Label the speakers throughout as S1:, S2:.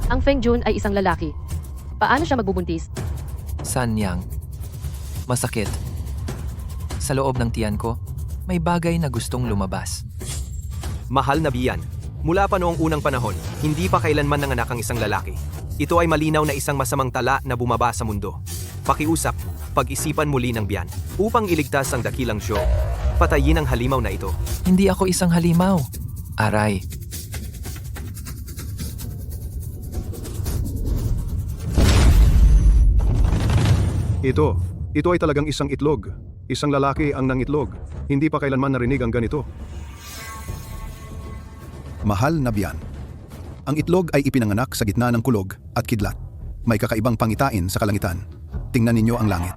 S1: Ang Feng Jun ay isang lalaki. Paano siya magbubuntis?
S2: San Yang. Masakit. Sa loob ng tiyan ko, may bagay na gustong lumabas.
S3: Mahal na biyan, mula pa noong unang panahon, hindi pa kailanman nanganak ang isang lalaki. Ito ay malinaw na isang masamang tala na bumaba sa mundo. Pakiusap, pag-isipan muli ng biyan upang iligtas ang dakilang Zhou. Patayin ang halimaw na ito.
S2: Hindi ako isang halimaw. Aray.
S4: Ito ay talagang isang itlog. Isang lalaki ang nangitlog. Hindi pa kailanman narinig ang ganito.
S5: Mahal na biyan. Ang itlog ay ipinanganak sa gitna ng kulog at kidlat. May kakaibang pangitain sa kalangitan. Tingnan ninyo ang langit.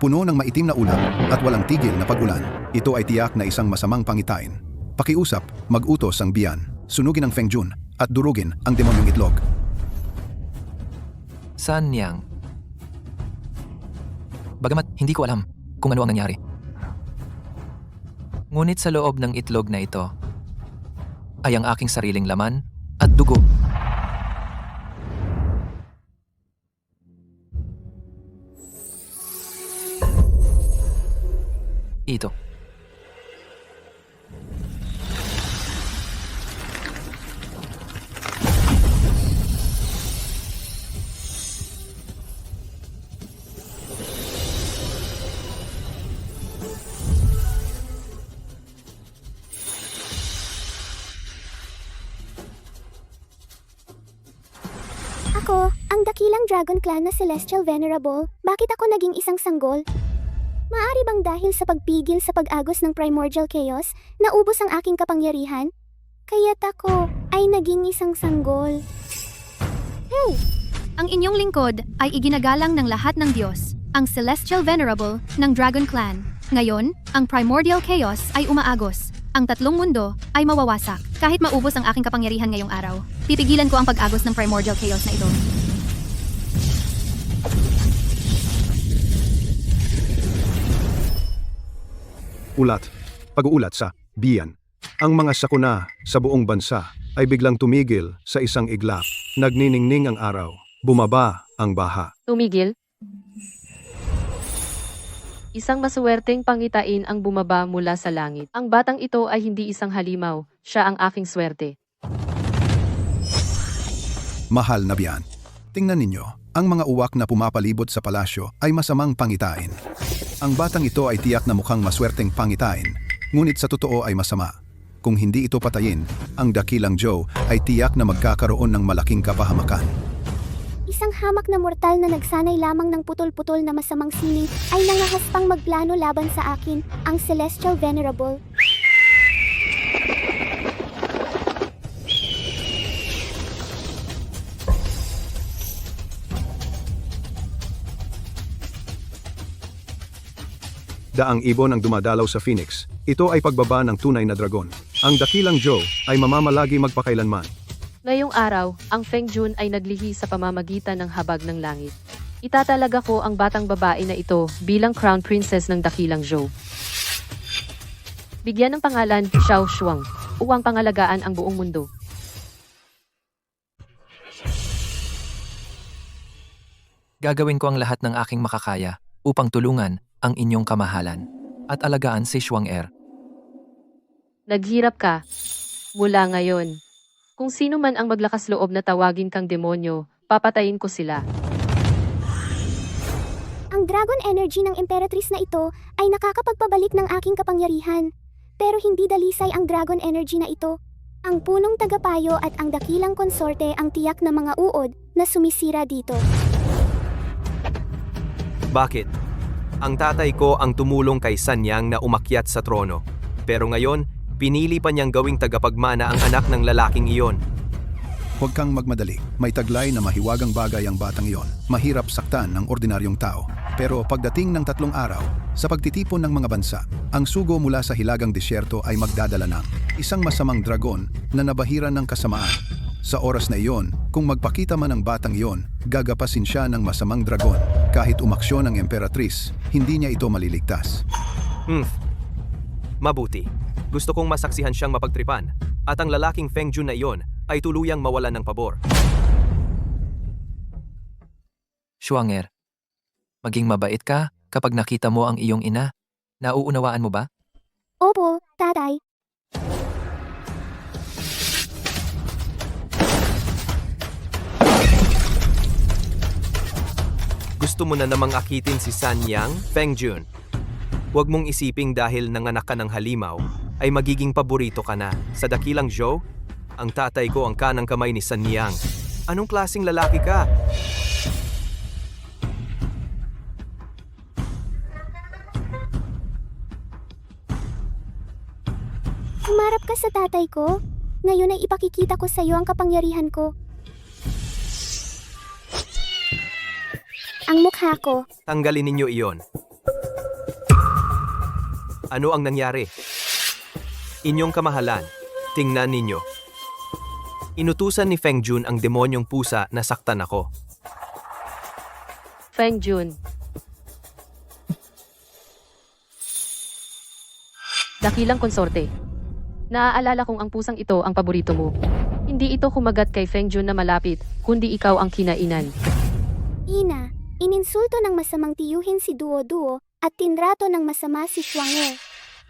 S5: Puno ng maitim na ulap at walang tigil na pag-ulan. Ito ay tiyak na isang masamang pangitain. Pakiusap, mag-utos ang biyan. Sunugin ang Feng Jun at durugin ang demonyong itlog.
S2: San Yang. Bagamat hindi ko alam kung ano ang nangyari. Ngunit sa loob ng itlog na ito ay ang aking sariling laman at dugo. Ito.
S6: Ako, ang dakilang Dragon Clan na Celestial Venerable. Bakit ako naging isang sanggol? Maari bang dahil sa pagpigil sa pag-agos ng Primordial Chaos, naubos ang aking kapangyarihan? Kaya't ako ay naging isang sanggol.
S7: Hey! Ang inyong lingkod ay iginagalang ng lahat ng Diyos, ang Celestial Venerable ng Dragon Clan. Ngayon, ang Primordial Chaos ay umaagos. Ang tatlong mundo ay mawawasak. Kahit maubos ang aking kapangyarihan ngayong araw, pipigilan ko ang pag-agos ng Primordial Chaos na ito.
S4: Ulat. Pag-uulat sa biyan. Ang mga sakuna sa buong bansa ay biglang tumigil sa isang iglap. Nagniningning ang araw. Bumaba ang baha.
S1: Tumigil? Isang masuwerteng pangitain ang bumaba mula sa langit. Ang batang ito ay hindi isang halimaw, siya ang aking swerte.
S5: Mahal na biyan. Tingnan ninyo, ang mga uwak na pumapalibot sa palasyo ay masamang pangitain. Ang batang ito ay tiyak na mukhang maswerteng pangitain, ngunit sa totoo ay masama. Kung hindi ito patayin, ang dakilang Zhou ay tiyak na magkakaroon ng malaking kapahamakan.
S6: Isang hamak na mortal na nagsanay lamang ng putol-putol na masamang sining ay nangahaspang magplano laban sa akin, ang Celestial Venerable.
S4: Daang ibon ang dumadalaw sa Phoenix. Ito ay pagbaba ng tunay na dragon. Ang dakilang Zhou ay mamamalagi magpakailanman.
S1: Ngayong araw, ang Feng Jun ay naglihi sa pamamagitan ng habag ng langit. Itatalaga ko ang batang babae na ito bilang Crown Princess ng dakilang Zhou. Bigyan ng pangalan, Xiao Shuang, upang pangalagaan ang buong mundo.
S2: Gagawin ko ang lahat ng aking makakaya upang tulungan ang inyong kamahalan at alagaan si Shuang-er.
S1: Naghirap ka. Mula ngayon. Kung sino man ang maglakas loob na tawagin kang demonyo, papatayin ko sila.
S6: Ang dragon energy ng Imperatrice na ito ay nakakapagpabalik ng aking kapangyarihan. Pero hindi dalisay ang dragon energy na ito. Ang punong tagapayo at ang dakilang konsorte ang tiyak na mga uod na sumisira dito.
S3: Bakit? Ang tatay ko ang tumulong kay San Yang na umakyat sa trono. Pero ngayon, pinili pa niyang gawing tagapagmana ang anak ng lalaking iyon.
S5: Huwag kang magmadali. May taglay na mahiwagang bagay ang batang iyon. Mahirap saktan ng ordinaryong tao. Pero pagdating ng 3 araw, sa pagtitipon ng mga bansa, ang sugo mula sa hilagang disyerto ay magdadala ng isang masamang dragon na nabahiran ng kasamaan. Sa oras na iyon, kung magpakita man ang batang iyon, gagapasin siya ng masamang dragon. Kahit umaksyon ang Emperatrice, hindi niya ito maliligtas.
S3: Mabuti. Gusto kong masaksihan siyang mapagtripan at ang lalaking Feng Jun na iyon ay tuluyang mawalan ng pabor.
S2: Shuanger, maging mabait ka kapag nakita mo ang iyong ina. Nauunawaan mo ba?
S6: Opo, tatay.
S3: Gusto mo na namang akitin si San Yang, Feng Jun. Huwag mong isiping dahil nanganak ka ng halimaw, ay magiging paborito ka na. Sa dakilang Zhou, ang tatay ko ang kanang kamay ni San Yang. Anong klaseng lalaki ka?
S6: Humarap ka sa tatay ko. Ngayon ay ipakikita ko sa iyo ang kapangyarihan ko. Ang mukha ko.
S3: Tanggalin ninyo iyon. Ano ang nangyari? Inyong kamahalan, tingnan ninyo. Inutusan ni Feng Jun ang demonyong pusa na saktan ako.
S1: Feng Jun. Dakilang konsorte. Naaalala kong ang pusang ito ang paborito mo. Hindi ito kumagat kay Feng Jun na malapit, kundi ikaw ang kinainan.
S6: Ina, ininsulto ng masamang tiyuhin si Duo-Duo at tinrato ng masama si Shuanger.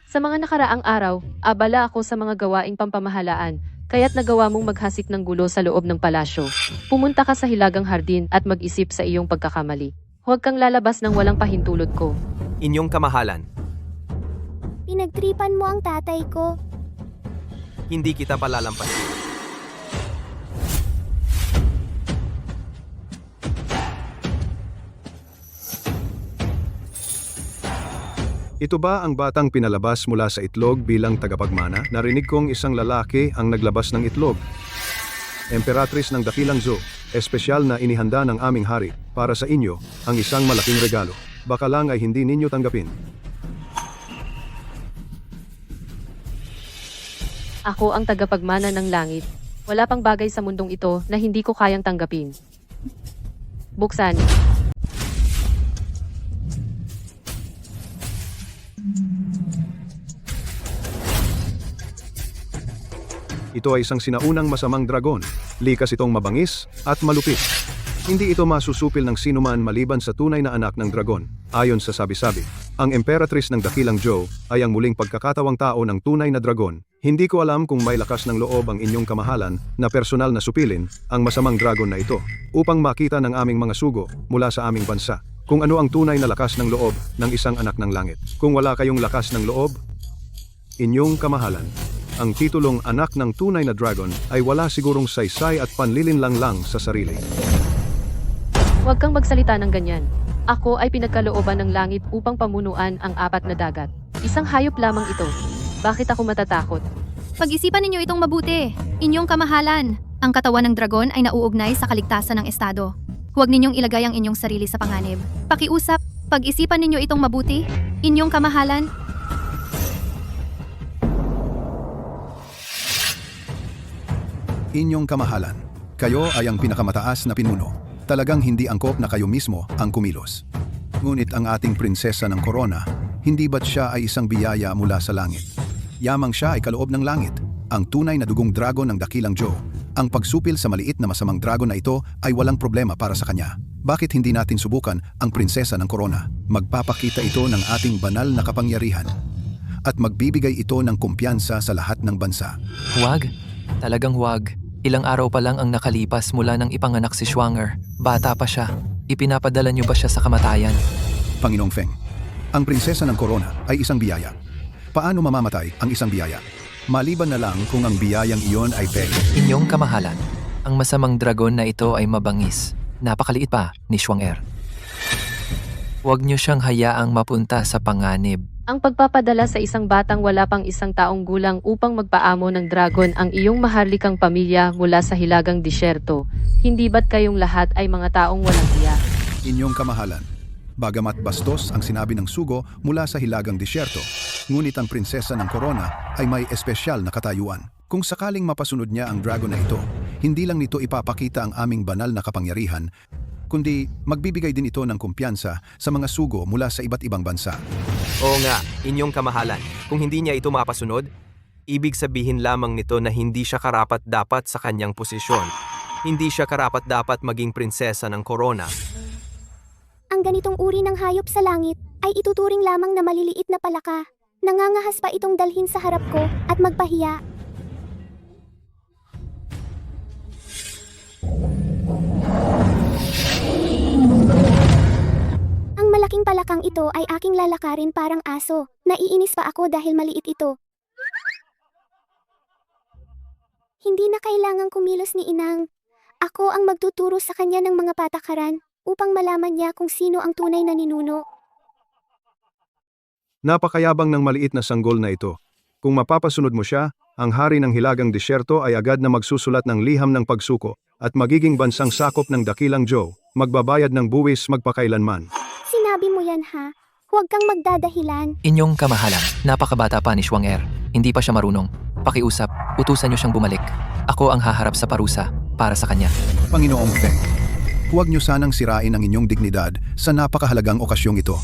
S1: Sa mga nakaraang araw, abala ako sa mga gawaing pampamahalaan, kaya't nagawa mong maghasik ng gulo sa loob ng palasyo. Pumunta ka sa hilagang hardin at mag-isip sa iyong pagkakamali. Huwag kang lalabas ng walang pahintulot ko.
S3: Inyong kamahalan,
S6: Pinagtripan mo ang tatay ko.
S3: hindi kita palalampasin.
S4: Ito ba ang batang pinalabas mula sa itlog bilang tagapagmana? Narinig kong isang lalaki ang naglabas ng itlog. Emperatrice ng Dakilang Zhou, espesyal na inihanda ng aming hari para sa inyo ang isang malaking regalo. Baka lang ay hindi ninyo tanggapin.
S1: Ako ang tagapagmana ng langit. Wala pang bagay sa mundong ito na hindi ko kayang tanggapin. Buksan.
S4: Ito ay isang sinaunang masamang dragon. Likas itong mabangis at malupit. Hindi ito masusupil ng sinuman maliban sa tunay na anak ng dragon. Ayon sa sabi-sabi, ang Emperatrice ng Dakilang Zhou ay ang muling pagkakatawang tao ng tunay na dragon. Hindi ko alam kung may lakas ng loob ang inyong kamahalan na personal na supilin ang masamang dragon na ito upang makita ng aming mga sugo mula sa aming bansa kung ano ang tunay na lakas ng loob ng isang anak ng langit. Kung wala kayong lakas ng loob, inyong kamahalan, ang titulong anak ng tunay na dragon ay wala sigurong saysay at panlilinlang lang sa sarili.
S1: Huwag kang magsalita ng ganyan. Ako ay pinagkalooban ng langit upang pamunuan ang apat na dagat. Isang hayop lamang ito. Bakit ako matatakot?
S7: Pag-isipan ninyo itong mabuti. Inyong kamahalan. Ang katawan ng dragon ay nauugnay sa kaligtasan ng estado. Huwag ninyong ilagay ang inyong sarili sa panganib. Pakiusap, pag-isipan ninyo itong mabuti. Inyong kamahalan.
S5: Inyong kamahalan, kayo ay ang pinakamataas na pinuno. Talagang hindi angkop na kayo mismo ang kumilos. Ngunit ang ating prinsesa ng korona, hindi ba't siya ay isang biyaya mula sa langit? Yamang siya ay kaloob ng langit, ang tunay na dugong dragon ng Dakilang Zhou. Ang pagsupil sa maliit na masamang dragon na ito ay walang problema para sa kanya. Bakit hindi natin subukan ang prinsesa ng korona? Magpapakita ito ng ating banal na kapangyarihan at magbibigay ito ng kumpiyansa sa lahat ng bansa.
S2: Huwag. Talagang huwag. Ilang araw pa lang ang nakalipas mula nang ipanganak si Shuanger. Bata pa siya. Ipinapadala niyo ba siya sa kamatayan?
S5: Panginoong Feng, ang prinsesa ng korona ay isang biyaya. Paano mamamatay ang isang biyaya? Maliban na lang kung ang biyayang iyon ay peg.
S2: Inyong kamahalan, ang masamang dragon na ito ay mabangis. Napakaliit pa ni Shuanger. Huwag niyo siyang hayaang mapunta sa panganib.
S1: Ang pagpapadala sa isang batang wala pang isang taong gulang upang magpaamo ng dragon ang iyong maharlikang pamilya mula sa hilagang disyerto. Hindi ba't kayong lahat ay mga taong walang hiya?
S5: Inyong kamahalan, bagamat bastos ang sinabi ng sugo mula sa hilagang disyerto, ngunit ang prinsesa ng korona ay may espesyal na katayuan. Kung sakaling mapasunod niya ang dragon na ito, hindi lang nito ipapakita ang aming banal na kapangyarihan, kundi magbibigay din ito ng kumpiyansa sa mga sugo mula sa iba't ibang bansa.
S3: Oo nga, inyong kamahalan. Kung hindi niya ito mapasunod, ibig sabihin lamang nito na hindi siya karapat-dapat sa kanyang posisyon. Hindi siya karapat-dapat maging prinsesa ng korona.
S6: ang ganitong uri ng hayop sa langit ay ituturing lamang na maliliit na palaka. Nangangahas pa itong dalhin sa harap ko at magpahiya. Ang malaking palakang ito ay aking lalakarin parang aso. Naiinis pa ako dahil maliit ito. Hindi na kailangang kumilos ni Inang. Ako ang magtuturo sa kanya ng mga patakaran upang malaman niya kung sino ang tunay na ninuno.
S4: Napakayabang ng maliit na sanggol na ito. Kung mapapasunod mo siya, ang hari ng hilagang disyerto ay agad na magsusulat ng liham ng pagsuko at magiging bansang sakop ng dakilang Joe, magbabayad ng buwis magpakailanman.
S6: Sinabi mo yan ha? Huwag kang magdadahilan.
S2: Inyong kamahalan, napakabata pa ni Xuang-er. Hindi pa siya marunong. Pakiusap, utusan niyo siyang bumalik. Ako ang haharap sa parusa para sa kanya.
S5: Panginoong Feng, huwag niyo sanang sirain ang inyong dignidad sa napakahalagang okasyong ito.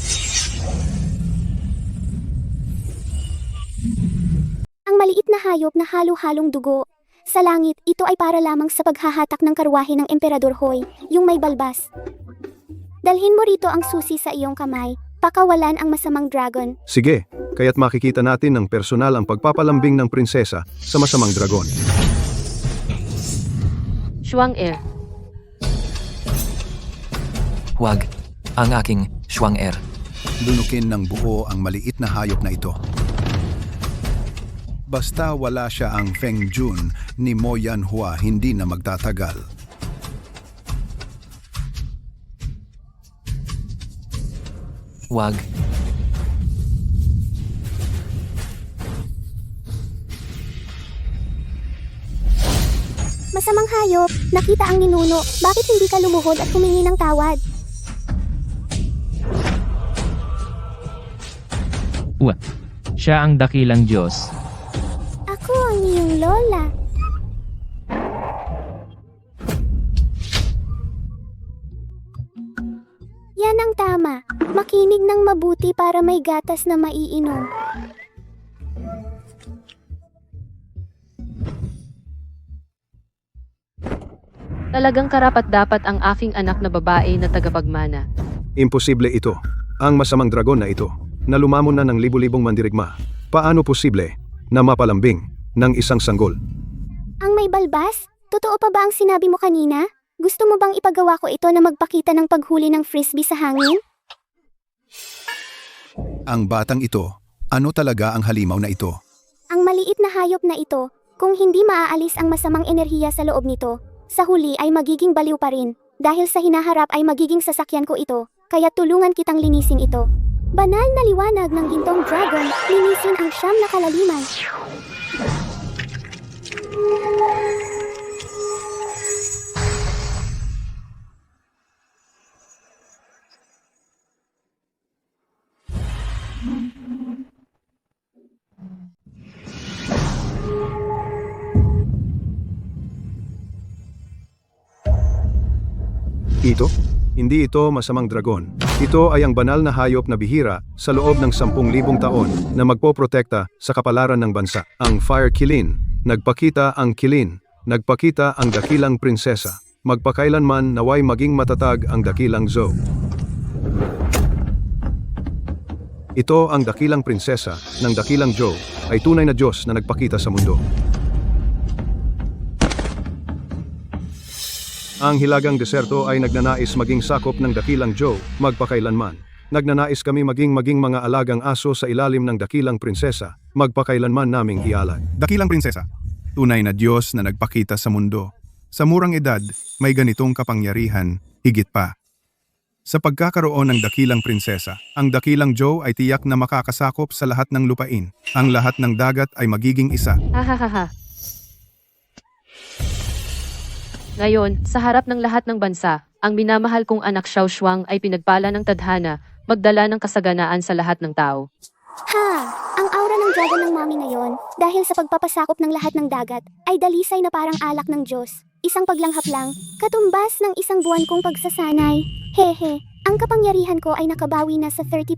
S6: Ang maliit na hayop na halo-halong dugo. Sa langit, ito ay para lamang sa paghahatak ng karwahe ng Emperador Hoi, yung may balbas. Dalhin mo rito ang susi sa iyong kamay, pakawalan ang masamang dragon.
S4: Sige, kaya't makikita natin ng personal ang pagpapalambing ng prinsesa sa masamang dragon.
S1: Xuang-er,
S2: Huwag, ang aking Xuang-er.
S5: Lunukin ng buo ang maliit na hayop na ito. Basta wala siya ang Feng Jun ni Mo Yanhua, hindi na magtatagal.
S2: Huwag,
S6: Masamang hayop, nakita ang ninuno, bakit hindi ka lumuhod at humingi ng tawad?
S8: Siya ang dakilang Diyos.
S6: Ako ang iyong lola. Yan ang tama. Makinig ng mabuti para may gatas na maiinom.
S1: talagang karapat-dapat ang aking anak na babae na tagapagmana.
S4: Imposible ito. Ang masamang dragon na ito, na lumamon na ng libu-libong mandirigma. Paano posible na mapalambing ng isang sanggol?
S6: Ang may balbas? Totoo pa ba ang sinabi mo kanina? Gusto mo bang ipagawa ko ito na magpakita ng paghuli ng frisbee sa hangin?
S5: Ang batang ito, ano talaga ang halimaw na ito?
S6: Ang maliit na hayop na ito, kung hindi maaalis ang masamang enerhiya sa loob nito, sa huli ay magiging baliw pa rin. Dahil sa hinaharap ay magiging sasakyan ko ito, kaya tulungan kitang linisin ito. Banal na liwanag ng gintong dragon, linisin ang siyam na kalaliman.
S4: Ito? Hindi ito masamang dragon. Ito ay ang banal na hayop na bihira sa loob ng 10,000 taon na magpoprotekta sa kapalaran ng bansa. Ang Fire Kilin. Nagpakita ang Kilin. Nagpakita ang dakilang prinsesa. Magpakailanman naway maging matatag ang dakilang Zhou. Ito ang dakilang prinsesa ng dakilang Zhou ay tunay na Diyos na nagpakita sa mundo. Ang hilagang deserto ay nagnanais maging sakop ng dakilang Zhou magpakailanman. Nagnanais kami maging mga alagang aso sa ilalim ng dakilang prinsesa, magpakailanman naming ialay.
S5: Dakilang prinsesa, tunay na Diyos na nagpakita sa mundo. Sa murang edad, may ganitong kapangyarihan, higit pa. Sa pagkakaroon ng dakilang prinsesa, ang dakilang Zhou ay tiyak na makakasakop sa lahat ng lupain. Ang lahat ng dagat ay magiging isa.
S1: Hahaha. Ngayon, sa harap ng lahat ng bansa, ang minamahal kong anak Xiao Shuang ay pinagpala ng tadhana, magdala ng kasaganaan sa lahat ng tao.
S6: Ha! Ang aura ng dragon ng mami ngayon, dahil sa pagpapasakop ng lahat ng dagat, ay dalisay na parang alak ng Diyos. Isang paglanghap lang, katumbas ng isang buwan kong pagsasanay. Hehe, ang kapangyarihan ko ay nakabawi na sa 30%.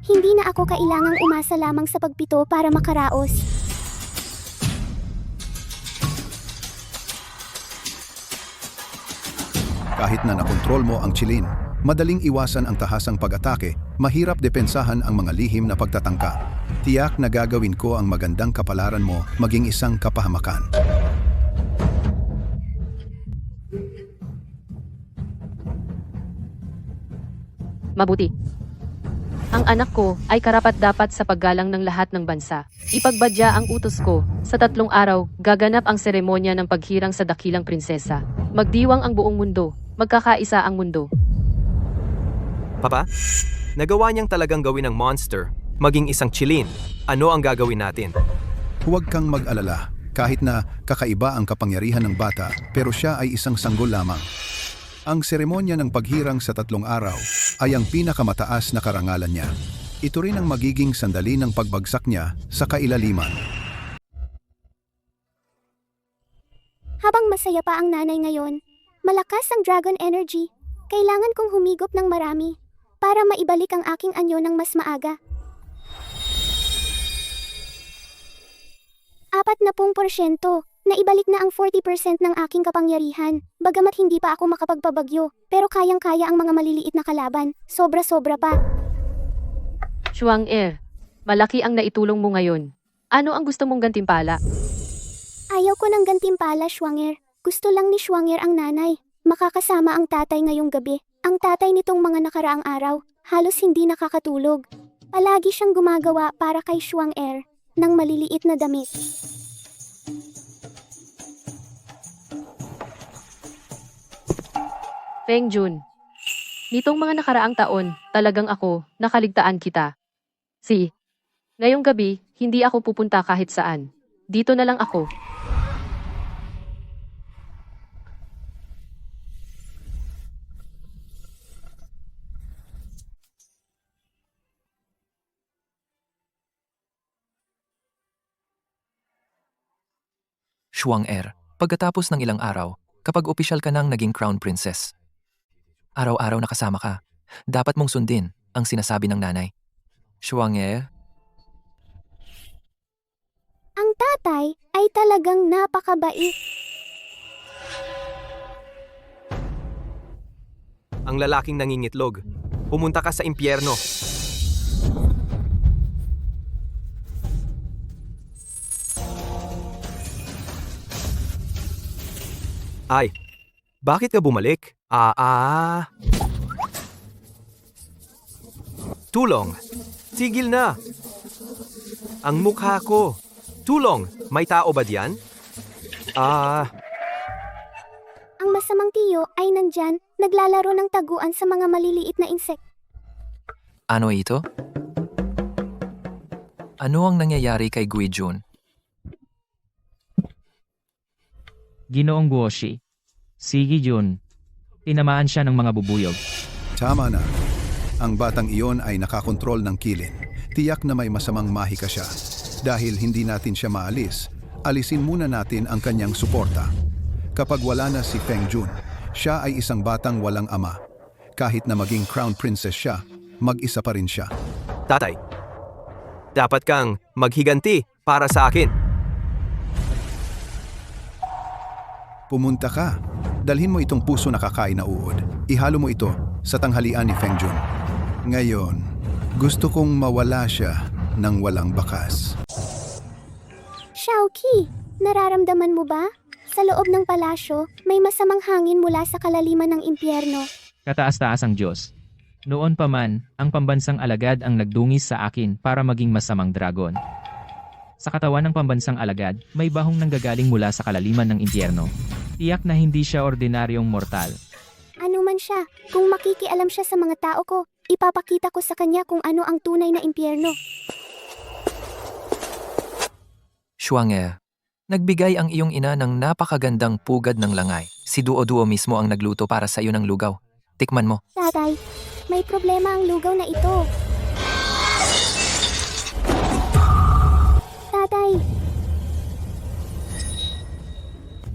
S6: Hindi na ako kailangang umasa lamang sa pagpito para makaraos.
S5: Kahit na nakontrol mo ang Chilin, Madaling iwasan ang tahasang pag-atake, mahirap depensahan ang mga lihim na pagtatangka. Tiyak na gagawin ko ang magandang kapalaran mo maging isang kapahamakan.
S1: Mabuti. Ang anak ko ay karapat-dapat sa paggalang ng lahat ng bansa. Ipagbadya ang utos ko. Sa 3 araw, gaganap ang seremonya ng paghirang sa dakilang prinsesa. Magdiwang ang buong mundo. Magkakaisa ang mundo.
S3: Papa, nagawa niyang talagang gawin ng monster, maging isang chilin. Ano ang gagawin natin?
S5: Huwag kang mag-alala, kahit na kakaiba ang kapangyarihan ng bata, pero siya ay isang sanggol lamang. Ang seremonya ng paghirang sa 3 araw ay ang pinakamataas na karangalan niya. Ito rin ang magiging sandali ng pagbagsak niya sa kailaliman.
S6: Habang masaya pa ang nanay ngayon, malakas ang dragon energy. Kailangan kong humigop ng marami para maibalik ang aking anyo ng mas maaga. 40%. Naibalik na ang 40% ng aking kapangyarihan. Bagamat hindi pa ako makapagpabagyo, pero kayang-kaya ang mga maliliit na kalaban. Sobra-sobra pa.
S1: Xuang-er, malaki ang naitulong mo ngayon. Ano ang gusto mong gantimpala?
S6: Ayaw ko ng gantimpala, Xuang-er. Gusto lang ni Xuang-er ang nanay. Makakasama ang tatay ngayong gabi. Ang tatay nitong mga nakaraang araw, halos hindi nakakatulog. Palagi siyang gumagawa para kay Xuang-er ng maliliit na damit.
S1: Feng Jun, nitong mga nakaraang taon, talagang ako, nakaligtaan kita. Ngayong gabi, hindi ako pupunta kahit saan. Dito na lang ako.
S2: Xuang-er, pagkatapos ng ilang araw, kapag opisyal ka nang naging crown princess, araw-araw nakasama ka. Dapat mong sundin ang sinasabi ng nanay. Xuang-er,
S6: Ang tatay ay talagang napakabait.
S3: Ang lalaking nangingitlog. Pumunta ka sa impyerno. Ay, bakit ka bumalik? Tulong! Tigil na! Ang mukha ko! Tulong! May tao ba diyan?
S6: Ang masamang tiyo ay nandyan, naglalaro ng taguan sa mga maliliit na insekt.
S2: ano ito? Ano ang nangyayari kay Gui Jun?
S8: Ginoong Guoshi. Sige Jun. Tinamaan siya ng mga bubuyog.
S5: Tama na. Ang batang iyon ay nakakontrol ng kilin. Tiyak na may masamang mahika siya. Dahil hindi natin siya maalis, alisin muna natin ang kanyang suporta. Kapag wala na si Feng Jun, siya ay isang batang walang ama. Kahit na maging crown princess siya, mag-isa pa rin siya.
S3: Tatay, dapat kang maghiganti para sa akin.
S5: Pumunta ka. Dalhin mo itong puso na kakain na uod. Ihalo mo ito sa tanghalian ni Feng Jun. Ngayon, gusto kong mawala siya ng walang bakas.
S6: Xiaoqi, nararamdaman mo ba? Sa loob ng palasyo, may masamang hangin mula sa kalaliman ng impyerno.
S8: Kataas-taas ang Diyos. Noon pa man, ang pambansang alagad ang nagdungis sa akin para maging masamang dragon. Sa katawan ng pambansang alagad, may bahong nanggagaling mula sa kalaliman ng impyerno. Tiyak na hindi siya ordinaryong mortal.
S6: Ano man siya, kung makikialam siya sa mga tao ko, ipapakita ko sa kanya kung ano ang tunay na impyerno.
S2: Xuang-er, nagbigay ang iyong ina ng napakagandang pugad ng langay. Si Duo-Duo mismo ang nagluto para sa iyo ng lugaw. Tikman mo.
S6: Tatay, may problema ang lugaw na ito. Tatay.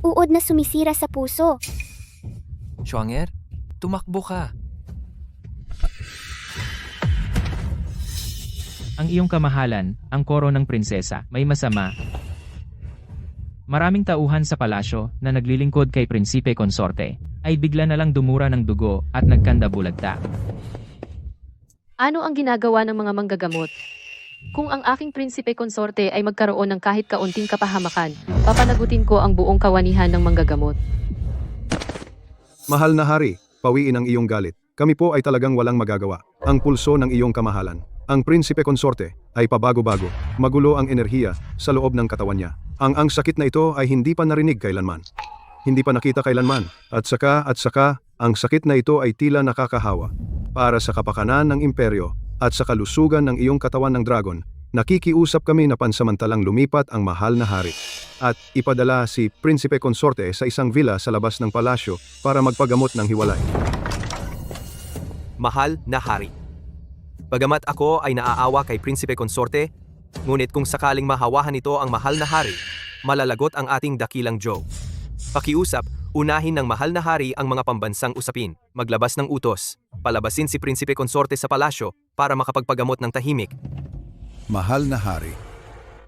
S6: Uod na sumisira sa puso.
S2: Xuang-er, tumakbo ka.
S8: Ang iyong kamahalan, ang koro ng prinsesa, may masama. Maraming tauhan sa palasyo na naglilingkod kay prinsipe konsorte ay bigla na lang dumura ng dugo at nagkanda bulagta.
S1: Ano ang ginagawa ng mga manggagamot? Kung ang aking prinsipe konsorte ay magkaroon ng kahit kaunting kapahamakan, papanagutin ko ang buong kawanihan ng manggagamot.
S4: Mahal na hari, pawiin ang iyong galit. Kami po ay talagang walang magagawa. Ang pulso ng iyong kamahalan. Ang prinsipe konsorte ay pabago-bago, magulo ang enerhiya sa loob ng katawan niya. Ang sakit na ito ay hindi pa narinig kailanman. Hindi pa nakita kailanman. At saka, ang sakit na ito ay tila nakakahawa. Para sa kapakanan ng imperyo at sa kalusugan ng iyong katawan ng dragon, nakikiusap kami na pansamantalang lumipat ang mahal na hari. At ipadala si prinsipe konsorte sa isang villa sa labas ng palasyo para magpagamot ng hiwalay.
S3: Mahal na hari. Bagamat ako ay naaawa kay prinsipe konsorte, ngunit kung sakaling mahawahan nito ang mahal na hari, malalagot ang ating dakilang Joe. Pakiusap, unahin ng mahal na hari ang mga pambansang usapin, maglabas ng utos, palabasin si prinsipe konsorte sa palasyo para makapagpagamot ng tahimik.
S5: Mahal na hari,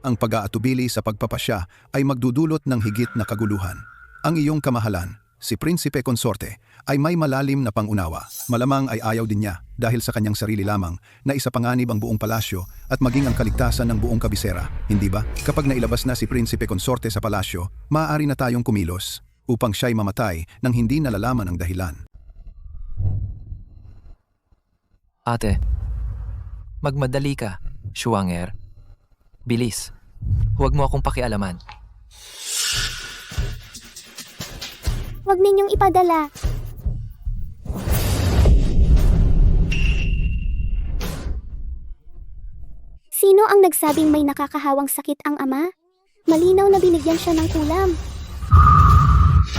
S5: ang pag-aatubili sa pagpapasya ay magdudulot ng higit na kaguluhan. Ang iyong kamahalan, si prinsipe konsorte, ay may malalim na pangunawa. Malamang ay ayaw din niya dahil sa kanyang sarili lamang na isapanganib ang buong palasyo at maging ang kaligtasan ng buong kabisera, hindi ba? Kapag nailabas na si prinsipe konsorte sa palasyo, maaari na tayong kumilos upang siya'y mamatay nang hindi nalalaman ang dahilan.
S2: Ate, magmadali ka, Schwanger. Bilis, huwag mo akong pakialaman.
S6: Huwag ninyong ipadala. Sino ang nagsabing may nakakahawang sakit ang ama? Malinaw na binigyan siya ng kulam.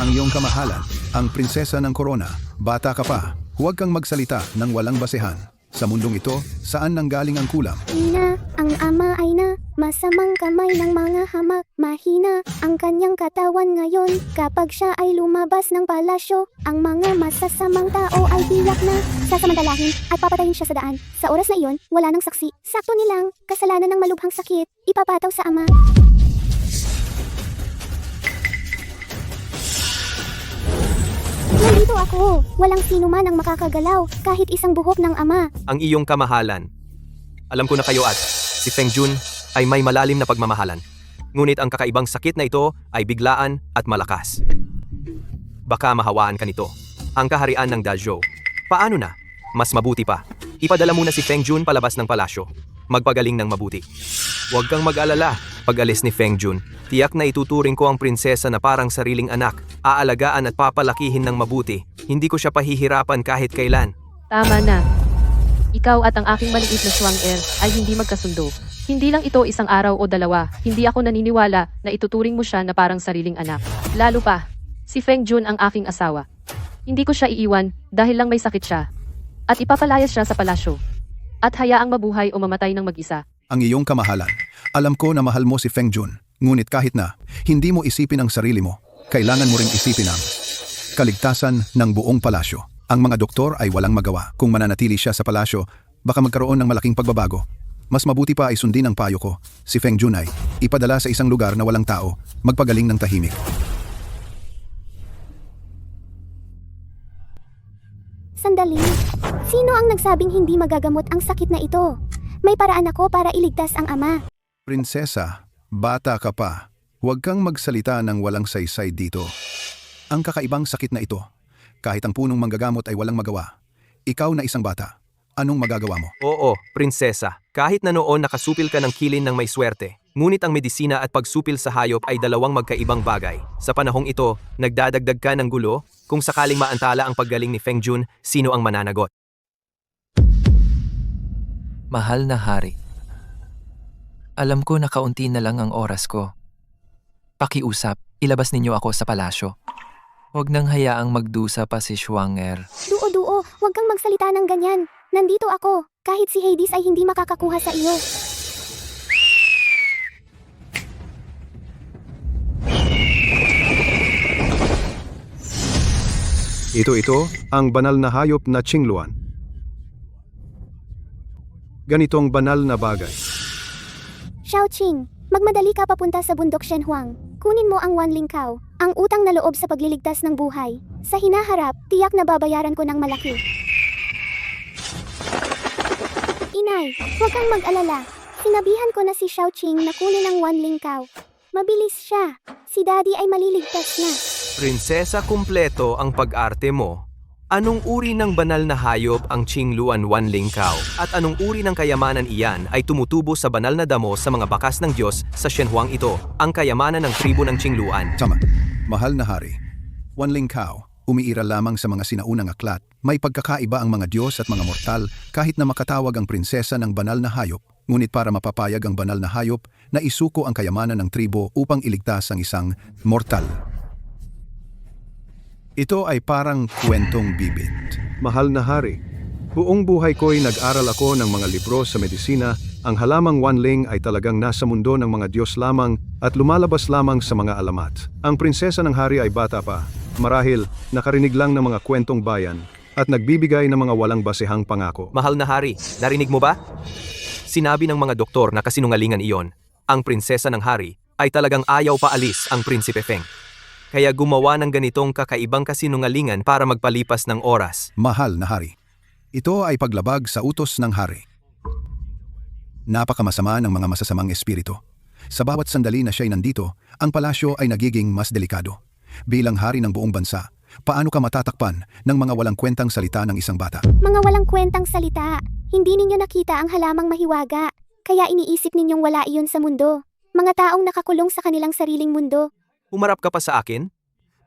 S5: Ang iyong kamahalan, ang prinsesa ng korona, bata ka pa, huwag kang magsalita ng walang basehan. Sa mundong ito, saan nanggaling ang kulam?
S6: Ina, ang ama ay na, masamang kamay ng mga hamak, mahina ang kanyang katawan ngayon. Kapag siya ay lumabas ng palasyo, ang mga masasamang tao ay biyak na sasamantalahin at papatayin siya sa daan. Sa oras na iyon, wala nang saksi. Sakto nilang, kasalanan ng malubhang sakit, ipapataw sa ama. Nandito ako. Walang sino man ang makakagalaw, kahit isang buhok ng ama.
S3: Ang iyong kamahalan. Alam ko na kayo at si Feng Jun ay may malalim na pagmamahalan. Ngunit ang kakaibang sakit na ito ay biglaan at malakas. Baka mahawaan ka nito. Ang kaharian ng Dazhou. Paano na? Mas mabuti pa. Ipadala muna si Feng Jun palabas ng palasyo. Magpagaling ng mabuti. Huwag kang mag-alala. Pag-alis ni Feng Jun, tiyak na ituturing ko ang prinsesa na parang sariling anak. Aalagaan at papalakihin ng mabuti. Hindi ko siya pahihirapan kahit kailan.
S1: Tama na. Ikaw at ang aking maliit na Schwanger ay hindi magkasundo. Hindi lang ito isang araw o dalawa. Hindi ako naniniwala na ituturing mo siya na parang sariling anak. Lalo pa, si Feng Jun ang aking asawa. Hindi ko siya iiwan dahil lang may sakit siya. At ipapalayas siya sa palasyo. At hayaang mabuhay o mamatay ng mag-isa.
S5: Ang iyong kamahalan. Alam ko na mahal mo si Feng Jun, ngunit kahit na hindi mo isipin ang sarili mo, kailangan mo ring isipin ang kaligtasan ng buong palasyo. Ang mga doktor ay walang magawa. Kung mananatili siya sa palasyo, baka magkaroon ng malaking pagbabago. Mas mabuti pa ay sundin ang payo ko. Si Feng Jun ay ipadala sa isang lugar na walang tao, magpagaling ng tahimik.
S6: Sandali. Sino ang nagsabing hindi magagamot ang sakit na ito? May paraan ako para iligtas ang ama.
S5: Prinsesa, bata ka pa. Huwag kang magsalita ng walang saysay dito. Ang kakaibang sakit na ito, kahit ang punong manggagamot ay walang magawa. Ikaw na isang bata, anong magagawa mo?
S3: Oo, prinsesa. Kahit na noon nakasupil ka ng kilin ng may swerte, ngunit ang medisina at pagsupil sa hayop ay dalawang magkaibang bagay. Sa panahong ito, nagdadagdag ka ng gulo. Kung sakaling maantala ang paggaling ni Feng Jun, sino ang mananagot?
S2: Mahal na hari. Alam ko na kaunti na lang ang oras ko. Pakiusap, ilabas ninyo ako sa palasyo. Huwag nang hayaang magdusa pa si Schwanger.
S6: Duo-duo, huwag kang magsalita ng ganyan. Nandito ako, kahit si Hades ay hindi makakakuha sa iyo.
S4: Ito, ang banal na hayop na Qingluan. Ganitong banal na bagay.
S6: Xiaoqing, Magmadali ka papunta sa bundok Shenhuang. Kunin mo ang Wanling Cow, ang utang na loob sa pagliligtas ng buhay. Sa hinaharap, tiyak na babayaran ko ng malaki. Inay, huwag kang mag-alala. Sinabihan ko na si Xiaoqing na kunin ang Wanling Cow. Mabilis siya. Si Daddy ay maliligtas na.
S3: Prinsesa kumpleto ang pag-arte mo. Anong uri ng banal na hayop ang Qingluan Wanling Cow? At anong uri ng kayamanan iyan ay tumutubo sa banal na damo sa mga bakas ng Diyos sa Shenhuang ito, ang kayamanan ng tribo ng Qingluan?
S5: Tama. Mahal na hari. Wanling Cow, umiiral lamang sa mga sinaunang aklat. May pagkakaiba ang mga Diyos at mga mortal kahit na makatawag ang prinsesa ng banal na hayop. Ngunit para mapapayag ang banal na hayop na isuko ang kayamanan ng tribo upang iligtas ang isang mortal. Ito ay parang kwentong bibit.
S4: Mahal na hari, buong buhay ko'y nag-aral ako ng mga libro sa medisina. Ang halamang Wanling ay talagang nasa mundo ng mga Diyos lamang at lumalabas lamang sa mga alamat. Ang prinsesa ng hari ay bata pa, marahil nakarinig lang ng mga kwentong bayan at nagbibigay ng mga walang basehang pangako.
S3: Mahal na hari, narinig mo ba? Sinabi ng mga doktor na kasinungalingan iyon. Ang prinsesa ng hari ay talagang ayaw paalis ang Prinsipe Feng. Kaya gumawa ng ganitong kakaibang kasinungalingan para magpalipas ng oras.
S5: Mahal na hari. Ito ay paglabag sa utos ng hari. Napakamasama ng mga masasamang espiritu. Sa bawat sandali na siya'y nandito, ang palasyo ay nagiging mas delikado. Bilang hari ng buong bansa, paano ka matatakpan ng mga walang kwentang salita ng isang bata?
S6: Mga walang kwentang salita. Hindi ninyo nakita ang halamang mahiwaga. Kaya iniisip ninyong wala iyon sa mundo. Mga taong nakakulong sa kanilang sariling mundo.
S3: Humarap ka pa sa akin?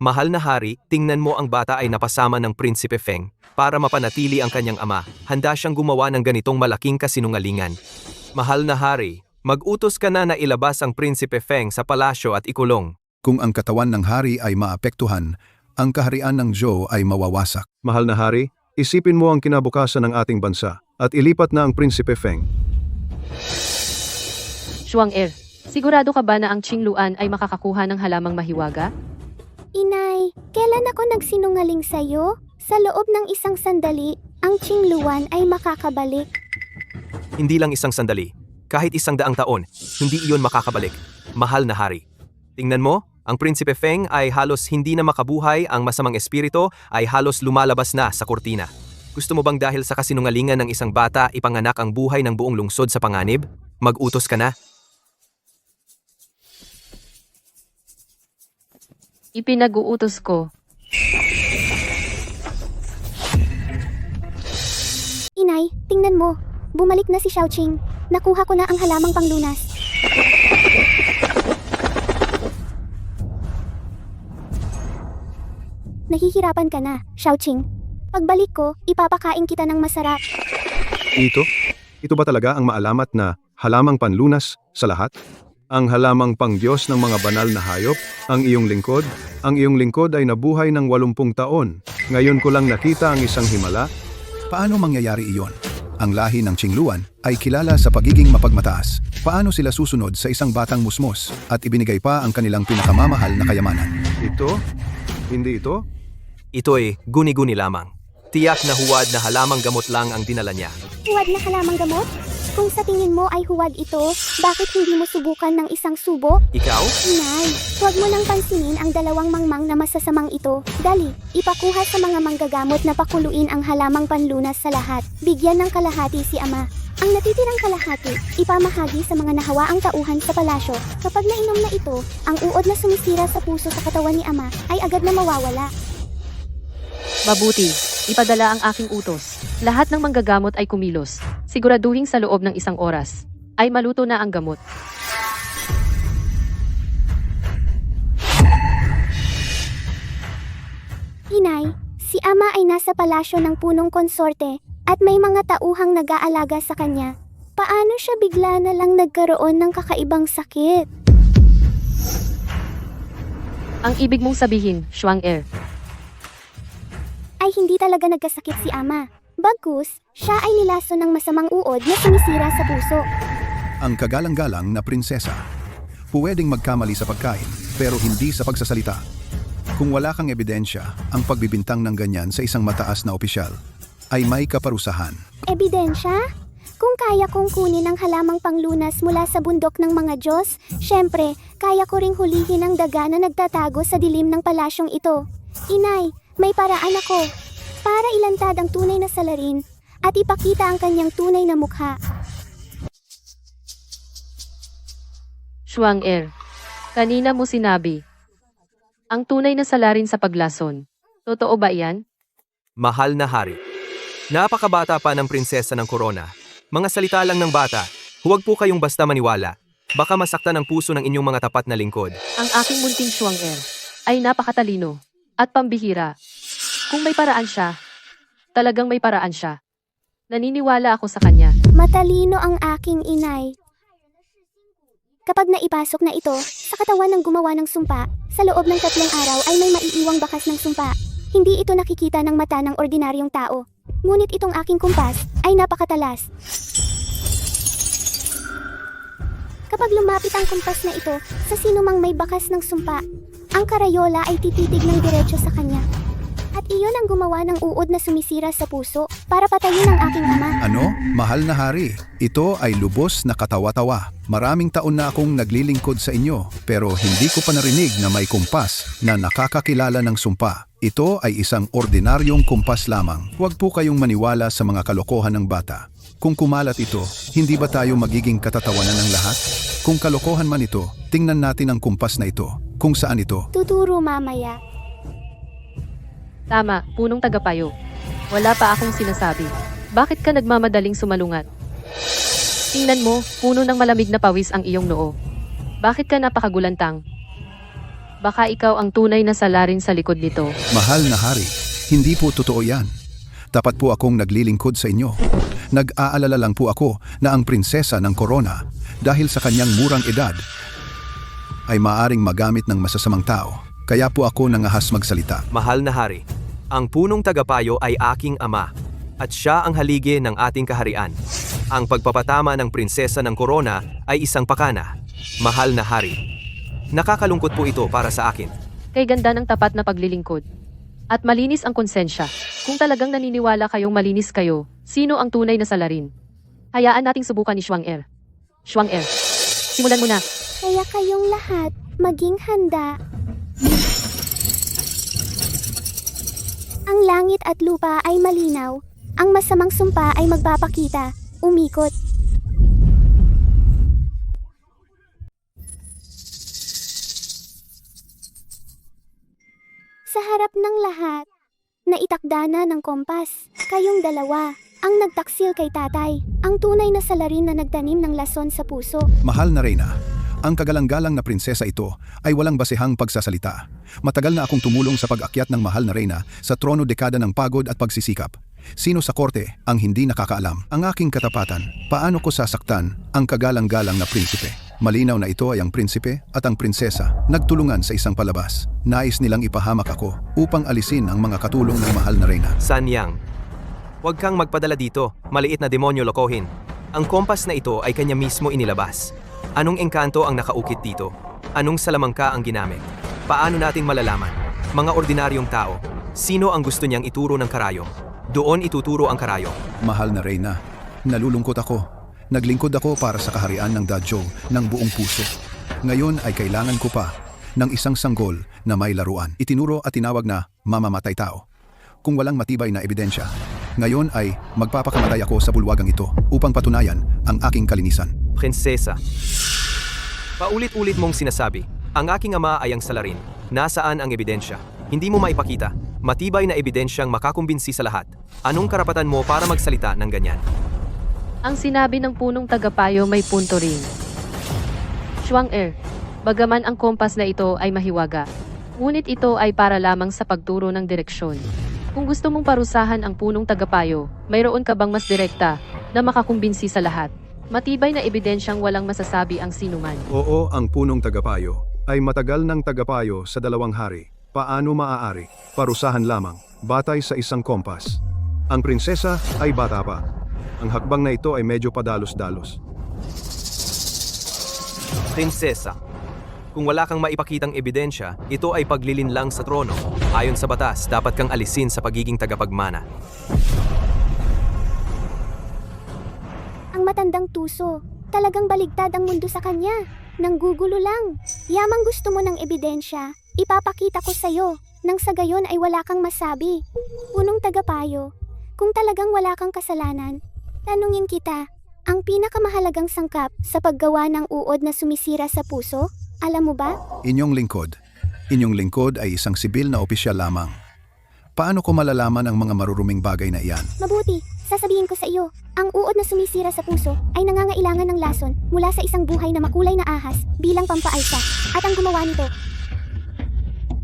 S3: Mahal na hari, tingnan mo ang bata ay napasama ng Prinsipe Feng. Para mapanatili ang kanyang ama, handa siyang gumawa ng ganitong malaking kasinungalingan. Mahal na hari, mag-utos ka na ilabas ang Prinsipe Feng sa palasyo at ikulong.
S5: Kung ang katawan ng hari ay maapektuhan, ang kaharian ng Zhou ay mawawasak.
S4: Mahal na hari, isipin mo ang kinabukasan ng ating bansa at ilipat na ang Prinsipe Feng.
S1: Shuang-er, sigurado ka ba na ang Qingluan ay makakakuha ng halamang mahiwaga?
S6: Inay, kailan ako nagsinungaling sa'yo? Sa loob ng isang sandali, ang Qingluan ay makakabalik.
S3: Hindi lang isang sandali. Kahit 100 taon, hindi iyon makakabalik. Mahal na hari. Tingnan mo, ang Prinsipe Feng ay halos hindi na makabuhay, ang masamang espiritu ay halos lumalabas na sa kurtina. Gusto mo bang dahil sa kasinungalingan ng isang bata ipanganak ang buhay ng buong lungsod sa panganib? Mag-utos ka na?
S1: Ipinag-uutos ko.
S6: Inay, tingnan mo. Bumalik na si Xiaoqing. Nakuha ko na ang halamang panglunas. Nahihirapan ka na, Xiaoqing. Pagbalik ko, ipapakain kita ng masarap.
S4: Ito ba talaga ang maalamat na halamang panlunas sa lahat? Ang halamang pang-Diyos ng mga banal na hayop, ang iyong lingkod. Ang iyong lingkod ay nabuhay ng 80 taon. Ngayon ko lang nakita ang isang himala.
S5: Paano mangyayari iyon? Ang lahi ng Qingluan ay kilala sa pagiging mapagmataas. Paano sila susunod sa isang batang musmos at ibinigay pa ang kanilang pinakamamahal na kayamanan?
S4: Ito? Hindi ito?
S3: Ito'y guni-guni lamang. Tiyak na huwad na halamang gamot lang ang dinala niya.
S6: Huwad na halamang gamot? Kung sa tingin mo ay huwad ito, bakit hindi mo subukan ng isang subo?
S3: Ikaw?
S6: Inay, huwag mo nang pansinin ang dalawang mangmang na masasamang ito. Dali, ipakuha sa mga manggagamot na pakuluin ang halamang panlunas sa lahat. Bigyan ng kalahati si ama. Ang natitirang kalahati, ipamahagi sa mga nahawaang tauhan sa palasyo. Kapag nainom na ito, ang uod na sumisira sa puso sa katawan ni ama ay agad na mawawala.
S1: Mabuti, ipadala ang aking utos. Lahat ng manggagamot ay kumilos. Siguraduhin sa loob ng 1 oras ay maluto na ang gamot.
S6: Inay, si ama ay nasa palasyo ng punong konsorte at may mga tauhang nag-aalaga sa kanya. Paano siya bigla na lang nagkaroon ng kakaibang sakit?
S1: Ang ibig mong sabihin, Shuang-er,
S6: Ay hindi talaga nagkasakit si ama. Bagkus, siya ay nilaso ng masamang uod na sumisira sa puso.
S5: Ang kagalang-galang na prinsesa. Puwedeng magkamali sa pagkain, pero hindi sa pagsasalita. Kung wala kang ebidensya, ang pagbibintang ng ganyan sa isang mataas na opisyal ay may kaparusahan.
S6: Ebidensya? Kung kaya kong kunin ang halamang panglunas mula sa bundok ng mga Diyos, syempre, kaya ko ring hulihin ang daga na nagtatago sa dilim ng palasyong ito. Inay, may paraan ako. Para ilantad ang tunay na salarin at ipakita ang kanyang tunay na mukha.
S1: Shuang-er, kanina mo sinabi, ang tunay na salarin sa paglason. Totoo ba iyan?
S3: Mahal na hari. Napakabata pa ng prinsesa ng korona. Mga salita lang ng bata. Huwag po kayong basta maniwala. Baka masaktan ang puso ng inyong mga tapat na lingkod.
S1: Ang aking munting Shuang-er ay napakatalino at pambihira. Kung may paraan siya, talagang may paraan siya. Naniniwala ako sa kanya.
S6: Matalino ang aking inay. Kapag naipasok na ito sa katawan ng gumawa ng sumpa, sa loob ng 3 araw ay may maiiwang bakas ng sumpa. Hindi ito nakikita ng mata ng ordinaryong tao. Ngunit itong aking kumpas ay napakatalas. Kapag lumapit ang kumpas na ito sa sinumang may bakas ng sumpa, ang karayola ay tititig ng diretso sa kanya. At iyon ang gumawa ng uod na sumisira sa puso para patayin ang aking ama.
S5: Ano? Mahal na hari, ito ay lubos na katawa-tawa. Maraming taon na akong naglilingkod sa inyo, pero hindi ko pa narinig na may kumpas na nakakakilala ng sumpa. Ito ay isang ordinaryong kumpas lamang. Huwag po kayong maniwala sa mga kalokohan ng bata. Kung kumalat ito, hindi ba tayo magiging katatawanan ng lahat? Kung kalokohan man ito, tingnan natin ang kumpas na ito. Kung saan ito?
S6: Tuturo mamaya.
S1: Tama, punong tagapayo. Wala pa akong sinasabi. Bakit ka nagmamadaling sumalungat? Tingnan mo, puno ng malamig na pawis ang iyong noo. Bakit ka napakagulantang? Baka ikaw ang tunay na salarin sa likod nito.
S5: Mahal na hari, hindi po totoo yan. Tapat po akong naglilingkod sa inyo. Nag-aalala lang po ako na ang prinsesa ng korona, dahil sa kanyang murang edad, ay maaring magamit ng masasamang tao. Kaya po ako nangahas magsalita.
S3: Mahal na hari, ang punong tagapayo ay aking ama, at siya ang haligi ng ating kaharian. Ang pagpapatama ng prinsesa ng korona ay isang pakana. Mahal na hari, nakakalungkot po ito para sa akin.
S1: Kay ganda ng tapat na paglilingkod. At malinis ang konsensya. Kung talagang naniniwala kayong malinis kayo, sino ang tunay na salarin? Hayaan nating subukan ni Shuang-er. Shuang-er, simulan mo na.
S6: Kaya kayong lahat maging handa. Ang langit at lupa ay malinaw. Ang masamang sumpa ay magpapakita. Umikot. Sa harap ng lahat, naitakda na ng kompas. Kayong dalawa, ang nagtaksil kay tatay. Ang tunay na salarin na nagtanim ng lason sa puso.
S5: Mahal na Reyna, ang kagalang-galang na prinsesa ito ay walang basehang pagsasalita. Matagal na akong tumulong sa pag-akyat ng mahal na Reyna sa trono dekada ng pagod at pagsisikap. Sino sa korte ang hindi nakakaalam? Ang aking katapatan, paano ko sasaktan ang kagalang-galang na prinsipe? Malinaw na ito ay ang prinsipe at ang prinsesa nagtulungan sa isang palabas. Nais nilang ipahamak ako upang alisin ang mga katulong ng mahal na Reyna.
S3: Sanyang, huwag kang magpadala dito, maliit na demonyo lokohin. Ang kompas na ito ay kanya mismo inilabas. Anong engkanto ang nakaukit dito? Anong salamangka ang ginamit? Paano natin malalaman? Mga ordinaryong tao, sino ang gusto niyang ituro ng karayom? Doon ituturo ang karayom.
S5: Mahal na Reyna, nalulungkot ako. Naglingkod ako para sa kaharian ng Dazhou ng buong puso. Ngayon ay kailangan ko pa ng isang sanggol na may laruan. Itinuro at tinawag na mamamatay tao. Kung walang matibay na ebidensya, ngayon ay magpapakamatay ako sa bulwagang ito upang patunayan ang aking kalinisan.
S3: Prinsesa, paulit-ulit mong sinasabi, ang aking ama ay ang salarin. Nasaan ang ebidensya? Hindi mo maipakita. Matibay na ebidensyang makakumbinsi sa lahat. Anong karapatan mo para magsalita ng ganyan?
S1: Ang sinabi ng punong tagapayo may punto rin. Shuang-er, bagaman ang kompas na ito ay mahiwaga, ngunit ito ay para lamang sa pagturo ng direksyon. Kung gusto mong parusahan ang punong tagapayo, mayroon ka bang mas direkta na makakumbinsi sa lahat? Matibay na ebidensyang walang masasabi ang sinuman.
S4: Oo, ang punong tagapayo ay matagal ng tagapayo sa 2 hari. Paano maaari? Parusahan lamang, batay sa isang kompas. Ang prinsesa ay bata pa. Ang hakbang na ito ay medyo padalos-dalos.
S3: Prinsesa, kung wala kang maipakitang ebidensya, ito ay paglilinlang sa trono. Ayon sa batas, dapat kang alisin sa pagiging tagapagmana.
S6: matandang tuso. Talagang baligtad ang mundo sa kanya. Nanggugulo lang. Yamang gusto mo ng ebidensya, ipapakita ko sa'yo. Nang sa gayon ay wala kang masabi. Punong tagapayo, kung talagang wala kang kasalanan, tanungin kita, ang pinakamahalagang sangkap sa paggawa ng uod na sumisira sa puso, alam mo ba?
S5: Inyong lingkod. Inyong lingkod ay isang sibil na opisyal lamang. Paano ko malalaman ang mga maruruming bagay na iyan?
S6: Mabuti, sasabihin ko sa iyo, ang uod na sumisira sa puso ay nangangailangan ng lason mula sa isang buhay na makulay na ahas bilang pampaalsa, at ang gumawa nito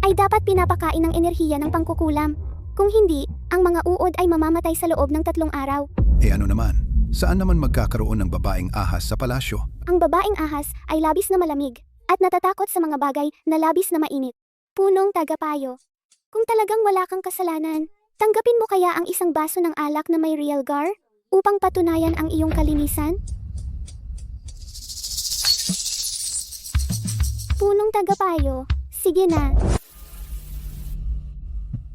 S6: ay dapat pinapakain ng enerhiya ng pangkukulam. Kung hindi, ang mga uod ay mamamatay sa loob ng 3 araw.
S5: E ano naman? Saan naman magkakaroon ng babaeng ahas sa palasyo?
S6: Ang babaeng ahas ay labis na malamig at natatakot sa mga bagay na labis na mainit. Punong tagapayo, kung talagang wala kang kasalanan, tanggapin mo kaya ang isang baso ng alak na may real gar upang patunayan ang iyong kalinisan? Punong tagapayo, sige na.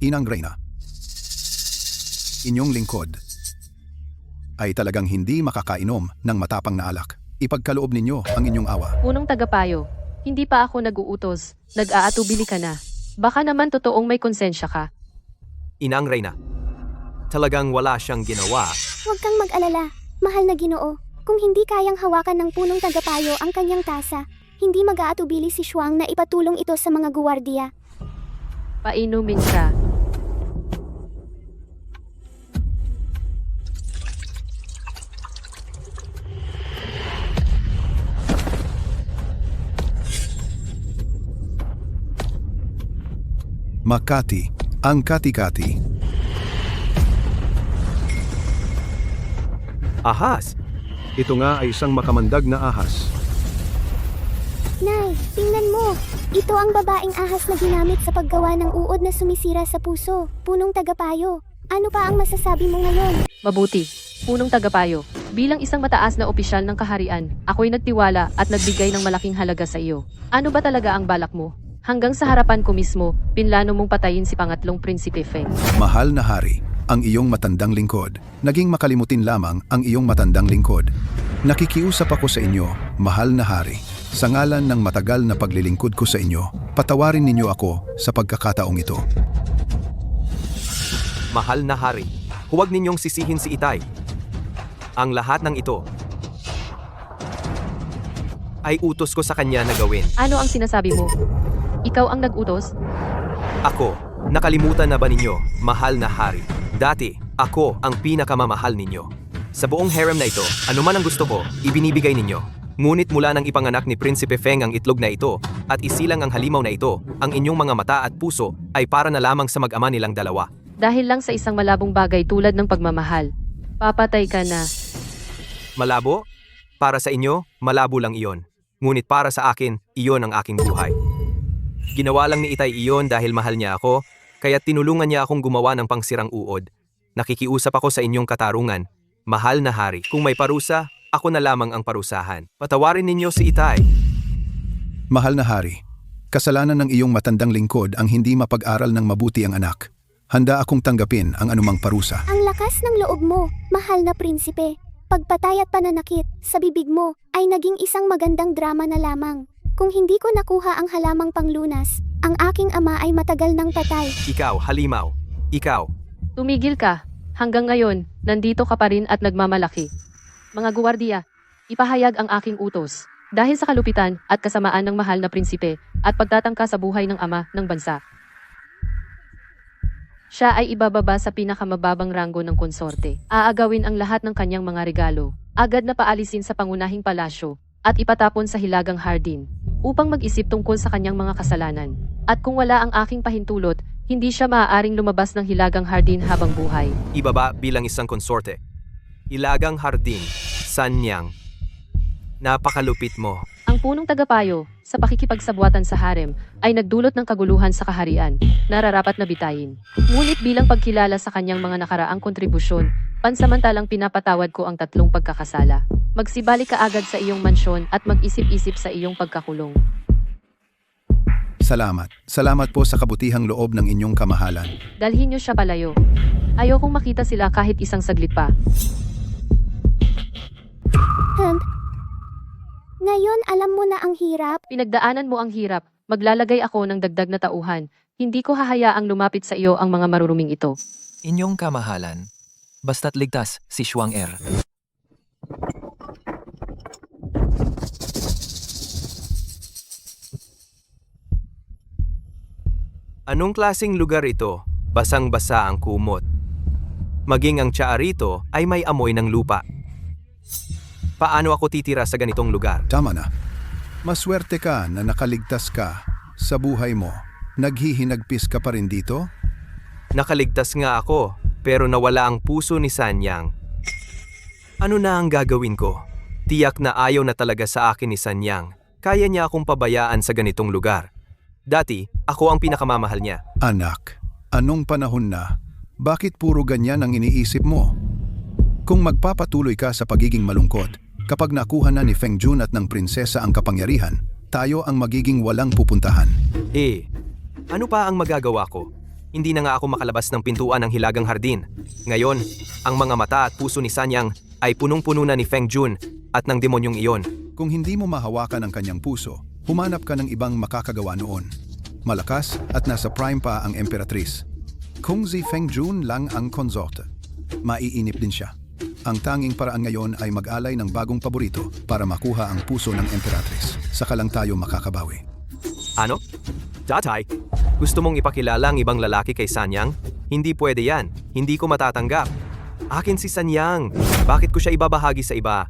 S5: Inang Reyna, inyong lingkod ay talagang hindi makakainom ng matapang na alak. Ipagkaloob ninyo ang inyong awa.
S1: Punong tagapayo, hindi pa ako nag-uutos, nag-aatubili ka na. Baka naman totoong may konsensya ka.
S3: Inang Reyna, talagang wala siyang ginawa.
S6: Huwag kang mag-alala, mahal na Ginoo. Kung hindi kayang hawakan ng punong tagapayo ang kanyang tasa, hindi mag-aatubili si Shuang na ipatulong ito sa mga guwardiya.
S1: Painumin ka.
S5: Makati, ang kati-kati.
S3: Ahas!
S4: Ito nga ay isang makamandag na ahas.
S6: Nay, tingnan mo! Ito ang babaeng ahas na ginamit sa paggawa ng uod na sumisira sa puso. Punong tagapayo, ano pa ang masasabi mo ngayon?
S1: Mabuti. Punong tagapayo, bilang isang mataas na opisyal ng kaharian, ako'y nagtiwala at nagbigay ng malaking halaga sa iyo. Ano ba talaga ang balak mo? Hanggang sa harapan ko mismo, pinlano mong patayin si pangatlong Prinsipe Feng.
S5: Mahal na hari, ang iyong matandang lingkod. Naging makalimutin lamang ang iyong matandang lingkod. Nakikiusap ako sa inyo, mahal na hari. Sa ngalan ng matagal na paglilingkod ko sa inyo, patawarin ninyo ako sa pagkakataong ito.
S3: Mahal na hari, huwag ninyong sisihin si Itay. Ang lahat ng ito ay utos ko sa kanya na gawin.
S1: Ano ang sinasabi mo? Ikaw ang nag-utos?
S3: Ako, nakalimutan na ba ninyo, mahal na hari? Dati, ako ang pinakamamahal ninyo. Sa buong harem na ito, anuman ang gusto ko, ibinibigay ninyo. Ngunit mula nang ipanganak ni Prinsipe Feng ang itlog na ito, at isilang ang halimaw na ito, ang inyong mga mata at puso ay para na lamang sa mag-ama nilang dalawa.
S1: Dahil lang sa isang malabong bagay tulad ng pagmamahal. Papatay ka na.
S3: Malabo? Para sa inyo, malabo lang iyon. Ngunit para sa akin, iyon ang aking buhay. Ginawa lang ni Itay iyon dahil mahal niya ako, kaya tinulungan niya akong gumawa ng pangsirang uod. Nakikiusap ako sa inyong katarungan, mahal na hari. Kung may parusa, ako na lamang ang parusahan. Patawarin ninyo si Itay.
S5: Mahal na hari, kasalanan ng iyong matandang lingkod ang hindi mapag-aral ng mabuti ang anak. Handa akong tanggapin ang anumang parusa.
S6: Ang lakas ng loob mo, mahal na prinsipe. Pagpatay at pananakit sa bibig mo ay naging isang magandang drama na lamang. Kung hindi ko nakuha ang halamang panglunas, ang aking ama ay matagal nang patay.
S3: Ikaw, halimaw. Ikaw.
S1: Tumigil ka. Hanggang ngayon, nandito ka pa rin at nagmamalaki. Mga guwardiya, ipahayag ang aking utos. Dahil sa kalupitan at kasamaan ng mahal na prinsipe at pagtatangka sa buhay ng ama ng bansa. Siya ay ibababa sa pinakamababang ranggo ng konsorte. Aagawin ang lahat ng kanyang mga regalo. Agad na paalisin sa pangunahing palasyo at ipatapon sa hilagang hardin upang mag-isip tungkol sa kanyang mga kasalanan. At kung wala ang aking pahintulot, hindi siya maaaring lumabas ng hilagang hardin habang buhay.
S3: Ibaba bilang isang konsorte. Hilagang hardin. Sanyang. Napakalupit mo.
S1: Ang punong tagapayo sa pakikipagsabwatan sa harem ay nagdulot ng kaguluhan sa kaharian, nararapat na bitayin. Ngunit bilang pagkilala sa kanyang mga nakaraang kontribusyon, pansamantalang pinapatawad ko ang 3 pagkakasala. Magsibalik ka agad sa iyong mansyon at mag-isip-isip sa iyong pagkakulong.
S5: Salamat. Salamat po sa kabutihang loob ng inyong kamahalan.
S1: Dalhin niyo siya palayo. Ayokong makita sila kahit isang saglit pa.
S6: Ngayon alam mo na ang hirap.
S1: Pinagdaanan mo ang hirap. Maglalagay ako ng dagdag na tauhan. Hindi ko hahayaang lumapit sa iyo ang mga maruruming ito.
S2: Inyong kamahalan. Basta't ligtas si Shuang-er.
S3: Anong klasing lugar ito? Basang-basa ang kumot. Maging ang tsaa rito ay may amoy ng lupa. Paano ako titira sa ganitong lugar?
S5: Tama na. Maswerte ka na nakaligtas ka sa buhay mo. Naghihinagpis ka pa rin dito?
S3: Nakaligtas nga ako, pero nawala ang puso ni Sanyang. Ano na ang gagawin ko? Tiyak na ayaw na talaga sa akin ni Sanyang. Kaya niya akong pabayaan sa ganitong lugar. Dati, ako ang pinakamamahal niya.
S5: Anak, anong panahon na? Bakit puro ganyan ang iniisip mo? Kung magpapatuloy ka sa pagiging malungkot, kapag nakuha na ni Feng Jun at ng prinsesa ang kapangyarihan, tayo ang magiging walang pupuntahan.
S3: Ano pa ang magagawa ko? Hindi na nga ako makalabas ng pintuan ng hilagang hardin. Ngayon, ang mga mata at puso ni Sanyang ay punong-puno na ni Feng Jun at ng demonyong iyon.
S5: Kung hindi mo mahawakan ang kanyang puso, humanap ka ng ibang makakagawa noon. Malakas at nasa prime pa ang emperatrice. Kung si Feng Jun lang ang konsorte, maiinip din siya. Ang tanging paraan ngayon ay mag-alay ng bagong paborito para makuha ang puso ng emperatrice. Saka lang tayo makakabawi.
S3: Ano? Tatay, gusto mong ipakilala ang ibang lalaki kay Sanyang? Hindi pwede yan. Hindi ko matatanggap. Akin si Sanyang. Bakit ko siya ibabahagi sa iba?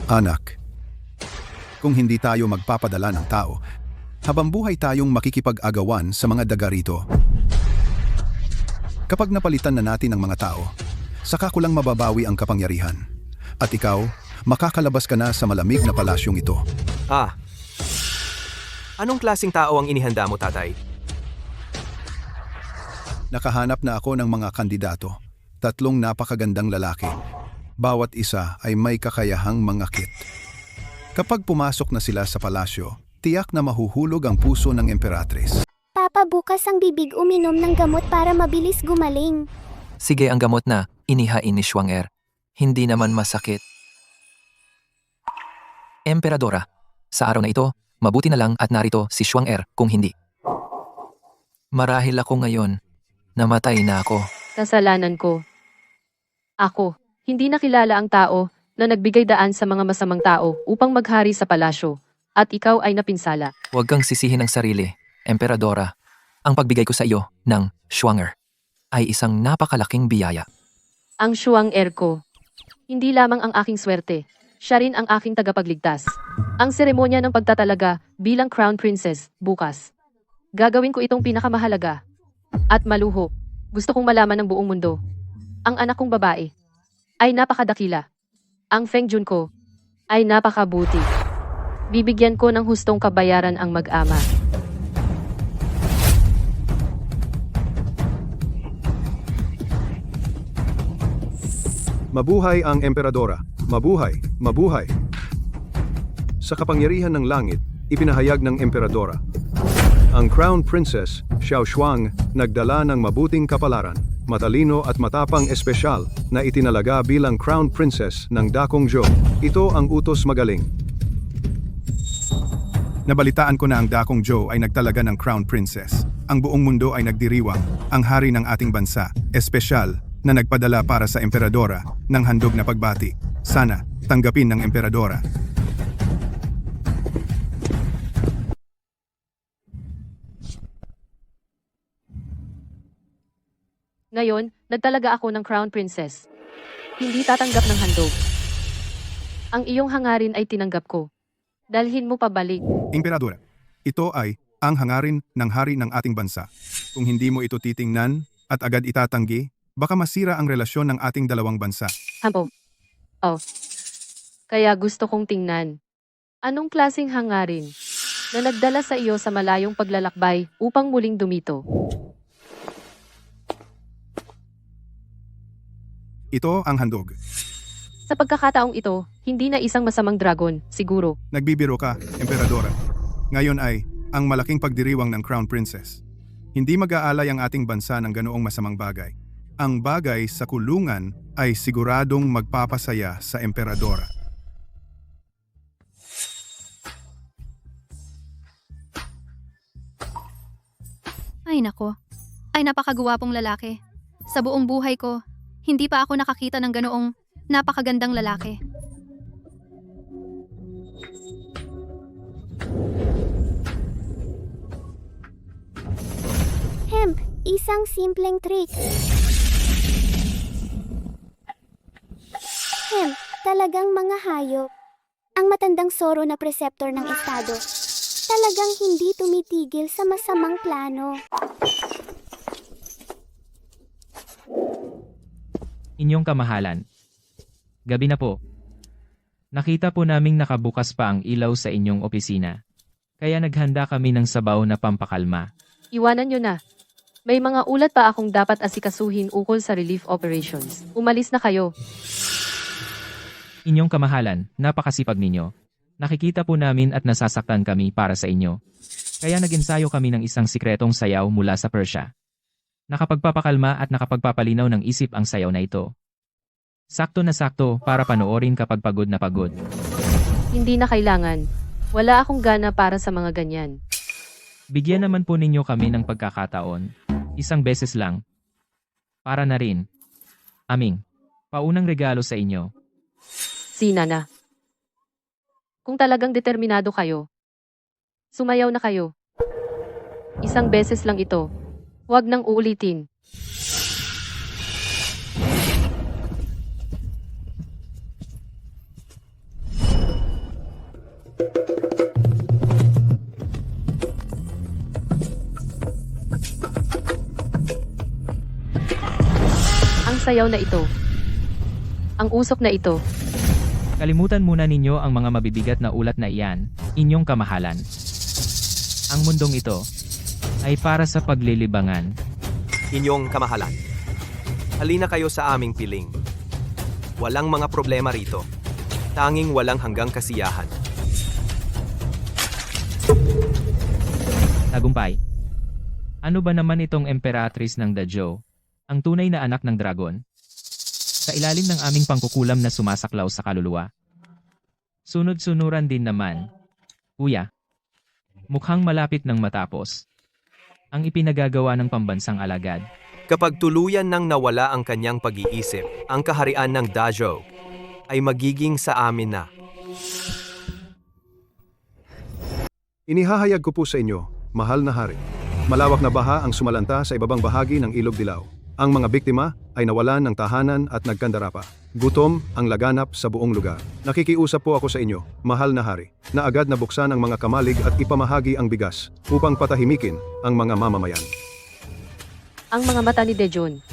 S5: Anak, kung hindi tayo magpapadala ng tao, habang buhay tayong makikipag-agawan sa mga daga rito. Kapag napalitan na natin ang mga tao, saka ko lang mababawi ang kapangyarihan. At ikaw, makakalabas ka na sa malamig na palasyong ito.
S3: Anong klaseng tao ang inihanda mo, tatay?
S5: Nakahanap na ako ng mga kandidato. 3 napakagandang lalaki. Bawat isa ay may kakayahang mangakit. Kapag pumasok na sila sa palasyo, tiyak na mahuhulog ang puso ng emperatrice.
S6: Papa, bukas ang bibig uminom ng gamot para mabilis gumaling.
S2: Sige ang gamot na inihain ni Shuang-er. Hindi naman masakit. Emperadora, sa araw na ito, mabuti na lang at narito si Shuang-er kung hindi. Marahil ako ngayon. Namatay na ako.
S1: Kasalanan ko. Ako, hindi nakilala ang tao na nagbigay daan sa mga masamang tao upang maghari sa palasyo. At ikaw ay napinsala.
S2: Huwag kang sisihin ang sarili, Emperadora. Ang pagbigay ko sa iyo ng Shuang-er ay isang napakalaking biyaya.
S1: Ang Shuang-er ko. Hindi lamang ang aking swerte. Siya rin ang aking tagapagligtas. Ang seremonya ng pagtatalaga bilang Crown Princess bukas. Gagawin ko itong pinakamahalaga. At maluho. Gusto kong malaman ng buong mundo. Ang anak kong babae ay napakadakila. Ang Feng Jun ko ay napakabuti. Bibigyan ko ng hustong kabayaran ang mag-ama.
S4: Mabuhay ang emperadora. Mabuhay, mabuhay. Sa kapangyarihan ng langit, ipinahayag ng emperadora. Ang Crown Princess, Xiao Shuang, nagdala ng mabuting kapalaran, matalino at matapang espesyal na itinalaga bilang Crown Princess ng Dakong Zhou. Ito ang utos magaling.
S5: Nabalitaan ko na ang Dakong Zhou ay nagtalaga ng Crown Princess. Ang buong mundo ay nagdiriwang, ang hari ng ating bansa, espesyal, na nagpadala para sa emperadora ng handog na pagbati. Sana, tanggapin ng emperadora.
S1: Ngayon, nagtalaga ako ng Crown Princess. Hindi tatanggap ng handog. Ang iyong hangarin ay tinanggap ko. Dalhin mo pabalik.
S5: Emperadora, ito ay ang hangarin ng hari ng ating bansa. Kung hindi mo ito titingnan at agad itatanggi, baka masira ang relasyon ng ating dalawang bansa.
S1: Hampo. Oh. Kaya gusto kong tingnan. Anong klaseng hangarin na nagdala sa iyo sa malayong paglalakbay upang muling dumito?
S5: Ito ang handog.
S1: Sa pagkakataong ito, hindi na isang masamang dragon, siguro.
S5: Nagbibiro ka, Emperadora. Ngayon ay ang malaking pagdiriwang ng Crown Princess. Hindi mag-aalay ang ating bansa ng ganoong masamang bagay. Ang bagay sa kulungan ay siguradong magpapasaya sa Emperadora.
S7: Ay nako, ay napakagwapong lalaki. Sa buong buhay ko, hindi pa ako nakakita ng ganoong napakagandang lalaki.
S6: Isang simpleng trick. Talagang mga hayop. Ang matandang Soro na preceptor ng estado. Talagang hindi tumitigil sa masamang plano.
S8: Inyong kamahalan. Gabi na po. Nakita po naming nakabukas pa ang ilaw sa inyong opisina. Kaya naghanda kami ng sabaw na pampakalma.
S1: Iwanan nyo na. May mga ulat pa akong dapat asikasuhin ukol sa relief operations. Umalis na kayo.
S8: Inyong kamahalan, napakasipag ninyo. Nakikita po namin at nasasaktan kami para sa inyo. Kaya nag-ensayo kami ng isang sikretong sayaw mula sa Persia. Nakapagpapakalma at nakapagpapalinaw ng isip ang sayaw na ito. Sakto na sakto para panoorin kapag pagod na pagod.
S1: Hindi na kailangan. Wala akong gana para sa mga ganyan.
S8: Bigyan naman po ninyo kami ng pagkakataon. Isang beses lang. Para na rin. Aming. Paunang regalo sa inyo.
S1: Sina na. Kung talagang determinado kayo, sumayaw na kayo. Isang beses lang ito. Huwag nang uulitin. Ang sayaw na ito. Ang usok na ito.
S8: Kalimutan muna ninyo ang mga mabibigat na ulat na iyan, inyong kamahalan. Ang mundong ito ay para sa paglilibangan.
S3: Inyong kamahalan. Halina kayo sa aming piling. Walang mga problema rito. Tanging walang hanggang kasiyahan.
S8: Tagumpay. Ano ba naman itong Emperatrice ng Dajou? Ang tunay na anak ng dragon? Sa ilalim ng aming pangkukulam na sumasaklaw sa kaluluwa. Sunod-sunuran din naman. Kuya. Mukhang malapit ng matapos. Ang ipinagagawa ng pambansang alagad.
S3: Kapag tuluyan nang nawala ang kanyang pag-iisip, ang kaharian ng Dajou ay magiging sa amin na.
S4: Inihahayag ko po sa inyo, mahal na hari. Malawak na baha ang sumalanta sa ibabang bahagi ng Ilog Dilaw. Ang mga biktima ay nawalan ng tahanan at nagkandara pa. Gutom ang laganap sa buong lugar. Nakikiusap po ako sa inyo, mahal na hari, na agad na buksan ang mga kamalig at ipamahagi ang bigas upang patahimikin ang mga mamamayan.
S1: Ang mga mata ni Dejon.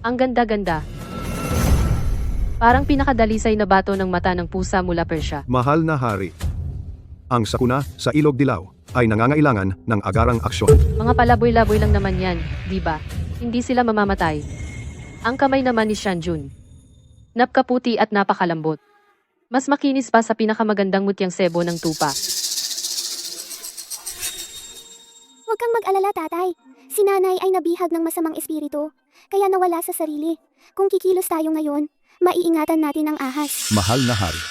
S1: Ang ganda-ganda. Parang pinakadalisay na bato ng mata ng pusa mula Persia.
S4: Mahal na hari, ang sakuna sa Ilog Dilaw ay nangangailangan ng agarang aksyon.
S1: Mga palaboy-laboy lang naman yan, di ba? Hindi sila mamamatay. Ang kamay naman ni Shanjun. Napkaputi at napakalambot. Mas makinis pa sa pinakamagandang mutyang sebo ng tupa.
S6: Huwag kang mag-alala, tatay. Si nanay ay nabihag ng masamang espiritu, kaya nawala sa sarili. Kung kikilos tayo ngayon, maiingatan natin ang ahas.
S5: Mahal na hari,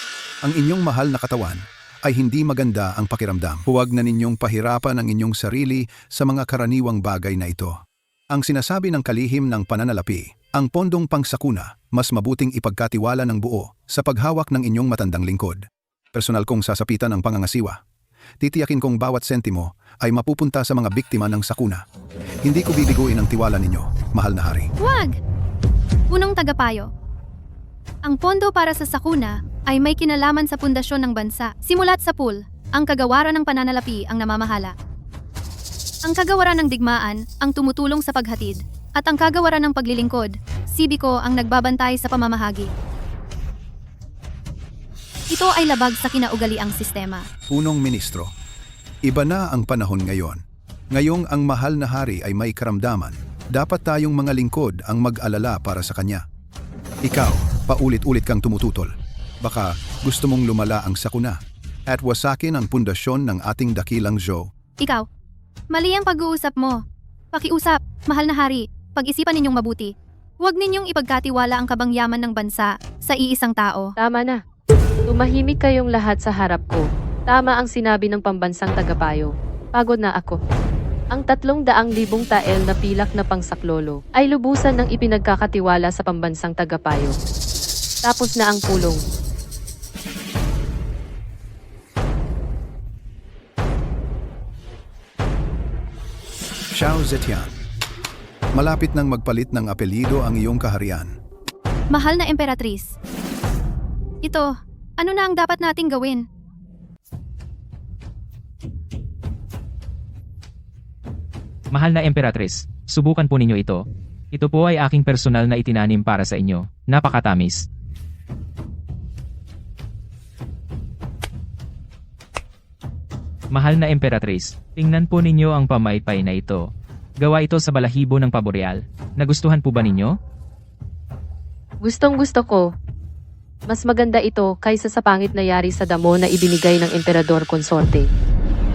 S5: ang inyong mahal na katawan ay hindi maganda ang pakiramdam. Huwag na ninyong pahirapan ang inyong sarili sa mga karaniwang bagay na ito. Ang sinasabi ng kalihim ng pananalapi, ang pondong pangsakuna, mas mabuting ipagkatiwala ng buo sa paghawak ng inyong matandang lingkod. Personal kong sasapitan ang pangangasiwa. Titiyakin kong bawat sentimo ay mapupunta sa mga biktima ng sakuna. Hindi ko bibiguin ang tiwala ninyo, mahal na hari.
S7: Huwag! Punong tagapayo. Ang pondo para sa sakuna ay may kinalaman sa pundasyon ng bansa. Simulat sa pool, ang kagawaran ng pananalapi ang namamahala. Ang kagawaran ng digmaan ang tumutulong sa paghatid, at ang kagawaran ng paglilingkod, sibiko ang nagbabantay sa pamamahagi. Ito ay labag sa kinaugaliang sistema.
S5: Punong Ministro, iba na ang panahon ngayon. Ngayong ang mahal na hari ay may karamdaman, dapat tayong mga lingkod ang mag-alala para sa kanya. Ikaw, paulit-ulit kang tumututol. Baka gusto mong lumala ang sakuna at wasakin ang pundasyon ng ating dakilang Zhou.
S7: Ikaw, mali ang pag-uusap mo. Pakiusap, mahal na hari, pag-isipan ninyong mabuti. Huwag ninyong ipagkatiwala ang kabangyaman ng bansa sa iisang tao.
S1: Tama na. Tumahimik kayong lahat sa harap ko. Tama ang sinabi ng pambansang tagapayo. Pagod na ako. Ang 300,000 tael na pilak na pangsaklolo ay lubusan ng ipinagkakatiwala sa pambansang tagapayo. Tapos na ang pulong.
S5: Xiao Zetian. Malapit nang magpalit ng apelyido ang iyong kaharian.
S7: Mahal na Emperatrice. Ito, ano na ang dapat nating gawin?
S8: Mahal na Emperatrice, subukan po ninyo ito. Ito po ay aking personal na itinanim para sa inyo. Napakatamis. Mahal na Emperatrice, tingnan po ninyo ang pamaypay na ito. Gawa ito sa balahibo ng paboreal. Nagustuhan po ba ninyo?
S1: Gustong gusto ko. Mas maganda ito kaysa sa pangit na yari sa damo na ibinigay ng emperador konsorte.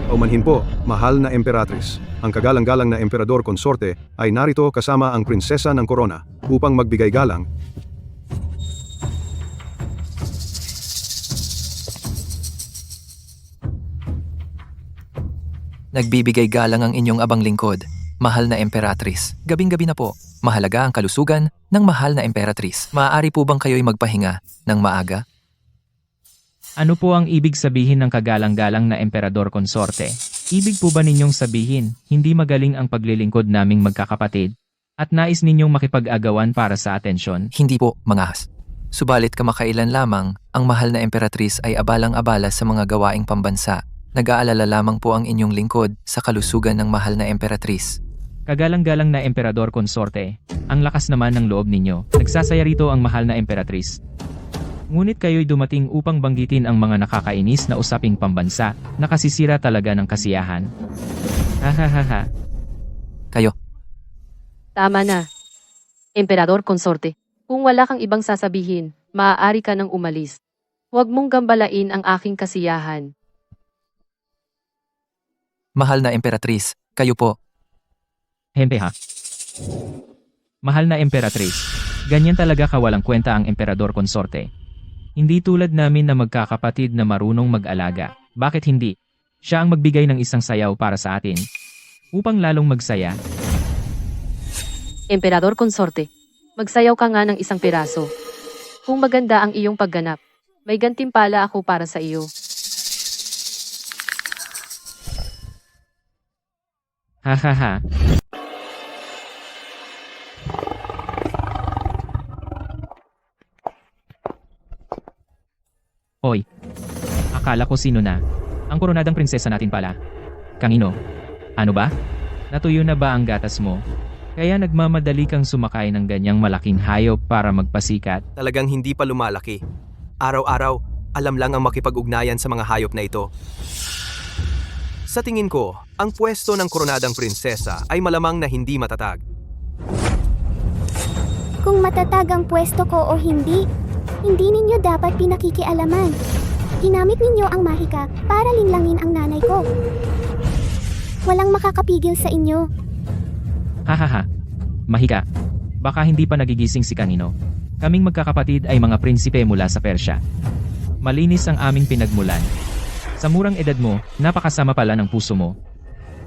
S4: Paumanhin po, mahal na Emperatrice. Ang kagalang-galang na Emperador Konsorte ay narito kasama ang prinsesa ng korona upang magbigay galang.
S2: Nagbibigay galang ang inyong abang lingkod, mahal na Emperatrice. Gabing-gabi na po, mahalaga ang kalusugan ng mahal na Emperatrice. Maaari po bang kayo'y magpahinga ng maaga?
S8: Ano po ang ibig sabihin ng kagalang-galang na Emperador Konsorte? Ibig po ba ninyong sabihin, hindi magaling ang paglilingkod naming magkakapatid? At nais ninyong makipag-agawan para sa atensyon?
S2: Hindi po, mga has. Subalit kamakailan lamang, ang mahal na Emperatrice ay abalang-abala sa mga gawaing pambansa. Nag-aalala lamang po ang inyong lingkod sa kalusugan ng mahal na Emperatrice.
S8: Kagalang-galang na Emperador Konsorte, ang lakas naman ng loob ninyo. Nagsasaya rito ang mahal na Emperatrice. Ngunit kayo'y dumating upang banggitin ang mga nakakainis na usaping pambansa, nakasisira talaga ng kasiyahan. Hahaha.
S2: Kayo,
S1: Tama na. Emperador konsorte, kung wala kang ibang sasabihin, maaari ka nang umalis. Huwag mong gambalain ang aking kasiyahan.
S2: mahal na Emperatrice, kayo po.
S8: Hempe ha. Mahal na Emperatrice, ganyan talaga kawalang kwenta ang Emperador Konsorte. Hindi tulad namin na magkakapatid na marunong mag-alaga. Bakit hindi? Siya ang magbigay ng isang sayaw para sa atin. Upang lalong magsaya.
S1: Emperador konsorte, magsayaw ka nga ng isang piraso. Kung maganda ang iyong pagganap, may gantimpala ako para sa iyo.
S8: Hahaha. Hoy. Akala ko sino na. Ang koronadang prinsesa natin pala. Kangino. Ano ba? Natuyo na ba ang gatas mo? Kaya nagmamadali kang sumakay ng ganyang malaking hayop para magpasikat?
S3: Talagang hindi pa lumalaki. Araw-araw, alam lang ang makipag-ugnayan sa mga hayop na ito. Sa tingin ko, ang pwesto ng koronadang prinsesa ay malamang na hindi matatag.
S6: Kung matatag ang pwesto ko o hindi, hindi ninyo dapat pinakikialaman. Ginamit ninyo ang mahika para linlangin ang nanay ko. Walang makakapigil sa inyo.
S8: Hahaha. Mahika. Baka hindi pa nagigising si Kanino. Kaming magkakapatid ay mga prinsipe mula sa Persya. Malinis ang aming pinagmulan. Sa murang edad mo, napakasama pala ng puso mo.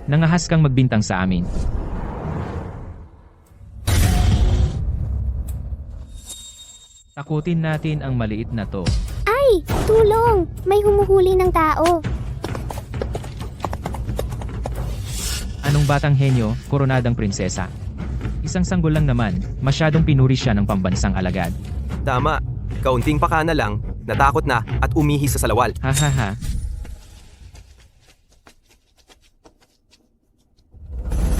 S8: Nangahas kang magbintang sa amin. Takutin natin ang maliit na to.
S6: Ay! Tulong! May humuhuli ng tao.
S8: Anong batang henyo, koronadang prinsesa? Isang sanggol lang naman, masyadong pinuri siya ng pambansang alagad.
S3: Tama, kaunting pakana lang, natakot na at umihi sa salawal.
S8: Hahaha.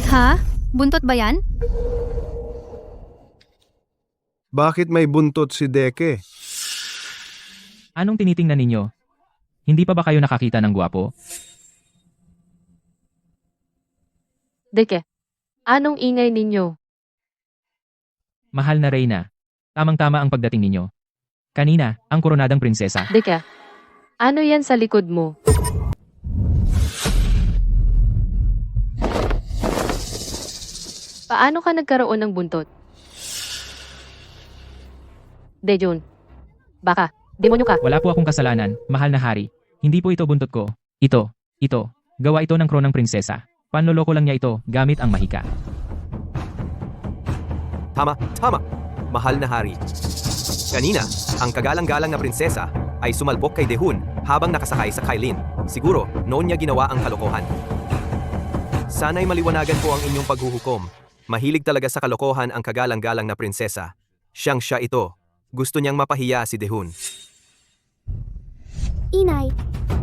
S7: Ha? Buntot ba yan?
S4: Bakit may buntot si Deke?
S8: Anong tinitingnan ninyo? Hindi pa ba kayo nakakita ng gwapo?
S1: Deke, anong ingay ninyo?
S8: Mahal na Reyna. Tamang-tama ang pagdating ninyo. Kanina, ang koronadang prinsesa.
S1: Deke, ano yan sa likod mo? Paano ka nagkaroon ng buntot? Dejun. Baka, demonyo ka.
S8: Wala po akong kasalanan, mahal na hari. Hindi po ito buntot ko. Ito. Gawa ito ng kronang prinsesa. Panloloko lang niya ito gamit ang mahika.
S3: Tama. Mahal na hari. Kanina, ang kagalang-galang na prinsesa ay sumalpok kay Dehun habang nakasakay sa Kailin. Siguro, noon niya ginawa ang kalokohan. Sana'y maliwanagan po ang inyong paghuhukom. Mahilig talaga sa kalokohan ang kagalang-galang na prinsesa. Siya ito. Gusto niyang mapahiya si Dehun.
S6: Inay,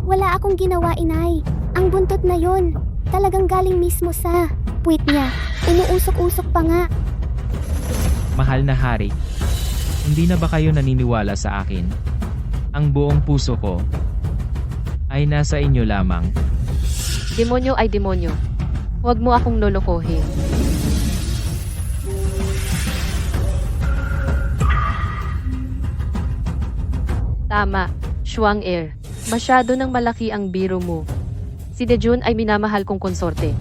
S6: wala akong ginawa, inay. Ang buntot na yon, talagang galing mismo sa puwit niya. Umuusok-usok pa nga.
S8: Mahal na hari, hindi na ba kayo naniniwala sa akin? Ang buong puso ko ay nasa inyo lamang.
S1: Demonyo ay demonyo. Huwag mo akong lolokohin. Tama, Shuang-er. Masyado nang malaki ang biro mo. Si Dejun ay minamahal kong konsorte.